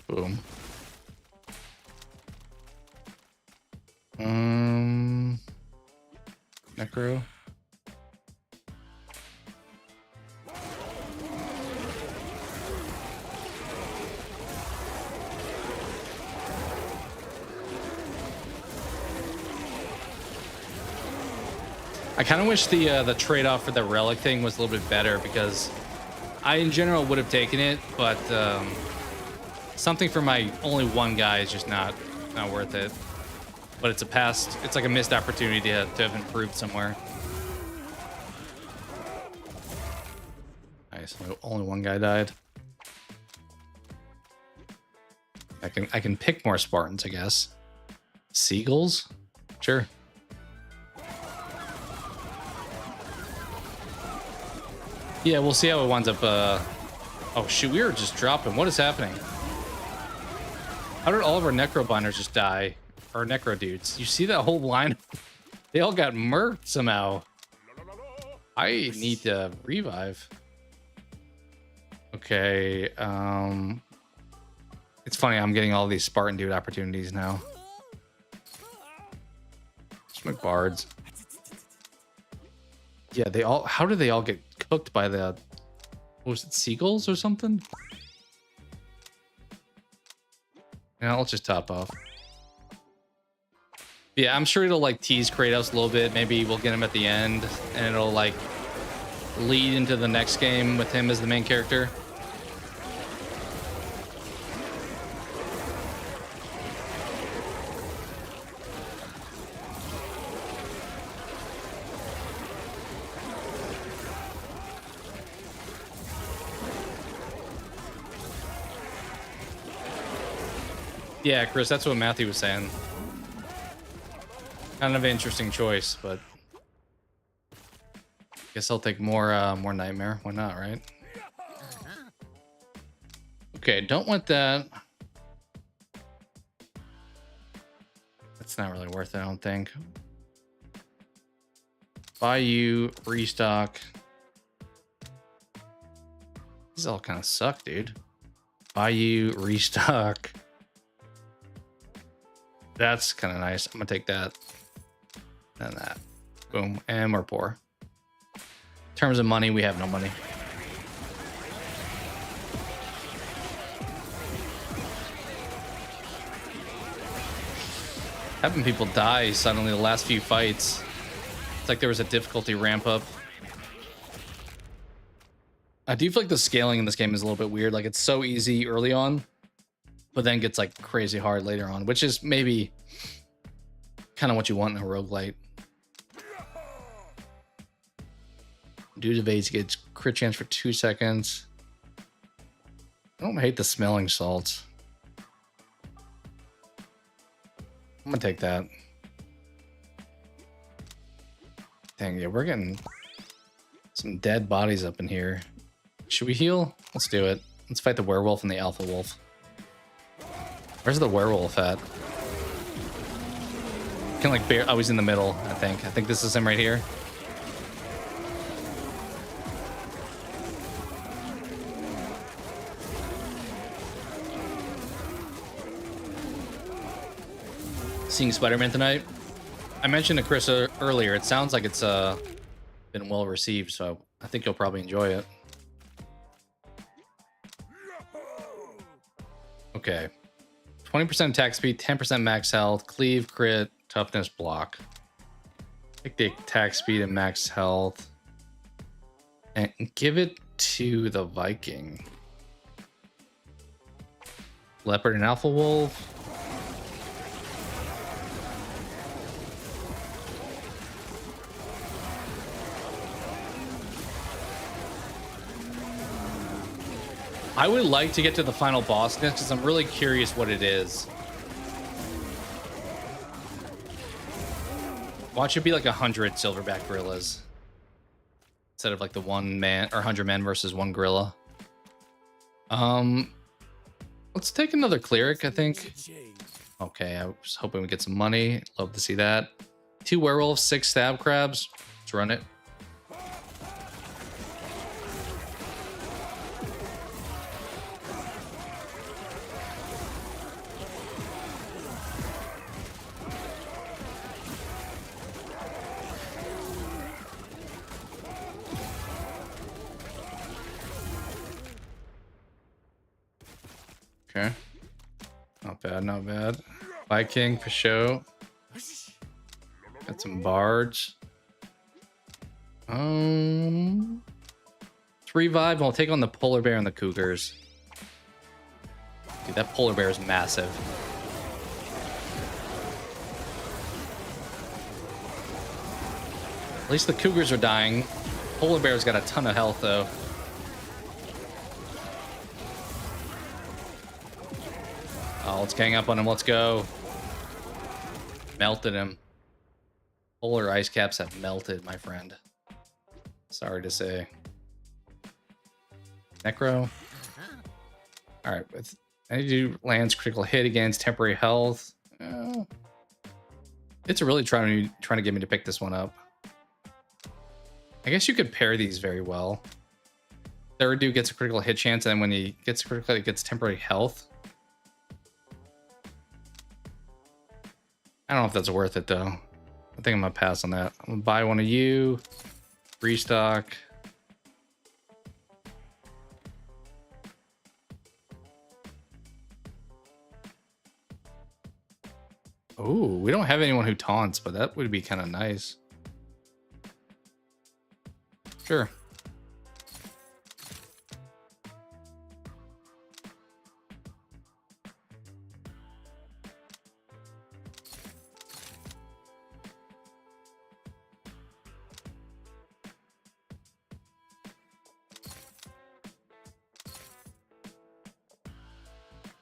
Boom. Necro. I kind of wish the trade-off for the relic thing was a little bit better, because I in general would have taken it, but something for my only one guy is just not worth it. But it's it's like a missed opportunity to have improved somewhere. Nice, only one guy died. I can pick more Spartans, I guess. Seagulls? Sure. Yeah, we'll see how it winds up. Oh shoot, we were just dropping. What is happening? How did all of our necro binders just die? Or necro dudes? You see that whole line? They all got murked somehow. I need to revive. Okay. It's funny, I'm getting all these Spartan dude opportunities now. Just bards. Yeah, they all. How did they all get cooked by the? What was it, seagulls or something? Yeah, let's just top off. Yeah, I'm sure it'll like tease Kratos a little bit. Maybe we'll get him at the end, and it'll like lead into the next game with him as the main character. Yeah, Chris, that's what Matthew was saying. Kind of an interesting choice, but guess I'll take more nightmare. Why not, right? Okay, don't want that. That's not really worth it, I don't think. Buy you, restock. These all kind of suck, dude. Buy you, restock. That's kind of nice. I'm gonna take that and that. Boom, and we're poor. In terms of money, we have no money. Having people die suddenly the last few fights. It's like there was a difficulty ramp up. I do feel like the scaling in this game is a little bit weird. Like it's so easy early on, but then gets like crazy hard later on, which is maybe kind of what you want in a roguelite. Dude evades, gets crit chance for 2 seconds. I don't hate the smelling salts. I'm gonna take that. anything. Yeah, we're getting some dead bodies up in here. Should we heal? Let's do it. Let's fight the werewolf and the alpha wolf. Where's the werewolf at? Can like bear. Oh, he's in the middle. I think this is him right here. Seeing Spider-Man tonight. I mentioned to Chris earlier. It sounds like it's been well received, so I think you'll probably enjoy it. Okay. 20% attack speed, 10% max health, cleave, crit, toughness, block. Take the attack speed and max health and give it to the Viking. Leopard and alpha wolf. I would like to get to the final boss next because I'm really curious what it is. Watch it be like 100 silverback gorillas instead of like the 1 man or 100 men versus 1 gorilla. Let's take another cleric, I think. Okay, I was hoping we get some money. Love to see that. 2 werewolves, 6 stab crabs. Let's run it. Okay. Not bad, not bad. Viking for show. Got some bards. Let's revive. We'll take on the polar bear and the cougars. Dude, that polar bear is massive. At least the cougars are dying. Polar bear's got a ton of health though. Oh, let's gang up on him. Let's go. Melted him. Polar ice caps have melted, my friend. Sorry to say. Necro. All right. With any do lands critical hit against temporary health. It's really trying to get me to pick this one up. I guess you could pair these very well. Third dude gets a critical hit chance, and then when he gets a critical hit, it gets temporary health. I don't know if that's worth it though. I think I'm gonna pass on that. I'm gonna buy one of you. Restock. Oh, we don't have anyone who taunts, but that would be kind of nice. Sure.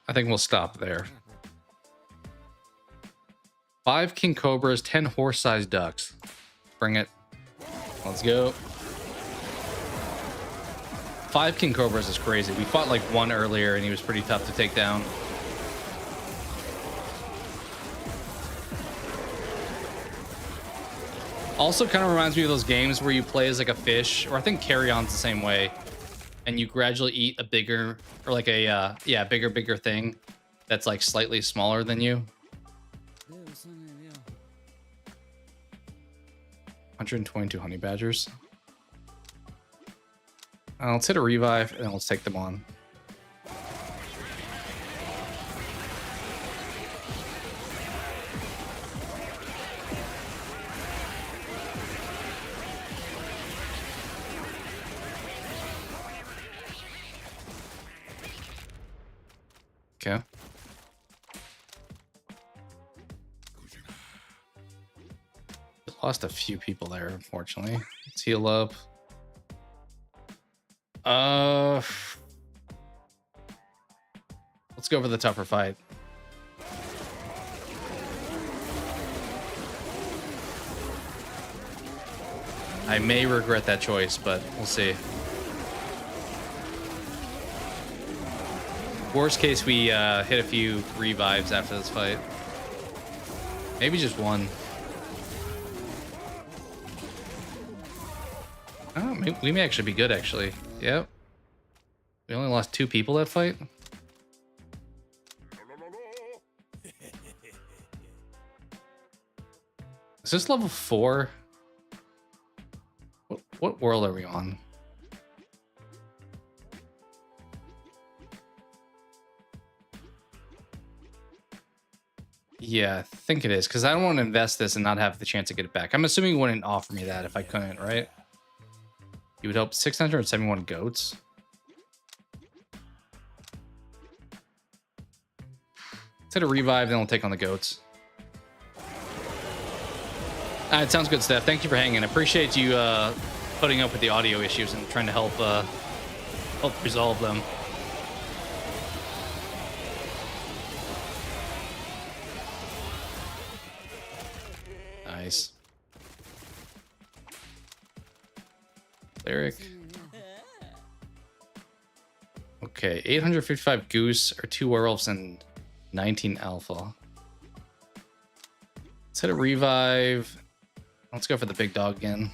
I think we'll stop there. 5 king cobras, 10 horse-sized ducks. Bring it. Let's go. 5 king cobras is crazy. We fought like 1 earlier and he was pretty tough to take down. Also kind of reminds me of those games where you play as like a fish, or I think Carry On's the same way. And you gradually eat a bigger, or like a, bigger thing that's like slightly smaller than you. 122 honey badgers. Let's hit a revive and then let's take them on. Okay. Lost a few people there, unfortunately. Let's heal up. Let's go for the tougher fight. I may regret that choice, but we'll see. Worst case, we hit a few revives after this fight. Maybe just one. Oh, we may actually be good, actually. Yep. We only lost 2 people that fight. Is this level 4? What world are we on? Yeah, I think it is, because I don't want to invest this and not have the chance to get it back. I'm assuming you wouldn't offer me that if I couldn't, right? You would help 671 goats. Let's hit a revive, then we'll take on the goats. All right, sounds good, Steph. Thank you for hanging. I appreciate you putting up with the audio issues and trying to help resolve them. Nice. Cleric. Okay, 855 goose or 2 werewolves and 19 alpha. Let's hit a revive. Let's go for the big dog again.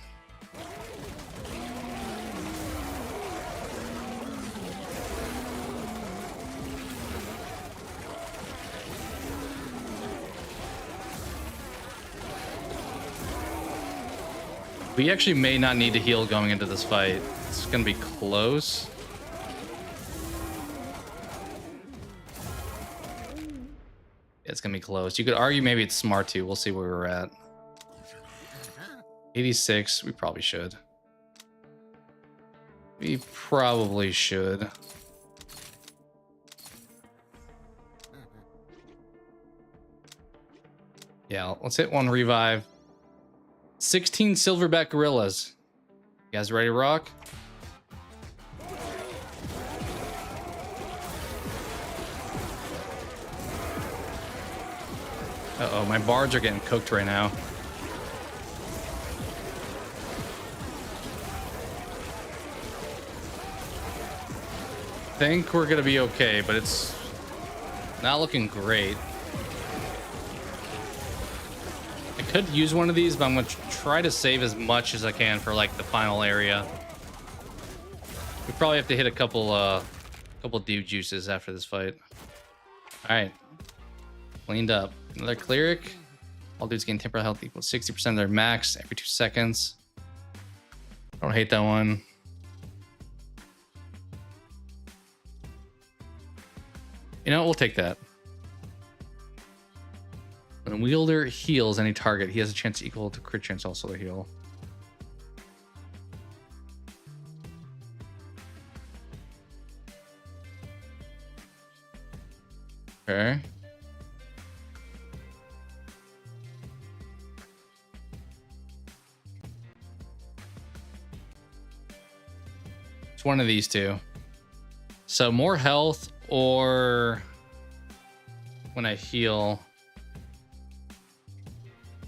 We actually may not need to heal going into this fight. It's gonna be close. It's gonna be close. You could argue maybe it's smart to. We'll see where we're at. 86. We probably should. We probably should. Yeah, let's hit 1 revive. 16 silverback gorillas. You guys ready to rock? Uh-oh, my bards are getting cooked right now. I think we're gonna be okay, but it's not looking great. I could use one of these, but I'm gonna try to save as much as I can for like the final area. We probably have to hit a couple dude juices after this fight. All right, cleaned up. Another cleric. All dudes gain temporal health equals 60% of their max every 2 seconds. I don't hate that one. You know, we'll take that. When a wielder heals any target, he has a chance equal to crit chance also to heal. Okay. It's one of these two. So more health, or when I heal,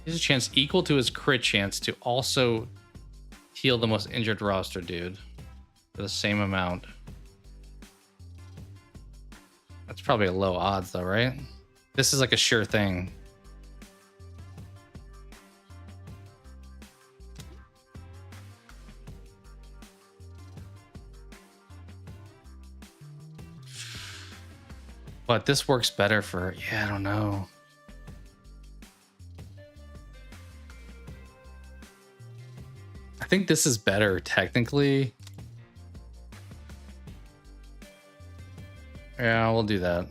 he has a chance equal to his crit chance to also heal the most injured roster dude for the same amount. That's probably a low odds though, right? This is like a sure thing. But this works better for, yeah, I don't know. I think this is better technically. Yeah, we'll do that.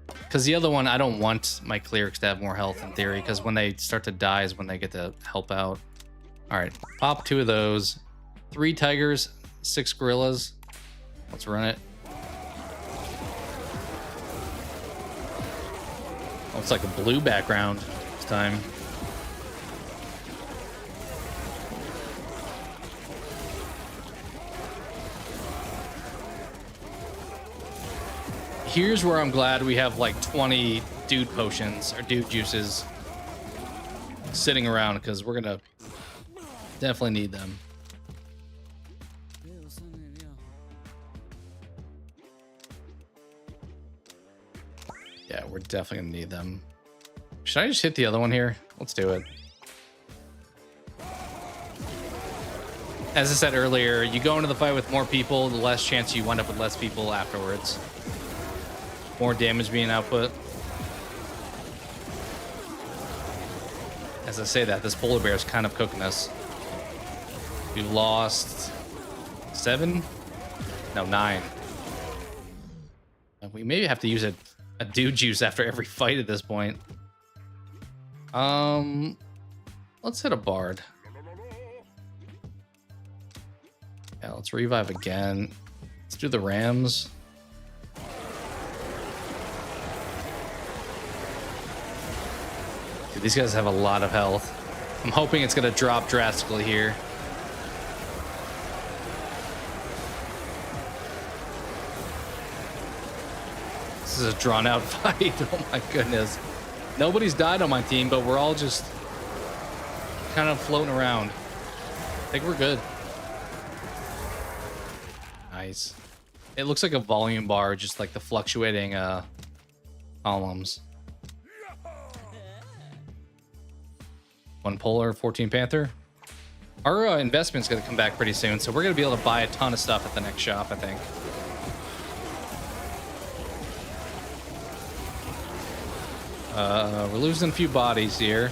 Because the other one, I don't want my clerics to have more health in theory, because when they start to die is when they get to help out. All right, pop 2 of those. 3 tigers, 6 gorillas. Let's run it. Oh, it's like a blue background this time. Here's where I'm glad we have like 20 dude potions or dude juices sitting around, because we're gonna Definitely need them. Yeah, we're definitely gonna need them. Should I just hit the other one here? Let's do it. As I said earlier, you go into the fight with more people, the less chance you wind up with less people afterwards. More damage being output. As I say that, this polar bear is kind of cooking us. We've lost 7? No, 9. We maybe have to use a dude juice after every fight at this point. Let's hit a bard. Yeah, let's revive again. Let's do the Rams. Dude, these guys have a lot of health. I'm hoping it's gonna drop drastically here. This is a drawn out fight. Oh my goodness. Nobody's died on my team, but we're all just kind of floating around. I think we're good. Nice. It looks like a volume bar, just like the fluctuating columns. 1 polar, 14 panther. Our investment's gonna come back pretty soon, so we're gonna be able to buy a ton of stuff at the next shop, I think. We're losing a few bodies here.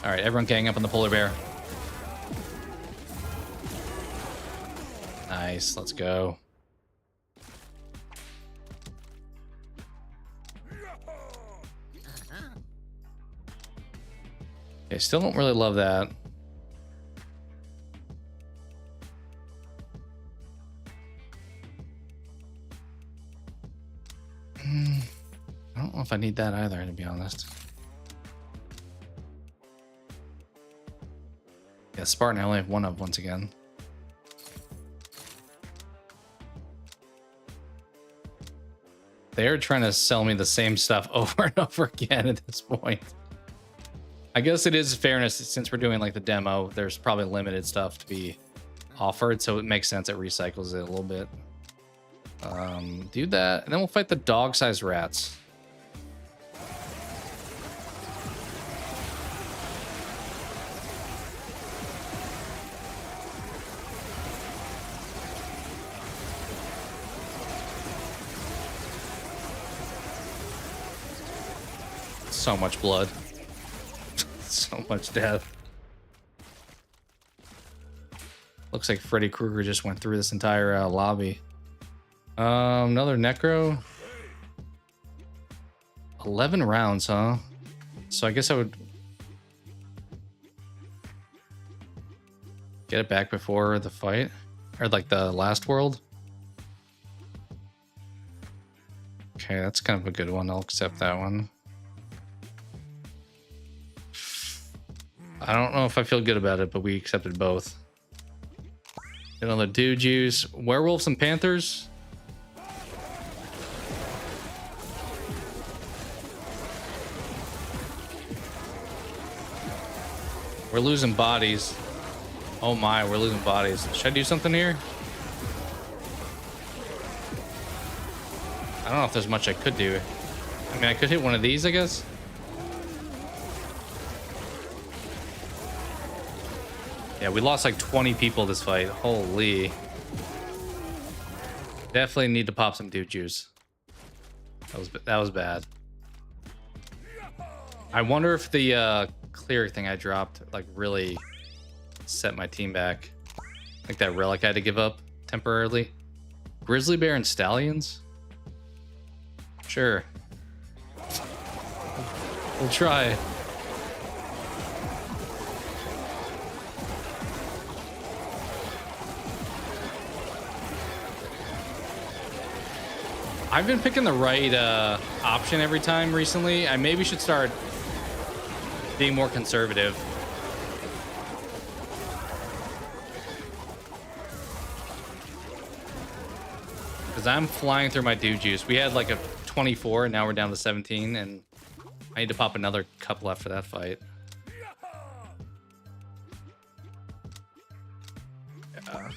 All right, everyone gang up on the polar bear. Nice, let's go. Okay, still don't really love that. I don't know if I need that either, to be honest. Yeah, Spartan, I only have 1 of once again. They're trying to sell me the same stuff over and over again at this point. I guess it is fairness, since we're doing like the demo, there's probably limited stuff to be offered, so it makes sense it recycles it a little bit. Do that, and then we'll fight the dog-sized rats. So much blood. So much death. Looks like Freddy Krueger just went through this entire lobby. Another necro. 11 rounds, huh? So I guess I would get it back before the fight, or like the last world. Okay, that's kind of a good one. I'll accept that one. I don't know if I feel good about it, but we accepted both. Another dude juice. Werewolves and panthers. We're losing bodies. Oh my, we're losing bodies. Should I do something here? I don't know if there's much I could do. I mean, I could hit one of these, I guess. Yeah, we lost like 20 people this fight. Holy. Definitely need to pop some dude juice. That was bad. I wonder if the clear thing I dropped like really set my team back. Like that relic I had to give up temporarily. Grizzly bear and stallions? Sure. We'll try. I've been picking the right option every time recently. I maybe should start being more conservative. Because I'm flying through my dude juice. We had like a 24, and now we're down to 17, and I need to pop another couple after that fight. Yeah.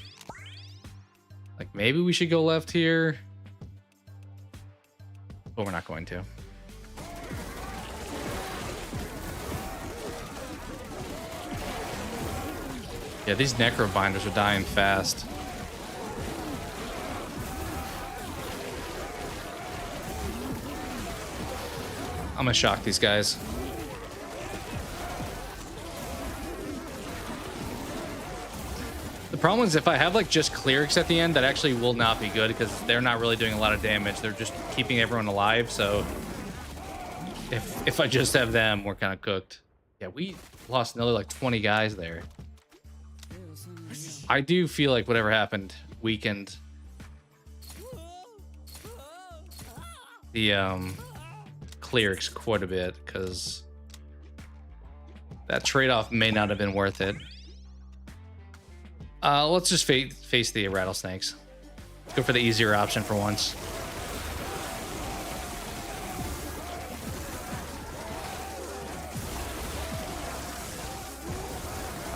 Like, maybe we should go left here. But we're not going to. Yeah, these necro binders are dying fast. I'm gonna shock these guys. The problem is if I have like just clerics at the end, that actually will not be good because they're not really doing a lot of damage. They're just keeping everyone alive. So if I just have them, we're kind of cooked. Yeah, we lost another like 20 guys there. I do feel like whatever happened weakened the clerics quite a bit, because that trade-off may not have been worth it. Let's just face the rattlesnakes. Let's go for the easier option for once.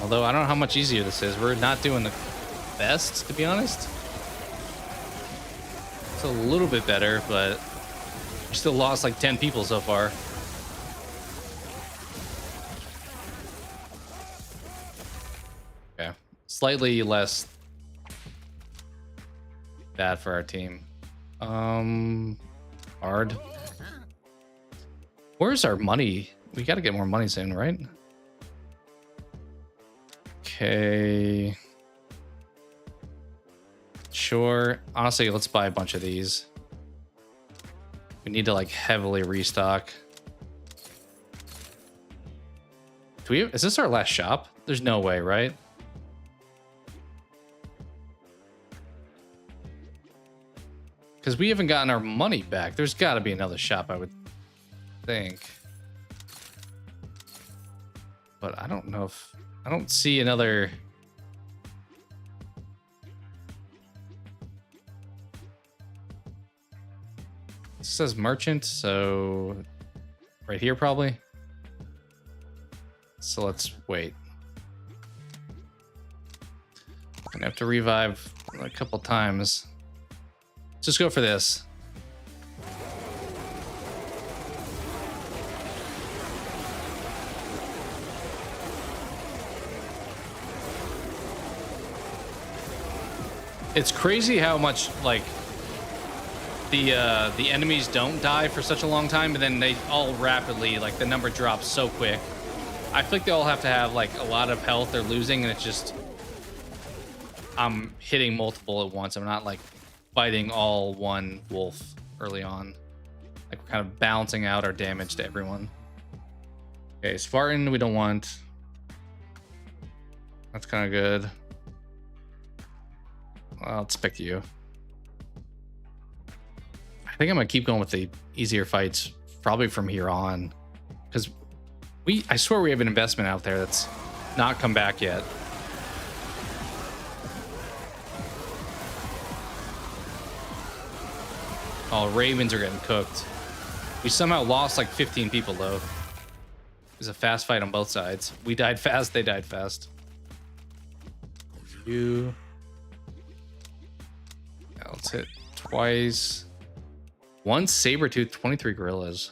Although I don't know how much easier this is. We're not doing the best, to be honest. It's a little bit better, but we still lost like 10 people so far. Okay. Slightly less bad for our team. Hard. Where's our money? We got to get more money soon, right? Okay. Sure. Honestly, let's buy a bunch of these. We need to like heavily restock. Is this our last shop? There's no way, right? Because we haven't gotten our money back. There's got to be another shop, I would think. But I don't know if... I don't see another... It says merchant, so... right here, probably. So let's wait. Gonna have to revive a couple times. Let's just go for this. It's crazy how much like the enemies don't die for such a long time, and then they all rapidly, like, the number drops so quick. I feel like they all have to have like a lot of health they're losing, and it's just I'm hitting multiple at once. I'm not like fighting all one wolf early on. Like, we're kind of balancing out our damage to everyone. Okay, Spartan we don't want. That's kind of good. Well, let's pick you. I think I'm gonna keep going with the easier fights probably from here on, because I swear we have an investment out there that's not come back yet. Oh, Ravens are getting cooked. We somehow lost like 15 people though. It was a fast fight on both sides. We died fast, they died fast. You. Yeah, let's hit twice. One saber-tooth, 23 gorillas.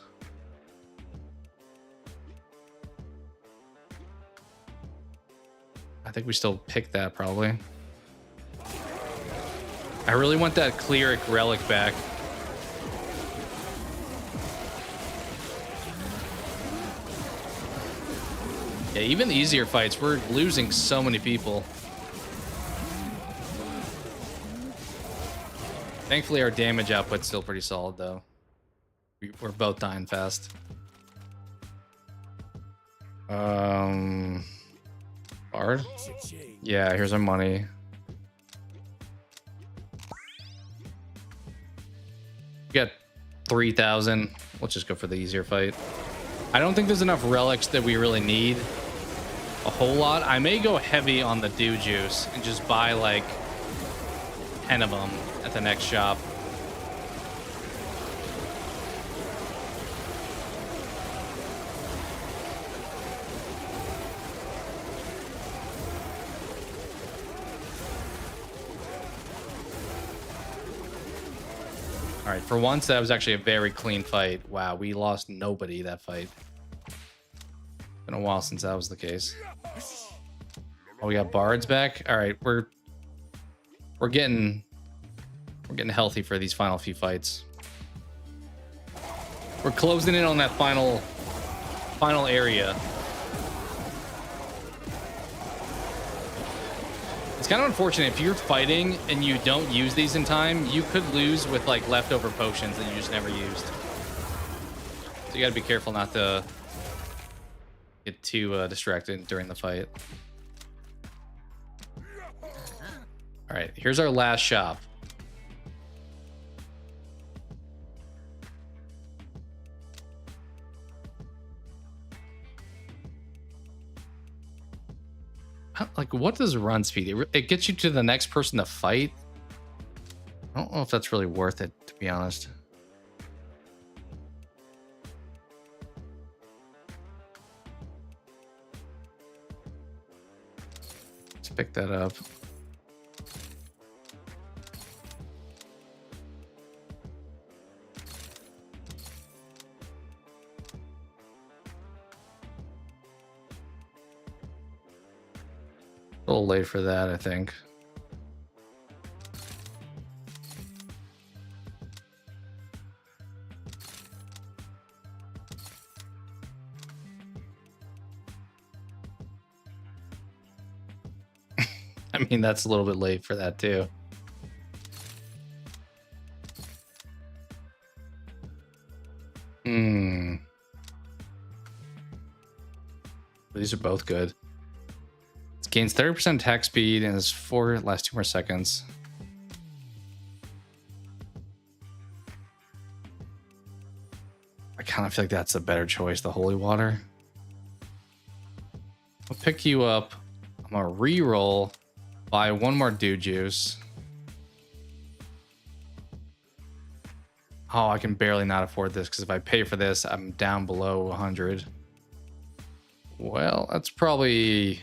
I think we still pick that probably. I really want that cleric relic back. Yeah, even the easier fights, we're losing so many people. Thankfully, our damage output's still pretty solid, though. We're both dying fast. Bard? Yeah, here's our money. We got 3,000. Let's just go for the easier fight. I don't think there's enough relics that we really need a whole lot. I may go heavy on the dew juice and just buy like 10 of them at the next shop. right, for once, that was actually a very clean fight. Wow, we lost nobody that fight. Been a while since that was the case. Oh, we got bards back. All right, we're getting healthy for these final few fights. We're closing in on that final area. It's kind of unfortunate if you're fighting and you don't use these in time, you could lose with like leftover potions that you just never used. So you got to be careful not to get too distracted during the fight. All right, here's our last shop. Like, what does run speed? It gets you to the next person to fight. I don't know if that's really worth it, to be honest. Let's pick that up. A little late for that, I think. I mean, that's a little bit late for that too. These are both good. Gains 30% attack speed and is lasts 2 more seconds. I kind of feel like that's a better choice, the holy water. I'll pick you up. I'm gonna re-roll, buy 1 more dew juice. Oh, I can barely not afford this because if I pay for this, I'm down below 100. Well, that's probably...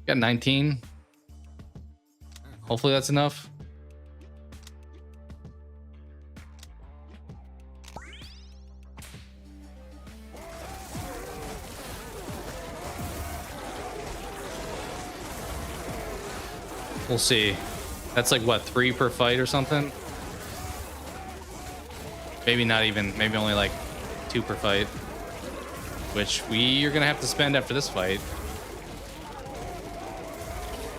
Got 19. Hopefully that's enough. We'll see. That's like what, 3 per fight or something? Maybe not even, maybe only like 2 per fight, which we are gonna have to spend after this fight.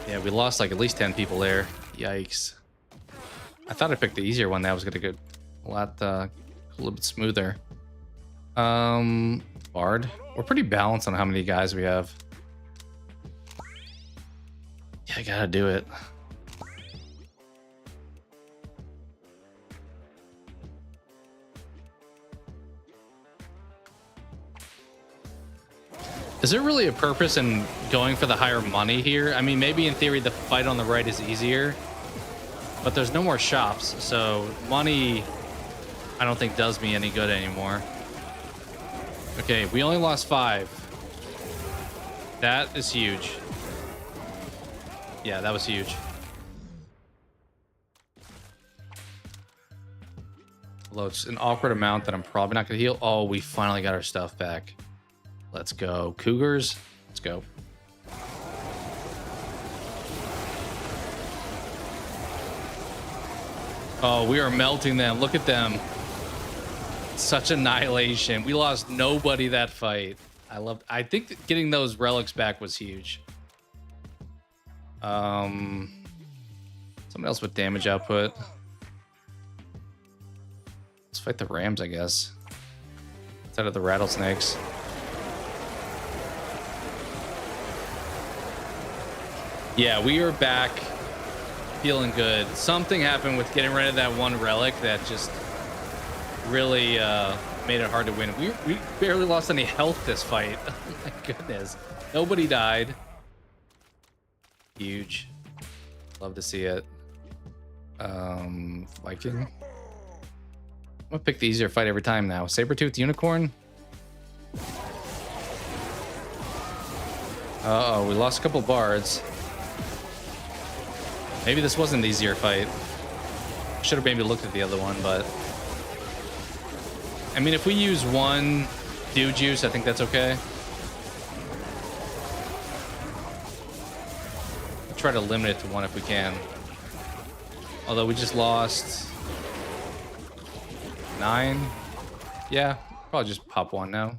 Yeah, we lost like at least 10 people there. Yikes. I thought I picked the easier one. That was gonna get a little bit smoother. Bard. We're pretty balanced on how many guys we have. Yeah, I gotta do it. Is there really a purpose in going for the higher money here? I mean, maybe in theory the fight on the right is easier, but there's no more shops, so money I don't think does me any good anymore. Okay, we only lost 5. That is huge. Yeah, that was huge. Although it's an awkward amount that I'm probably not gonna heal. Oh, we finally got our stuff back. Let's go. Cougars. Let's go. Oh, we are melting them. Look at them. Such annihilation. We lost nobody that fight. I think that getting those relics back was huge. Something else with damage output. Let's fight the rams, I guess. Instead of the rattlesnakes. Yeah, we are back feeling good. Something happened with getting rid of that one relic that just really made it hard to win. We barely lost any health this fight. Oh my goodness. Nobody died. Huge. Love to see it. Viking. I'm gonna pick the easier fight every time now. Saber-toothed unicorn. Uh-oh, we lost a couple bards. Maybe this wasn't the easier fight. Should have maybe looked at the other one, but I mean, if we use one dew juice, I think that's okay. We'll try to limit it to one if we can. Although we just lost 9. Yeah, probably just pop one now.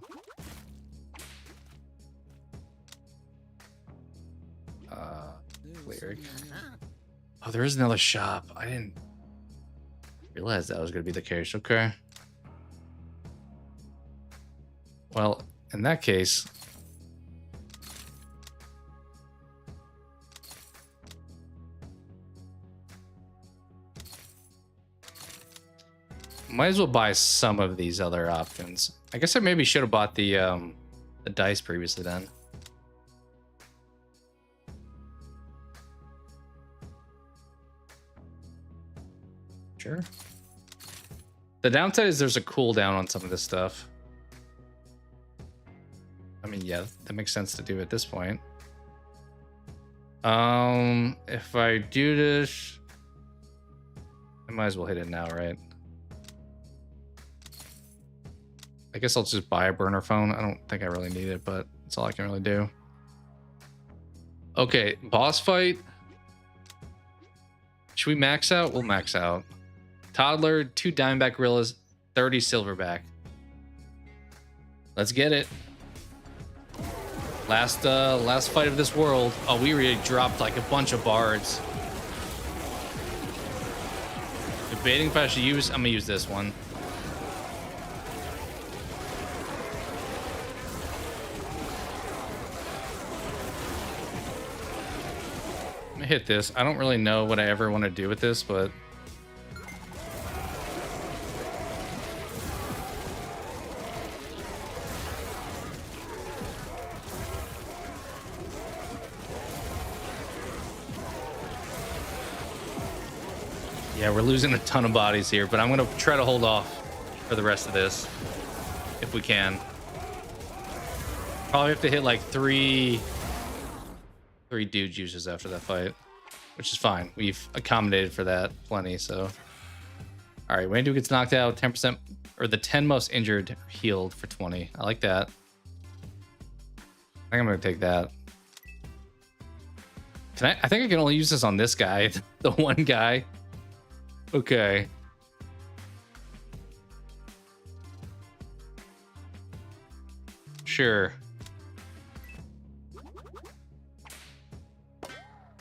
Lyric. Oh, there is another shop. I didn't realize that was going to be the case. Okay. Well, in that case, might as well buy some of these other options. I guess I maybe should have bought the dice previously then. Sure. The downside is there's a cooldown on some of this stuff. I mean, yeah, that makes sense to do at this point. If I do this, I might as well hit it now, right? I guess I'll just buy a burner phone. I don't think I really need it, but that's all I can really do. Okay, boss fight. Should we max out? We'll max out. Toddler, 2 diamondback gorillas, 30 silverback. Let's get it. Last fight of this world. Oh, we really dropped like a bunch of bards. Debating if I should use. I'm gonna use this one. I'm gonna hit this. I don't really know what I ever want to do with this, but. Yeah, we're losing a ton of bodies here, but I'm going to try to hold off for the rest of this, if we can. Probably have to hit like three dew juices after that fight, which is fine. We've accommodated for that plenty, so. All right, Wendu gets knocked out, 10%, or the 10 most injured healed for 20. I like that. I think I'm going to take that. I think I can only use this on this guy, the one guy. Okay. Sure.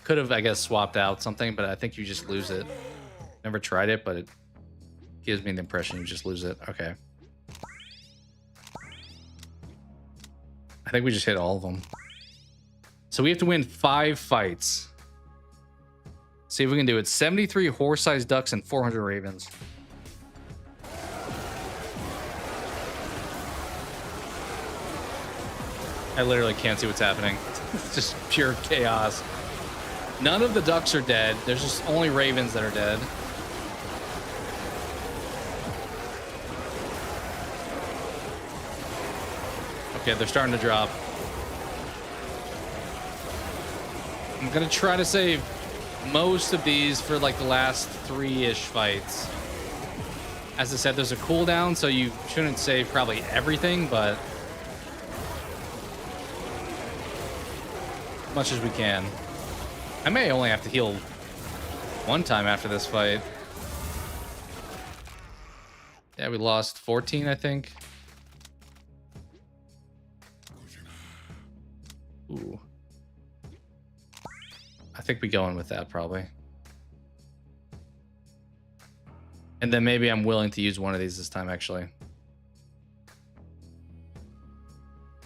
Could have, I guess, swapped out something, but I think you just lose it. Never tried it, but it gives me the impression you just lose it. Okay. I think we just hit all of them. So we have to win 5 fights. See if we can do it. 73 horse-sized ducks and 400 ravens. I literally can't see what's happening. It's just pure chaos. None of the ducks are dead. There's just only ravens that are dead. Okay, they're starting to drop. I'm gonna try to save most of these for like the last 3-ish fights. As I said, there's a cooldown, so you shouldn't save probably everything, but as much as we can. I may only have to heal one time after this fight. Yeah, we lost 14, I think. Ooh. I think we go in with that probably. And then maybe I'm willing to use one of these this time, actually.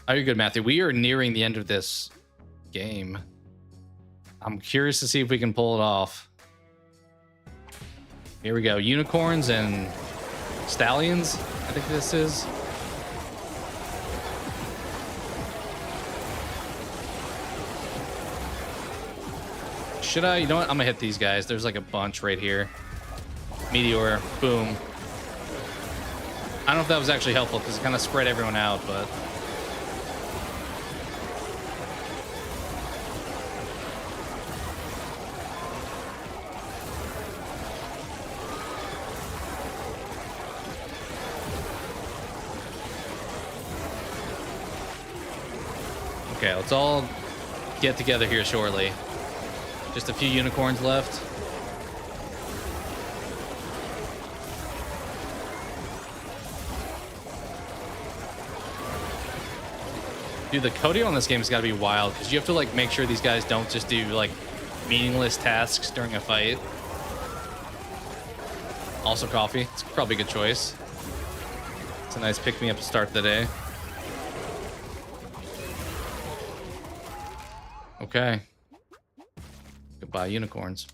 Oh, you're good, Matthew. We are nearing the end of this game. I'm curious to see if we can pull it off. Here we go. Unicorns and stallions, I think this is. Should I? You know what? I'm gonna hit these guys. There's like a bunch right here. Meteor, boom. I don't know if that was actually helpful because it kind of spread everyone out, but. Okay, let's all get together here shortly. Just a few unicorns left. Dude, the coding on this game has got to be wild because you have to like make sure these guys don't just do like meaningless tasks during a fight. Also coffee. It's probably a good choice. It's a nice pick-me-up to start the day. Okay. Goodbye, unicorns.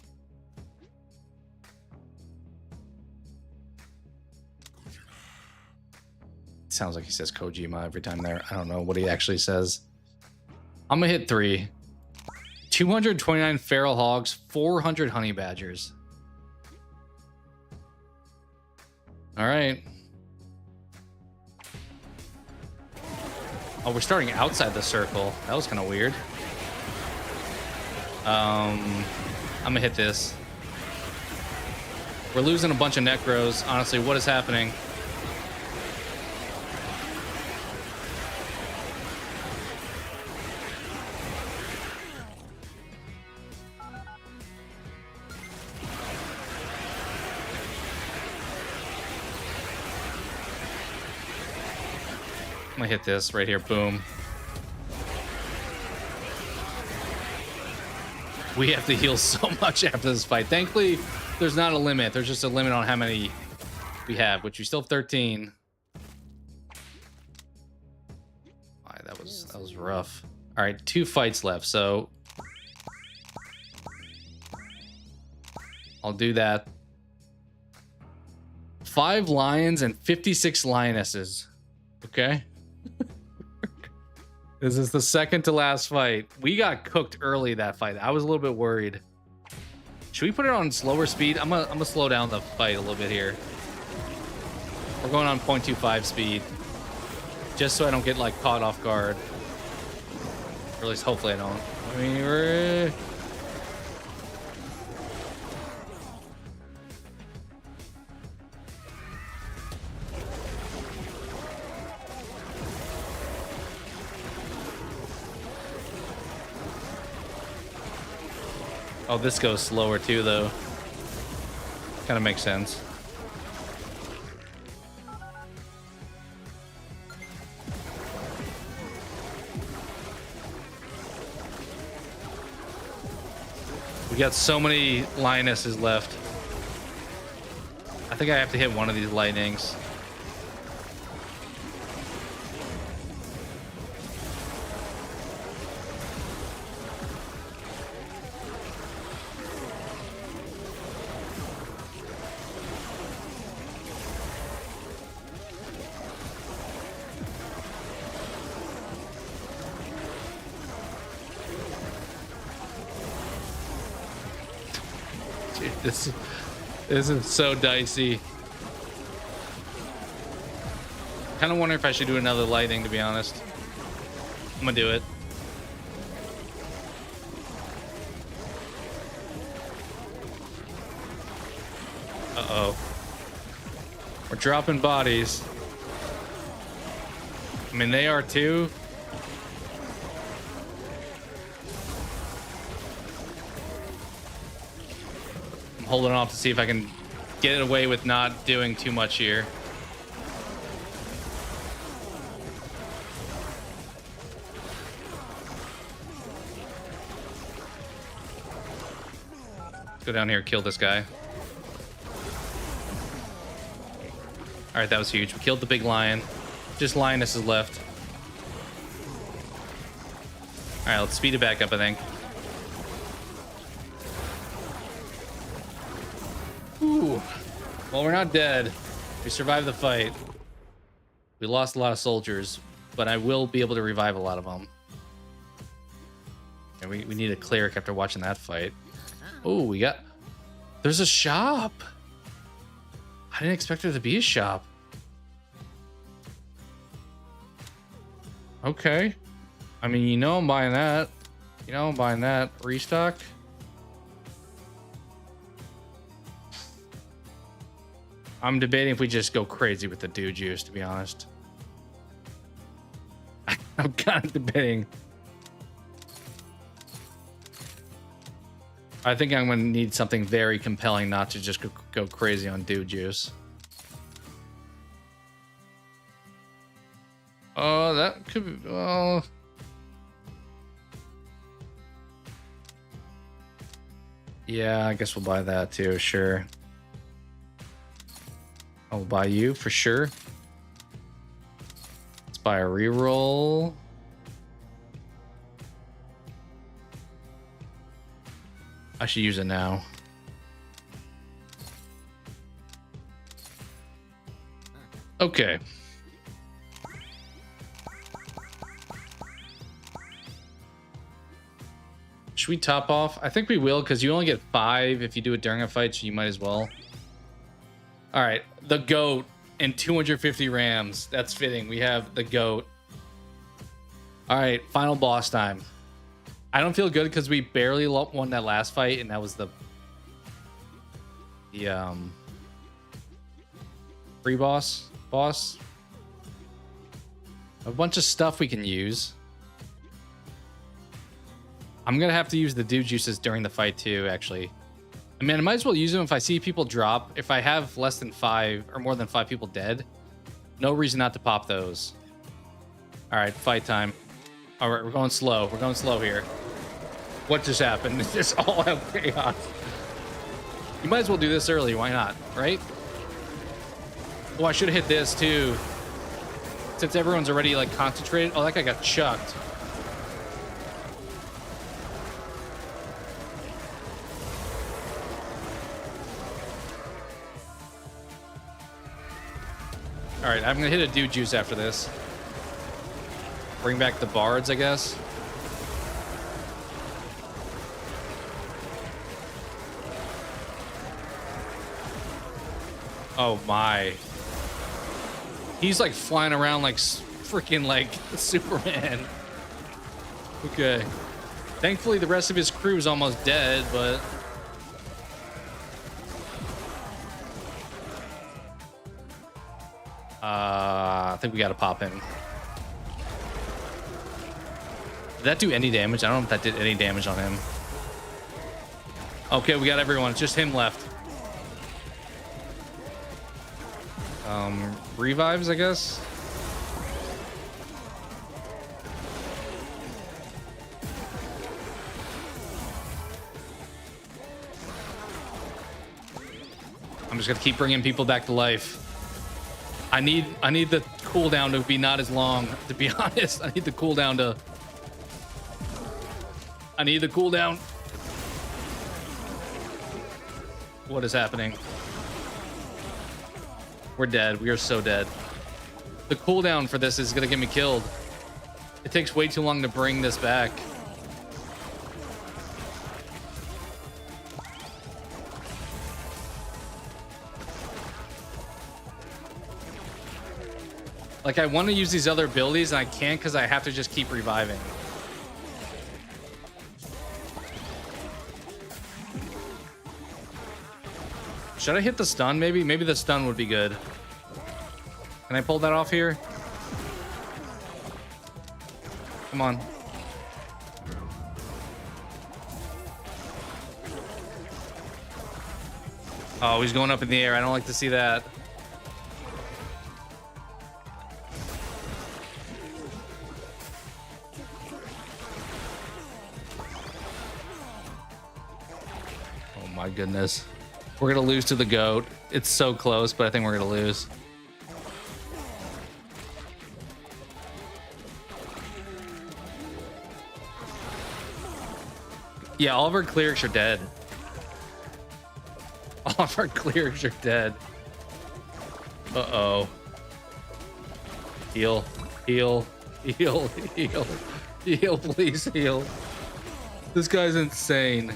Sounds like he says Kojima every time there. I don't know what he actually says. I'm gonna hit 3. 229 feral hogs, 400 honey badgers. All right. Oh, we're starting outside the circle. That was kind of weird. I'm gonna hit this. We're losing a bunch of necros. Honestly, what is happening? I'm gonna hit this right here. Boom. We have to heal so much after this fight. Thankfully, there's not a limit. There's just a limit on how many we have, which we still have 13. All right, that was rough. All right, 2 fights left, so I'll do that. 5 lions and 56 lionesses. Okay. This is the second to last fight. We got cooked early that fight. I was a little bit worried. Should we put it on slower speed? I'm gonna slow down the fight a little bit here. We're going on 0.25 speed. Just so I don't get like caught off guard. Or at least hopefully I don't. I mean, we're... Oh, this goes slower too, though. Kind of makes sense. We got so many lionesses left. I think I have to hit one of these lightnings. Dude, this is so dicey. Kind of wonder if I should do another lightning, to be honest. I'm gonna do it. Uh-oh. We're dropping bodies. I mean, they are too. Holding off to see if I can get it away with not doing too much here. Let's go down here and kill this guy. All right, that was huge. We killed the big lion. Just lioness is left. All right, let's speed it back up, I think. Ooh. Well, we're not dead. We survived the fight. We lost a lot of soldiers, but I will be able to revive a lot of them. And we need a cleric after watching that fight. Oh, there's a shop. I didn't expect there to be a shop. Okay. I mean, you know I'm buying that. You know I'm buying that. Restock. I'm debating if we just go crazy with the dew juice, to be honest. I'm kind of debating I think I'm gonna need something very compelling not to just go crazy on dude juice. Oh, that could be. Oh. Yeah, I guess we'll buy that too. Sure. I'll buy you for sure. Let's buy a reroll. I should use it now. Okay. Should we top off? I think we will, because you only get 5 if you do it during a fight, so you might as well. All right, the GOAT and 250 rams. That's fitting. We have the GOAT. All right, final boss time. I don't feel good because we barely won that last fight, and that was the pre-boss boss. A bunch of stuff we can use. I'm gonna have to use the dude juices during the fight too, actually. I mean, I might as well use them if I see people drop. If I have less than 5 or more than 5 people dead, no reason not to pop those. All right, fight time. All right, we're going slow. We're going slow here. What just happened? It's just all out chaos. You might as well do this early. Why not? Right? Oh, I should have hit this too. Since everyone's already like concentrated. Oh, that guy got chucked. All right, I'm gonna hit a dude juice after this. Bring back the bards, I guess. Oh my. He's like flying around like freaking like Superman. Okay. Thankfully the rest of his crew is almost dead, but I think we gotta pop him. Did that do any damage? I don't know if that did any damage on him. Okay, we got everyone. It's just him left. Revives, I guess. I'm just gonna keep bringing people back to life. I need the cooldown to be not as long, to be honest. I need the cooldown to... I need the cooldown. What is happening? We're dead. We are so dead. The cooldown for this is gonna get me killed. It takes way too long to bring this back. Like, I want to use these other abilities, and I can't because I have to just keep reviving. Should I hit the stun, maybe? Maybe the stun would be good. Can I pull that off here? Come on. Oh, he's going up in the air. I don't like to see that. Oh my goodness. We're gonna lose to the GOAT. It's so close, but I think we're gonna lose. Yeah, all of our clerics are dead. All of our clerics are dead. Uh-oh. Heal. Heal. Heal. Heal. Heal, please heal. This guy's insane.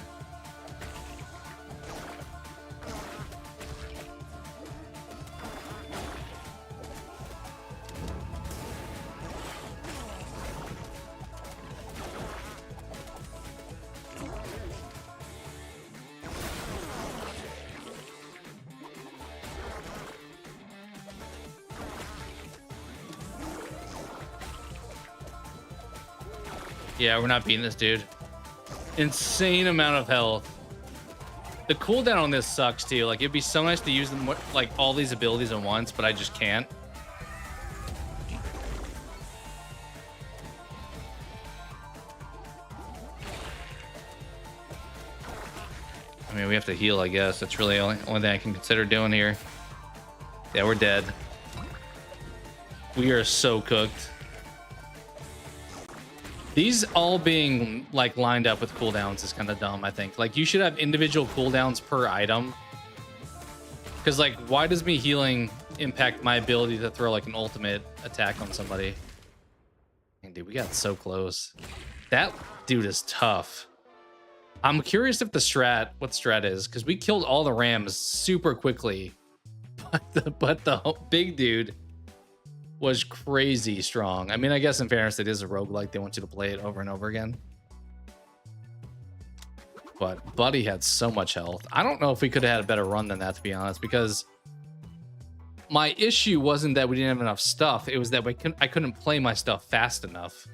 Yeah, we're not beating this dude. Insane amount of health. The cooldown on this sucks too. Like it'd be so nice to use them like all these abilities at once, but I just can't. I mean, we have to heal, I guess. That's really the only thing I can consider doing here. Yeah, we're dead. We are so cooked. These all being like lined up with cooldowns is kind of dumb, I think. Like you should have individual cooldowns per item. Because like, why does me healing impact my ability to throw like an ultimate attack on somebody? Man, dude, we got so close. That dude is tough. I'm curious if what strat is, because we killed all the rams super quickly. But the big dude was crazy strong. I mean, I guess in fairness, it is a roguelike. They want you to play it over and over again. But Buddy had so much health. I don't know if we could have had a better run than that, to be honest, because my issue wasn't that we didn't have enough stuff. It was that I couldn't play my stuff fast enough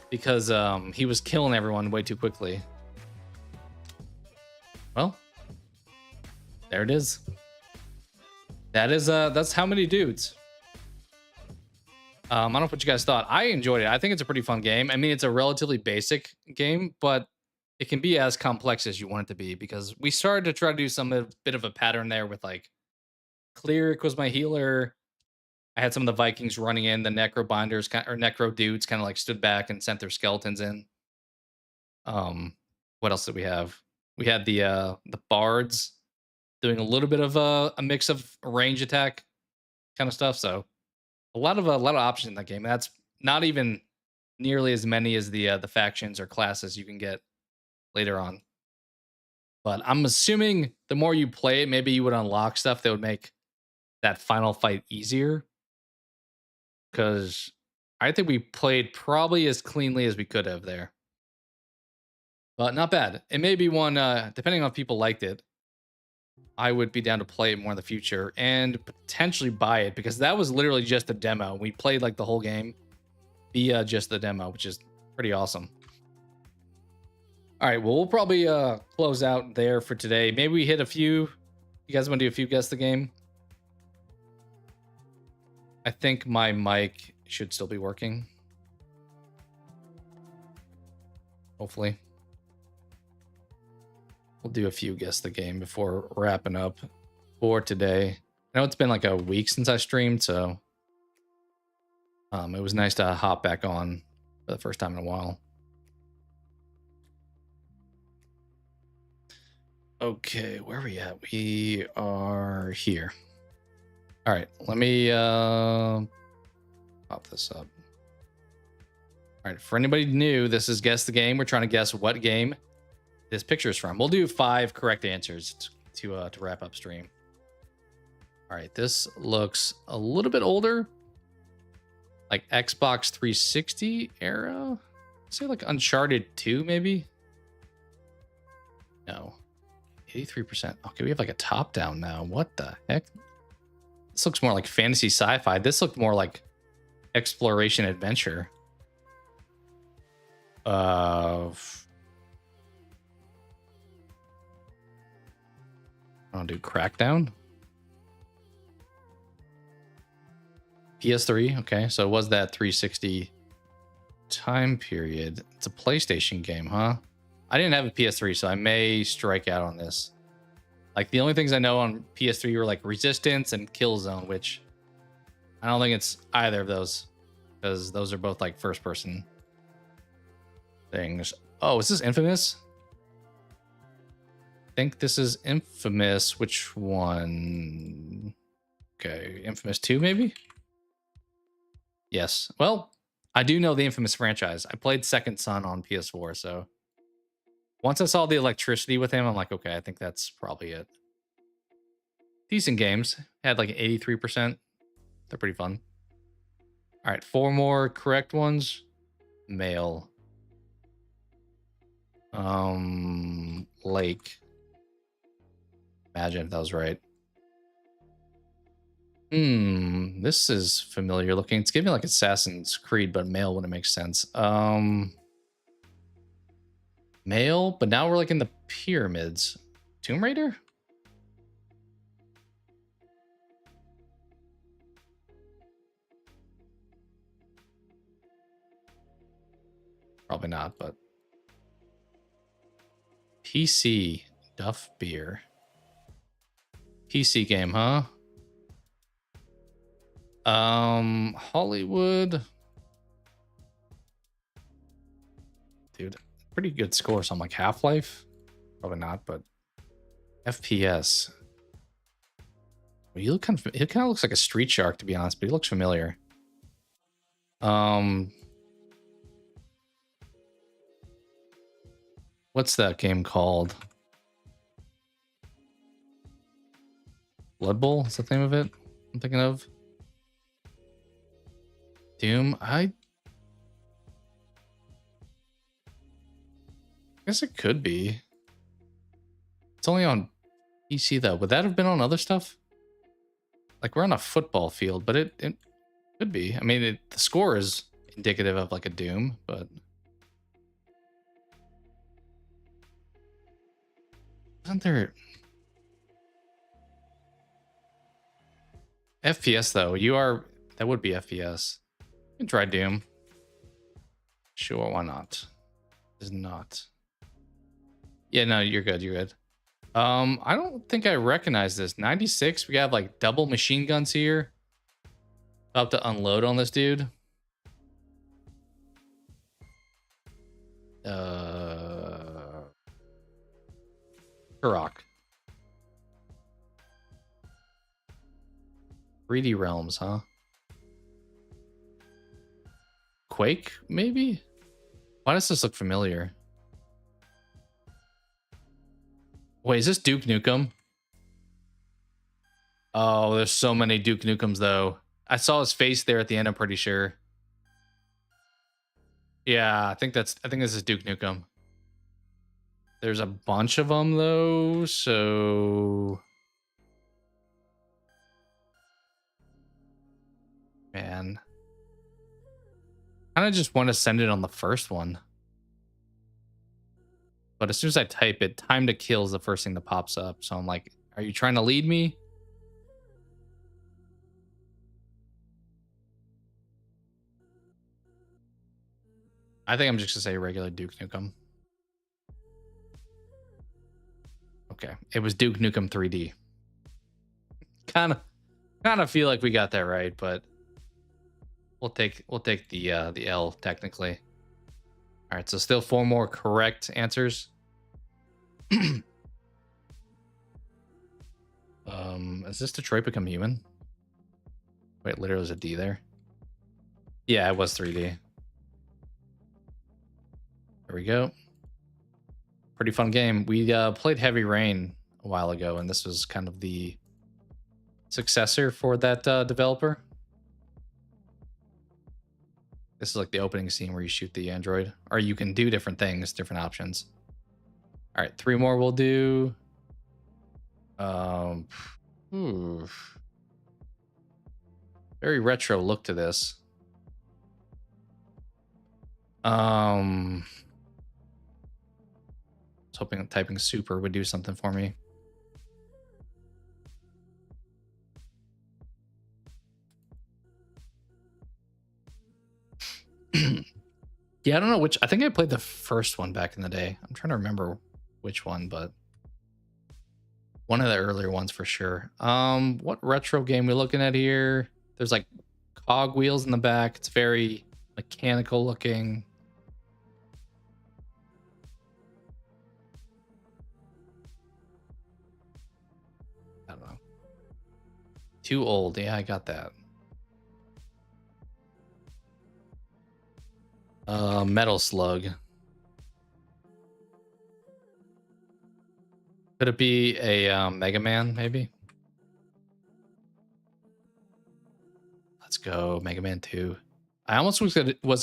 because he was killing everyone way too quickly. Well, there it is. That's how many dudes. I don't know what you guys thought. I enjoyed it. I think it's a pretty fun game. I mean, it's a relatively basic game, but it can be as complex as you want it to be, because we started to try to do bit of a pattern there with like Cleric was my healer. I had some of the Vikings running in, the Necro binders or Necro dudes kind of like stood back and sent their skeletons in. What else did we have? We had the bards doing a little bit of a mix of range attack kind of stuff. So a lot of options in that game. That's not even nearly as many as the factions or classes you can get later on. But I'm assuming the more you play it, maybe you would unlock stuff that would make that final fight easier. Because I think we played probably as cleanly as we could have there. But not bad. It may be one, depending on if people liked it, I would be down to play it more in the future and potentially buy it, because that was literally just a demo. We played like the whole game via just the demo, which is pretty awesome. All right, well, we'll probably close out there for today. Maybe we hit a few. You guys want to do a few guess the game? I think my mic should still be working. Hopefully. We'll do a few guess the game before wrapping up for today. I know it's been like a week since I streamed, so it was nice to hop back on for the first time in a while. Okay, where are we at? We are here. All right, let me pop this up. All right, for anybody new, this is Guess the Game. We're trying to guess what game this picture is from. We'll do 5 correct answers to wrap up stream. All right, this looks a little bit older, like Xbox 360 era. Say like Uncharted 2, maybe. No, 83%. Okay, we have like a top down now. What the heck? This looks more like fantasy sci-fi. This looked more like exploration adventure. I'll do Crackdown. PS3. Okay, so was that 360 time period? It's a PlayStation game, huh? I didn't have a PS3, so I may strike out on this. Like the only things I know on PS3 were like Resistance and Killzone, which I don't think it's either of those, because those are both like first person things. Oh, is this Infamous? I think this is Infamous. Which one? Okay, Infamous 2 maybe? Yes. Well, I do know the Infamous franchise. I played Second Son on PS4, so once I saw the electricity with him, I'm like, okay, I think that's probably it. Decent games. Had like 83%. They're pretty fun. All right, 4 more correct ones. Male. Lake. Imagine if that was right. This is familiar looking. It's giving like Assassin's Creed, but male wouldn't make sense. Male, but now we're like in the pyramids. Tomb Raider? Probably not, but PC Duff Beer. PC game, huh? Hollywood. Dude, pretty good scores on like Half-Life. Probably not, but FPS. Well, you look kind of, it kind of looks like a Street Shark, to be honest, but he looks familiar. What's that game called? Blood Bowl is the name of it I'm thinking of. Doom. I guess it could be. It's only on PC though. Would that have been on other stuff? Like we're on a football field, but it could be. I mean, the score is indicative of like a Doom, but isn't there FPS though? That would be FPS. You can try Doom. Sure, why not? Is not. Yeah, no, you're good. You're good. I don't think I recognize this. 96. We have like double machine guns here. About to unload on this dude. HOC. 3D Realms, huh? Quake, maybe? Why does this look familiar? Wait, is this Duke Nukem? Oh, there's so many Duke Nukems though. I saw his face there at the end, I'm pretty sure. Yeah, I think this is Duke Nukem. There's a bunch of them though, so man. I kind of just want to send it on the first one. But as soon as I type it, time to kill is the first thing that pops up. So I'm like, are you trying to lead me? I think I'm just gonna say regular Duke Nukem. Okay, it was Duke Nukem 3D. Kind of feel like we got that right, but we'll take the L technically. All right, so still 4 more correct answers. Is this Detroit Become Human? Wait, literally was a D there. Yeah, it was 3D. There we go. Pretty fun game. We played Heavy Rain a while ago, and this was kind of the successor for that developer. This is like the opening scene where you shoot the android, or you can do different things, different options. All right, 3 more we'll do. Very retro look to this. I was hoping that typing super would do something for me. Yeah, I don't know which. I think I played the first one back in the day. I'm trying to remember which one, but one of the earlier ones for sure. What retro game we looking at here? There's like cog wheels in the back. It's very mechanical looking. I don't know. Too old. Yeah, I got that. Metal Slug. Could it be a Mega Man, maybe? Let's go, Mega Man 2. I almost was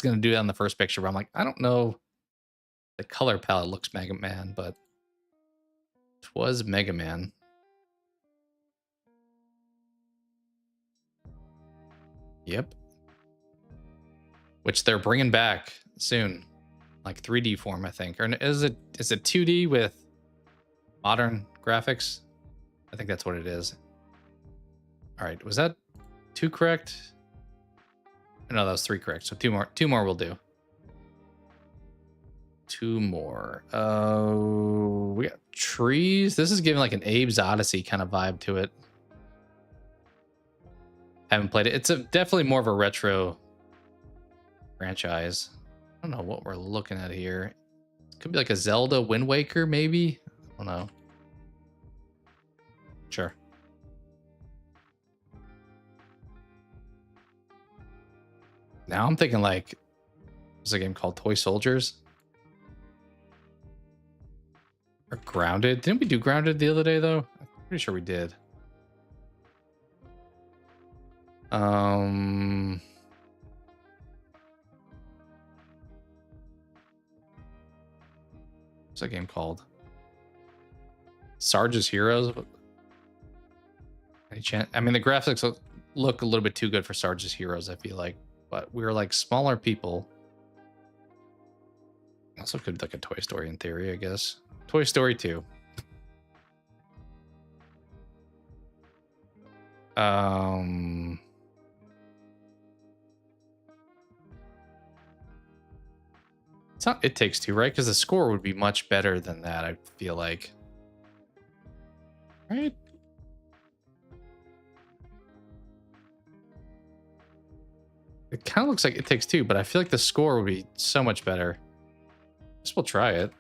gonna do that on the first picture, but I'm like, I don't know. The color palette looks Mega Man, but it was Mega Man. Yep. Which they're bringing back soon, like 3D form, I think. Or is it 2D with Modern graphics. I think that's what it is. All right, was that 2 correct? No, that was 3 correct. So 2 more. 2 more will do. 2 more. We got trees. This is giving like an Abe's Odyssey kind of vibe to it. Haven't played it. It's definitely more of a retro franchise. I don't know what we're looking at here. Could be like a Zelda Wind Waker, maybe. I don't know. Sure. Now I'm thinking like, there's a game called Toy Soldiers. Or Grounded. Didn't we do Grounded the other day though? I'm pretty sure we did. What's that game called? Sarge's Heroes. Any chance? I mean, the graphics look a little bit too good for Sarge's Heroes, I feel like. But we're like smaller people. Also could be like a Toy Story in theory, I guess. Toy Story 2. It's not It Takes Two, right? Because the score would be much better than that, I feel like. Right? It kind of looks like It Takes Two, but I feel like the score would be so much better. I guess we'll try it.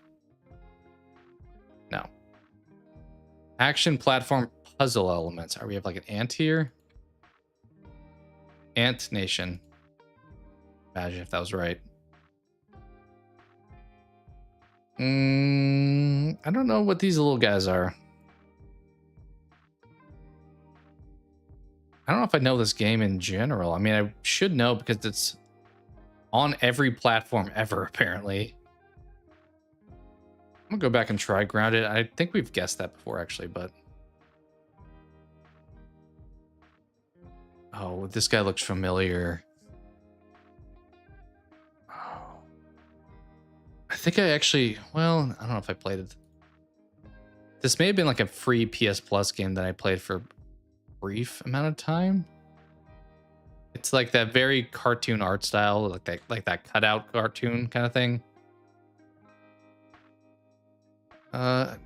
No. Action platform puzzle elements. Are we have like an ant here? Ant Nation. Imagine if that was right. I don't know what these little guys are. I don't know if I know this game in general. I mean, I should know because it's on every platform ever, apparently. I'm gonna go back and try Grounded. I think we've guessed that before, actually, but... Oh, this guy looks familiar. Oh. I think I actually... Well, I don't know if I played it. This may have been like a free PS Plus game that I played for a brief amount of time. It's like that very cartoon art style, like that cutout cartoon kind of thing.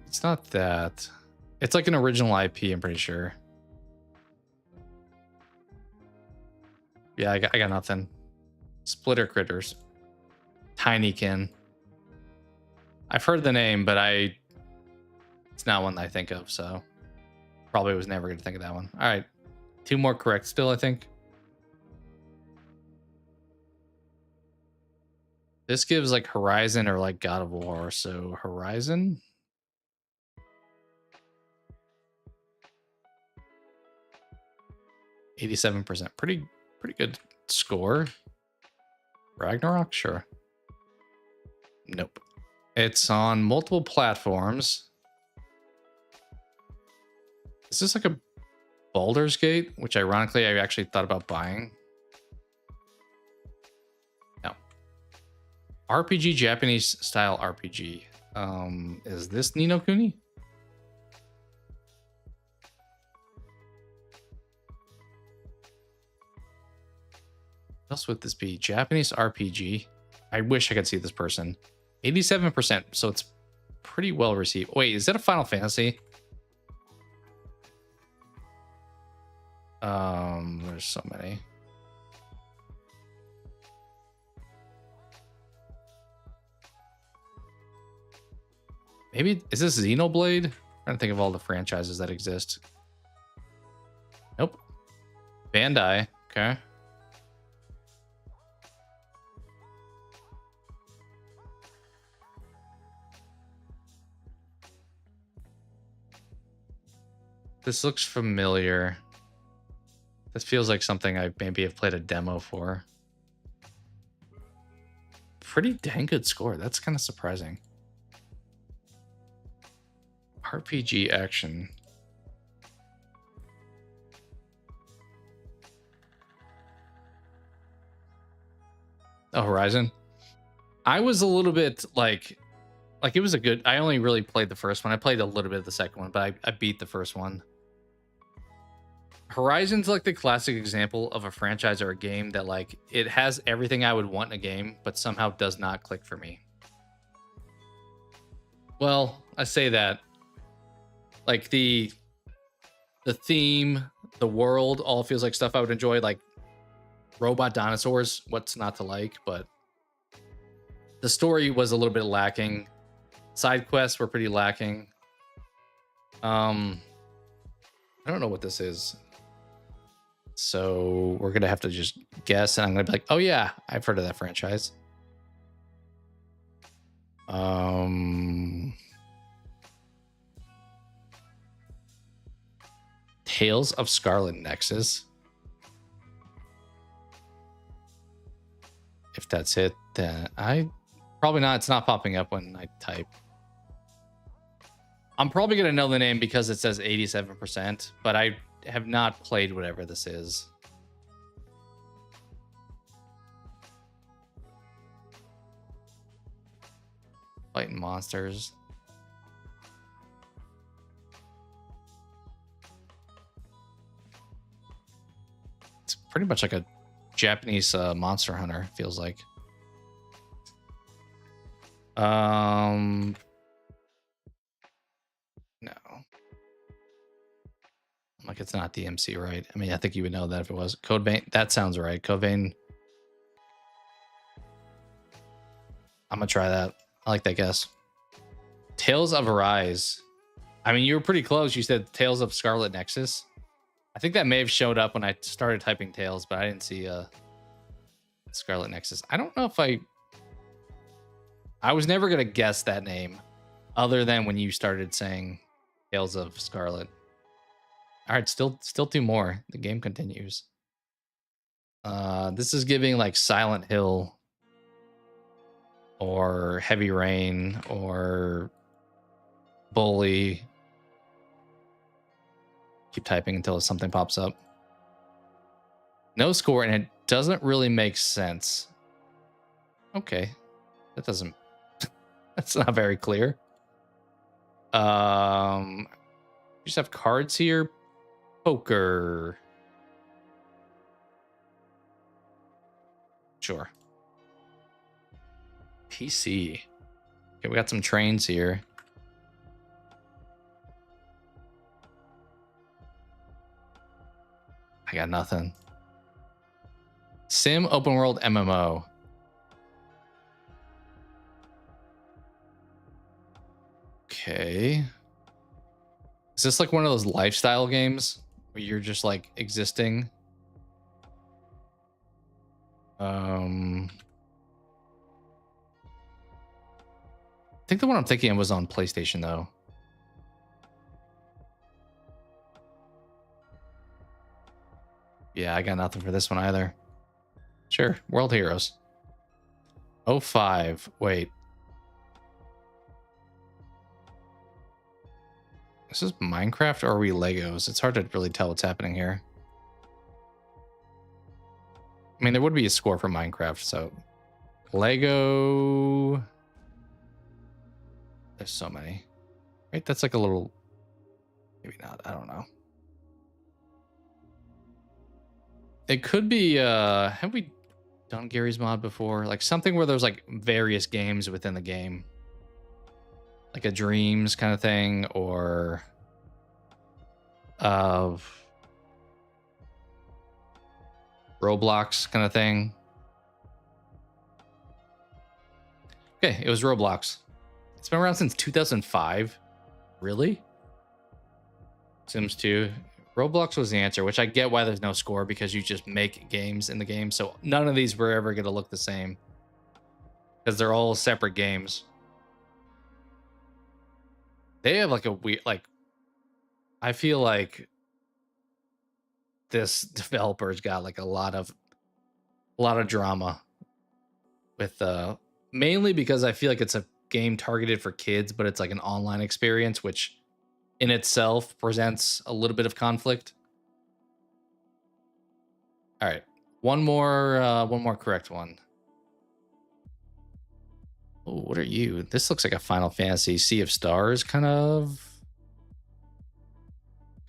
It's not that. It's like an original IP, I'm pretty sure. Yeah, I got nothing. Splitter Critters. Tinykin. I've heard the name, but it's not one that I think of, so probably was never going to think of that one. All right. 2 more correct still, I think. This gives like Horizon or like God of War, so Horizon. %. Pretty good score. Ragnarok, sure. Nope. It's on multiple platforms. Is this like a Baldur's Gate? Which ironically I actually thought about buying. No. RPG, Japanese style RPG. Is this Ni no Kuni? What else would this be? Japanese RPG. I wish I could see this person. 87%, so it's pretty well received. Wait, is that a Final Fantasy? There's so many. Maybe, is this Xenoblade? I'm trying to think of all the franchises that exist. Nope. Bandai, okay. This looks familiar. This feels like something I maybe have played a demo for. Pretty dang good score. That's kind of surprising. RPG action. Oh, Horizon. I was a little bit like, Like, it was a good. I only really played the first one. I played a little bit of the second one, but I beat the first one. Horizon's like the classic example of a franchise or a game that, like, it has everything I would want in a game, but somehow does not click for me. Well, I say that. Like, the theme, the world, all feels like stuff I would enjoy. Like, robot dinosaurs, what's not to like? But the story was a little bit lacking. Side quests were pretty lacking. I don't know what this is. So we're gonna have to just guess, and I'm gonna be like, oh yeah, I've heard of that franchise. Tales of Scarlet Nexus. If that's it, then I probably not. It's not popping up when I type. I'm probably gonna know the name because it says 87%, but I have not played whatever this is. Fighting monsters. It's pretty much like a Japanese Monster Hunter, feels like. No. Like, it's not DMC, right? I mean, I think you would know that if it was. Code Vein, that sounds right. Code Vein. I'm gonna try that. I like that guess. Tales of Arise. I mean, you were pretty close. You said Tales of Scarlet Nexus. I think that may have showed up when I started typing Tales, but I didn't see Scarlet Nexus. I don't know if I was never gonna guess that name, other than when you started saying Tales of Scarlet. All right, still 2 more. The game continues. This is giving like Silent Hill or Heavy Rain or Bully. Keep typing until something pops up. No score, and it doesn't really make sense. Okay, that doesn't. That's not very clear. You just have cards here. Poker. Sure. PC. Okay, we got some trains here. I got nothing. Sim open world MMO. Okay. Is this like one of those lifestyle games where you're just like existing? I think the one I'm thinking of was on PlayStation though. Yeah, I got nothing for this one either. Sure, World Heroes. 05. Wait. Is this Minecraft or are we Legos? It's hard to really tell what's happening here. I mean, there would be a score for Minecraft, so Lego. There's so many. Right? That's like a little. Maybe not. I don't know. It could be. Have we done Gary's Mod before? Like something where there's like various games within the game. Like a Dreams kind of thing, or of Roblox kind of thing. Okay, it was Roblox. It's been around since 2005. Really? Sims 2. Roblox was the answer, which I get why there's no score because you just make games in the game. So none of these were ever going to look the same because they're all separate games. They have like a weird, like, I feel like this developer's got like a lot of drama with mainly because I feel like it's a game targeted for kids, but it's like an online experience, which in itself presents a little bit of conflict. All right, one more correct one. Oh, what are you? This looks like a Final Fantasy Sea of Stars kind of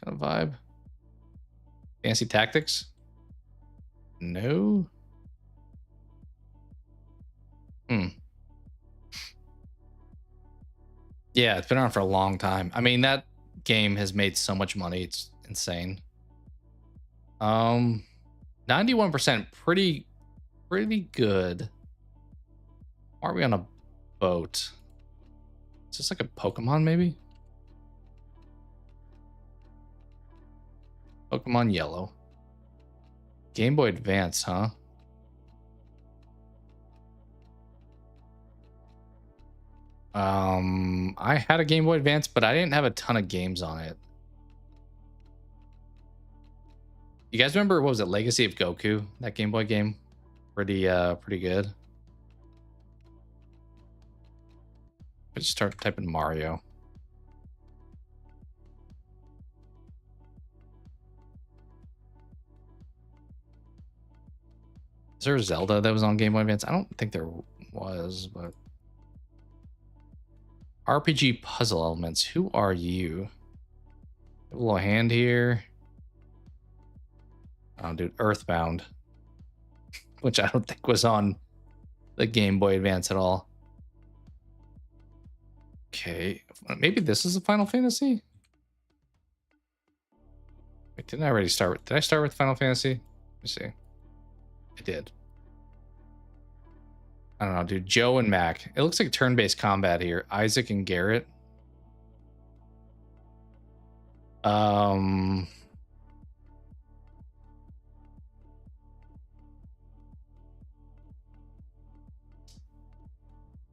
vibe. Fantasy Tactics? No. Hmm. Yeah, it's been around for a long time. I mean, that game has made so much money. It's insane. 91%, pretty good. Why are we on a boat? Is this like a Pokemon, maybe? Pokemon Yellow. Game Boy Advance, huh? I had a Game Boy Advance, but I didn't have a ton of games on it. You guys remember, what was it, Legacy of Goku? That Game Boy game? Pretty good. I just start typing Mario. Is there a Zelda that was on Game Boy Advance? I don't think there was, but RPG puzzle elements. Who are you? A little hand here. Oh, dude, Earthbound, which I don't think was on the Game Boy Advance at all. Okay, maybe this is a Final Fantasy. Wait, didn't I already start with? Did I start with Final Fantasy? Let me see. I did. I don't know, dude. Joe and Mac. It looks like turn-based combat here. Isaac and Garrett.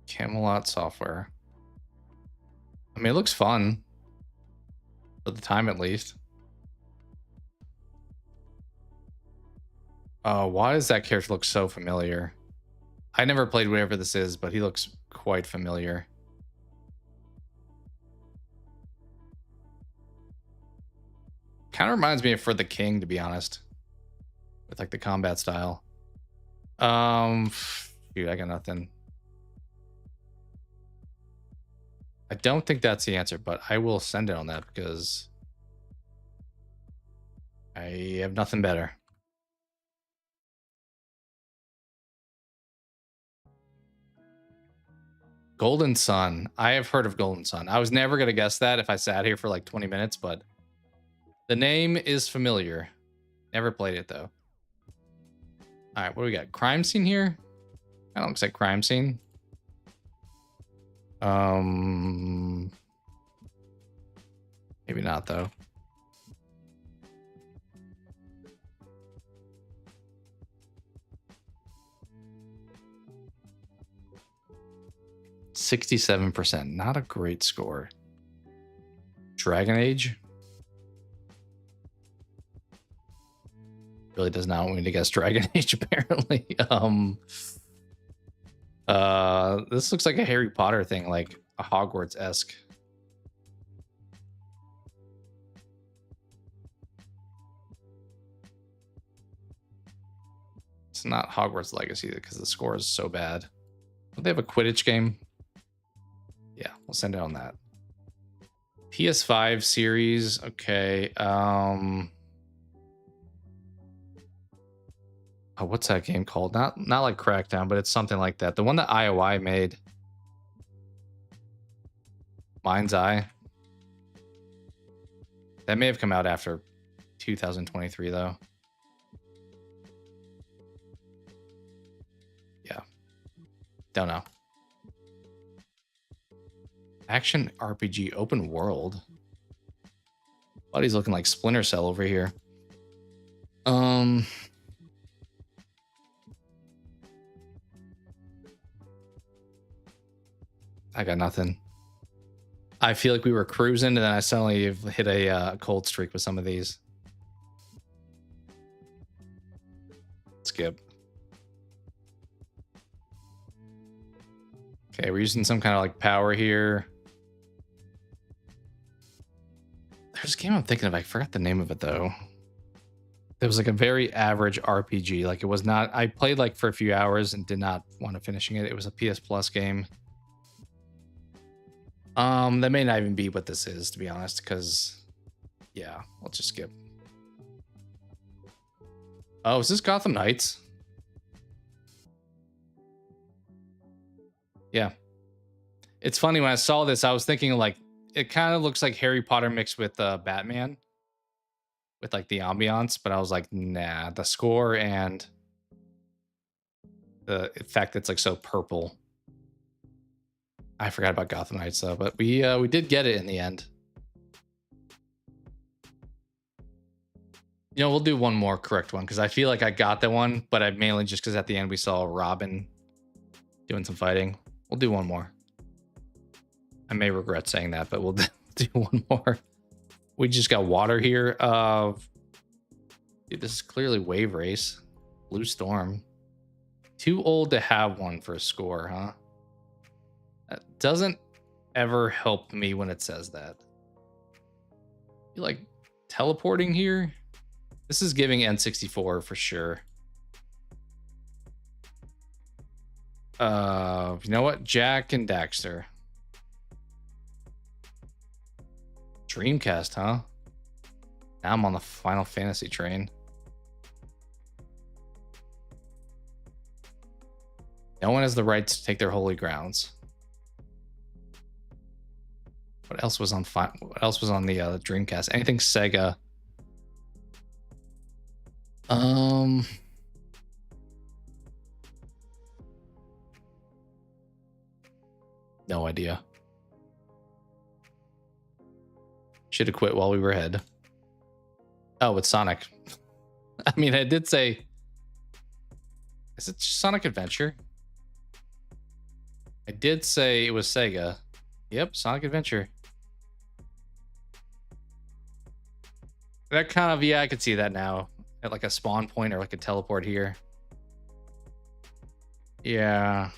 Camelot Software. I mean, it looks fun. For the time, at least. Why does that character look so familiar? I never played whatever this is, but he looks quite familiar. Kind of reminds me of For the King, to be honest. With like the combat style. Dude, I got nothing. I don't think that's the answer, but I will send it on that because I have nothing better. Golden Sun. I have heard of Golden Sun. I was never going to guess that if I sat here for like 20 minutes, but the name is familiar. Never played it though. All right, what do we got? Crime scene here? Kind of looks like crime scene. Maybe not though. %, not a great score. Dragon Age really does not want me to guess Dragon Age, apparently. This looks like a Harry Potter thing, like a Hogwarts-esque. It's not Hogwarts Legacy because the score is so bad. Don't they have a Quidditch game? Yeah, we'll send it on that. PS5 series. Okay. Oh, what's that game called? Not like Crackdown, but it's something like that. The one that IOI made. Mind's Eye. That may have come out after 2023 though. Yeah. Don't know. Action RPG open world. Buddy's looking like Splinter Cell over here. I got nothing. I feel like we were cruising and then I suddenly hit a cold streak with some of these. Skip. Okay, we're using some kind of like power here. There's a game I'm thinking of. I forgot the name of it though. It was like a very average RPG. Like it was not. I played like for a few hours and did not want to finishing it. It was a PS Plus game. That may not even be what this is, to be honest, because yeah, I'll just skip. Oh, is this Gotham Knights? Yeah. It's funny, when I saw this, I was thinking like it kind of looks like Harry Potter mixed with Batman, with like the ambiance, but I was like, nah, the score and the fact that it's like so purple. I forgot about Gotham Knights though, but we did get it in the end. You know, we'll do one more correct one because I feel like I got that one, but I mainly just because at the end we saw Robin doing some fighting. We'll do one more. I may regret saying that, but we'll do one more. We just got water here. Dude, this is clearly Wave Race. Blue Storm. Too old to have one for a score, huh? That doesn't ever help me when it says that. You like teleporting here? This is giving N64 for sure. You know what? Jack and Daxter. Dreamcast, huh? Now I'm on the Final Fantasy train. No one has the right to take their holy grounds. What else was on what else was on the Dreamcast? Anything Sega? No idea. Should have quit while we were ahead. Oh, it's Sonic. I mean, I did say, is it Sonic Adventure? I did say it was Sega. Yep, Sonic Adventure. That kind of, yeah, I could see that now. At like a spawn point or like a teleport here. Yeah.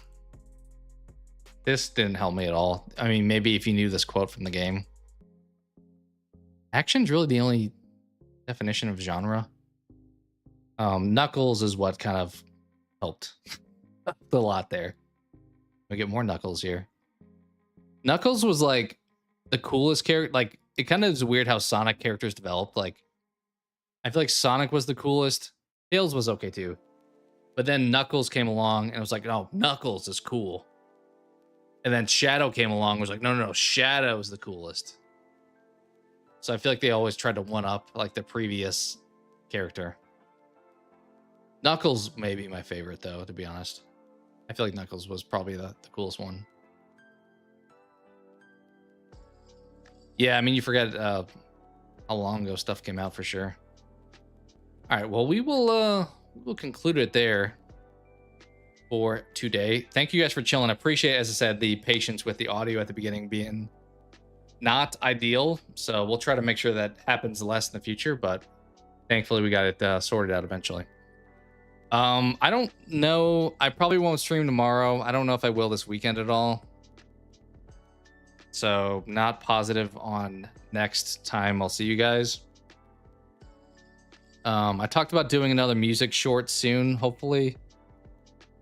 This didn't help me at all. I mean, maybe if you knew this quote from the game. Action's really the only definition of genre. Knuckles is what kind of helped a lot there. We get more Knuckles here. Knuckles was like the coolest character. Like, it kind of is weird how Sonic characters developed. Like, I feel like Sonic was the coolest. Tails was okay too. But then Knuckles came along and it was like, oh, Knuckles is cool. And then Shadow came along and was like, no, Shadow is the coolest. So I feel like they always tried to one up like the previous character. Knuckles may be my favorite though, to be honest. I feel like Knuckles was probably the coolest one. Yeah, I mean, you forget how long ago stuff came out for sure. All right, well, we will conclude it there for today. Thank you guys for chilling. I appreciate, as I said, the patience with the audio at the beginning being not ideal. So we'll try to make sure that happens less in the future, but thankfully we got it sorted out eventually. I don't know. I probably won't stream tomorrow. I don't know if I will this weekend at all. So not positive on next time I'll see you guys. I talked about doing another music short soon, hopefully.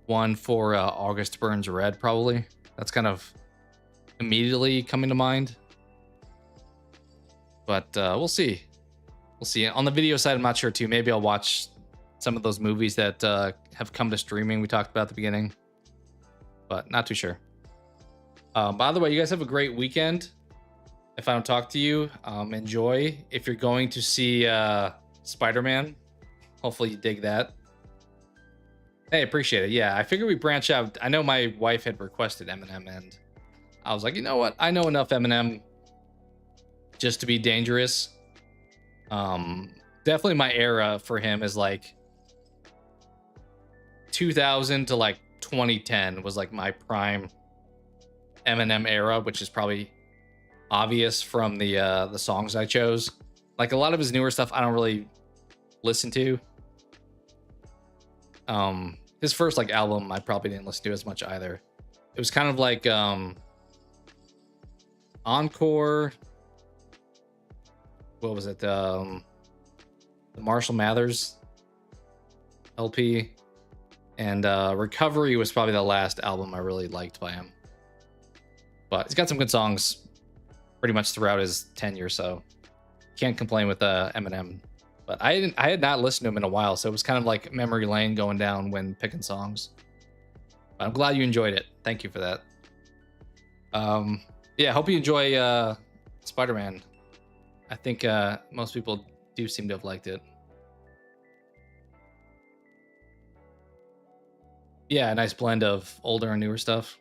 One for August Burns Red, probably. That's kind of immediately coming to mind. But we'll see. We'll see. On the video side, I'm not sure too. Maybe I'll watch some of those movies that have come to streaming we talked about at the beginning. But not too sure. By the way, you guys have a great weekend. If I don't talk to you, enjoy. If you're going to see Spider-Man, hopefully you dig that. Hey, appreciate it. Yeah, I figured we branch out. I know my wife had requested Eminem, and I was like, you know what? I know enough Eminem just to be dangerous. Definitely my era for him is like 2000 to like 2010 was like my prime Eminem era, which is probably obvious from the songs I chose. Like a lot of his newer stuff I don't really listen to. His first like album I probably didn't listen to as much either. It was kind of like Encore. What was it? The Marshall Mathers LP. And Recovery was probably the last album I really liked by him. But he's got some good songs pretty much throughout his tenure, so can't complain with Eminem. But I had not listened to him in a while, so it was kind of like memory lane going down when picking songs. But I'm glad you enjoyed it. Thank you for that. Yeah, hope you enjoy Spider-Man. I think most people do seem to have liked it. Yeah, a nice blend of older and newer stuff.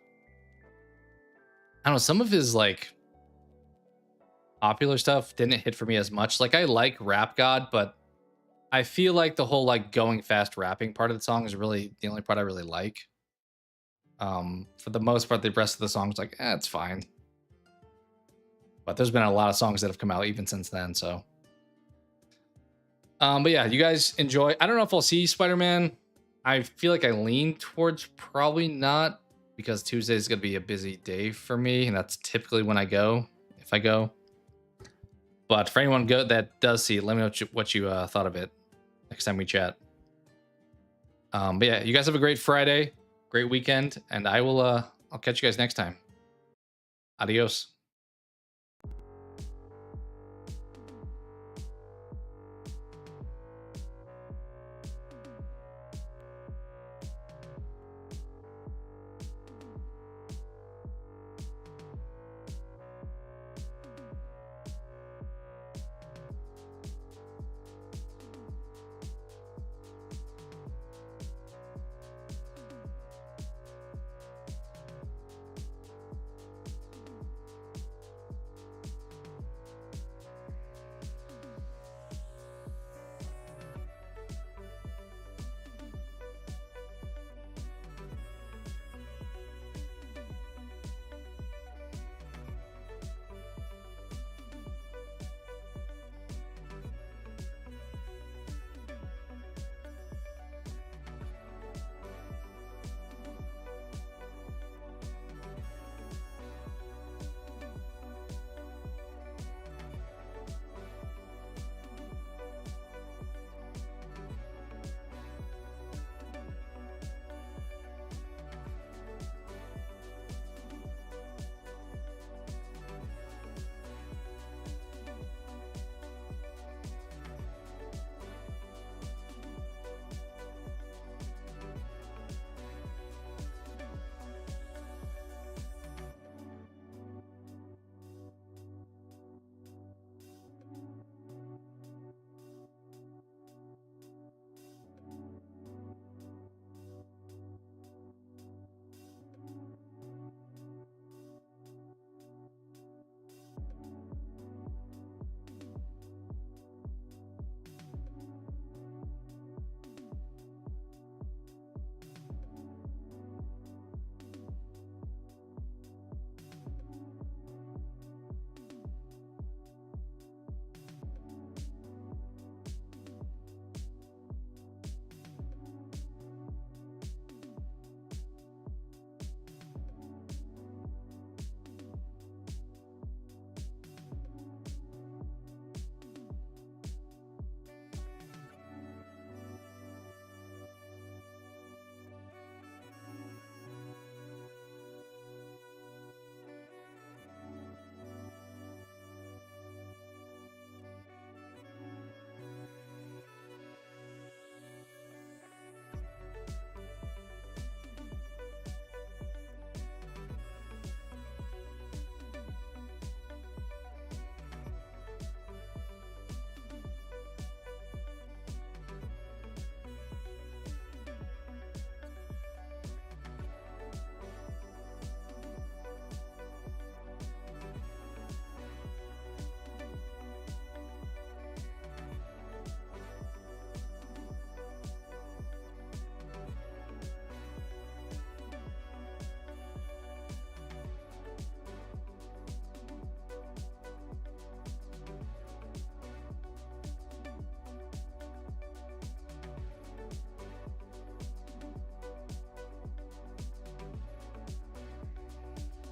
I don't know, some of his like popular stuff didn't hit for me as much. Like I like Rap God, but I feel like the whole like going fast rapping part of the song is really the only part I really like. For the most part, the rest of the songs like, it's fine. But there's been a lot of songs that have come out even since then, so. But yeah, you guys enjoy. I don't know if I'll see Spider-Man. I feel like I lean towards probably not, because Tuesday is going to be a busy day for me, and that's typically when I go, if I go. But for anyone that does see it, let me know what you thought of it next time we chat. But yeah, you guys have a great Friday, great weekend, and I'll catch you guys next time. Adios.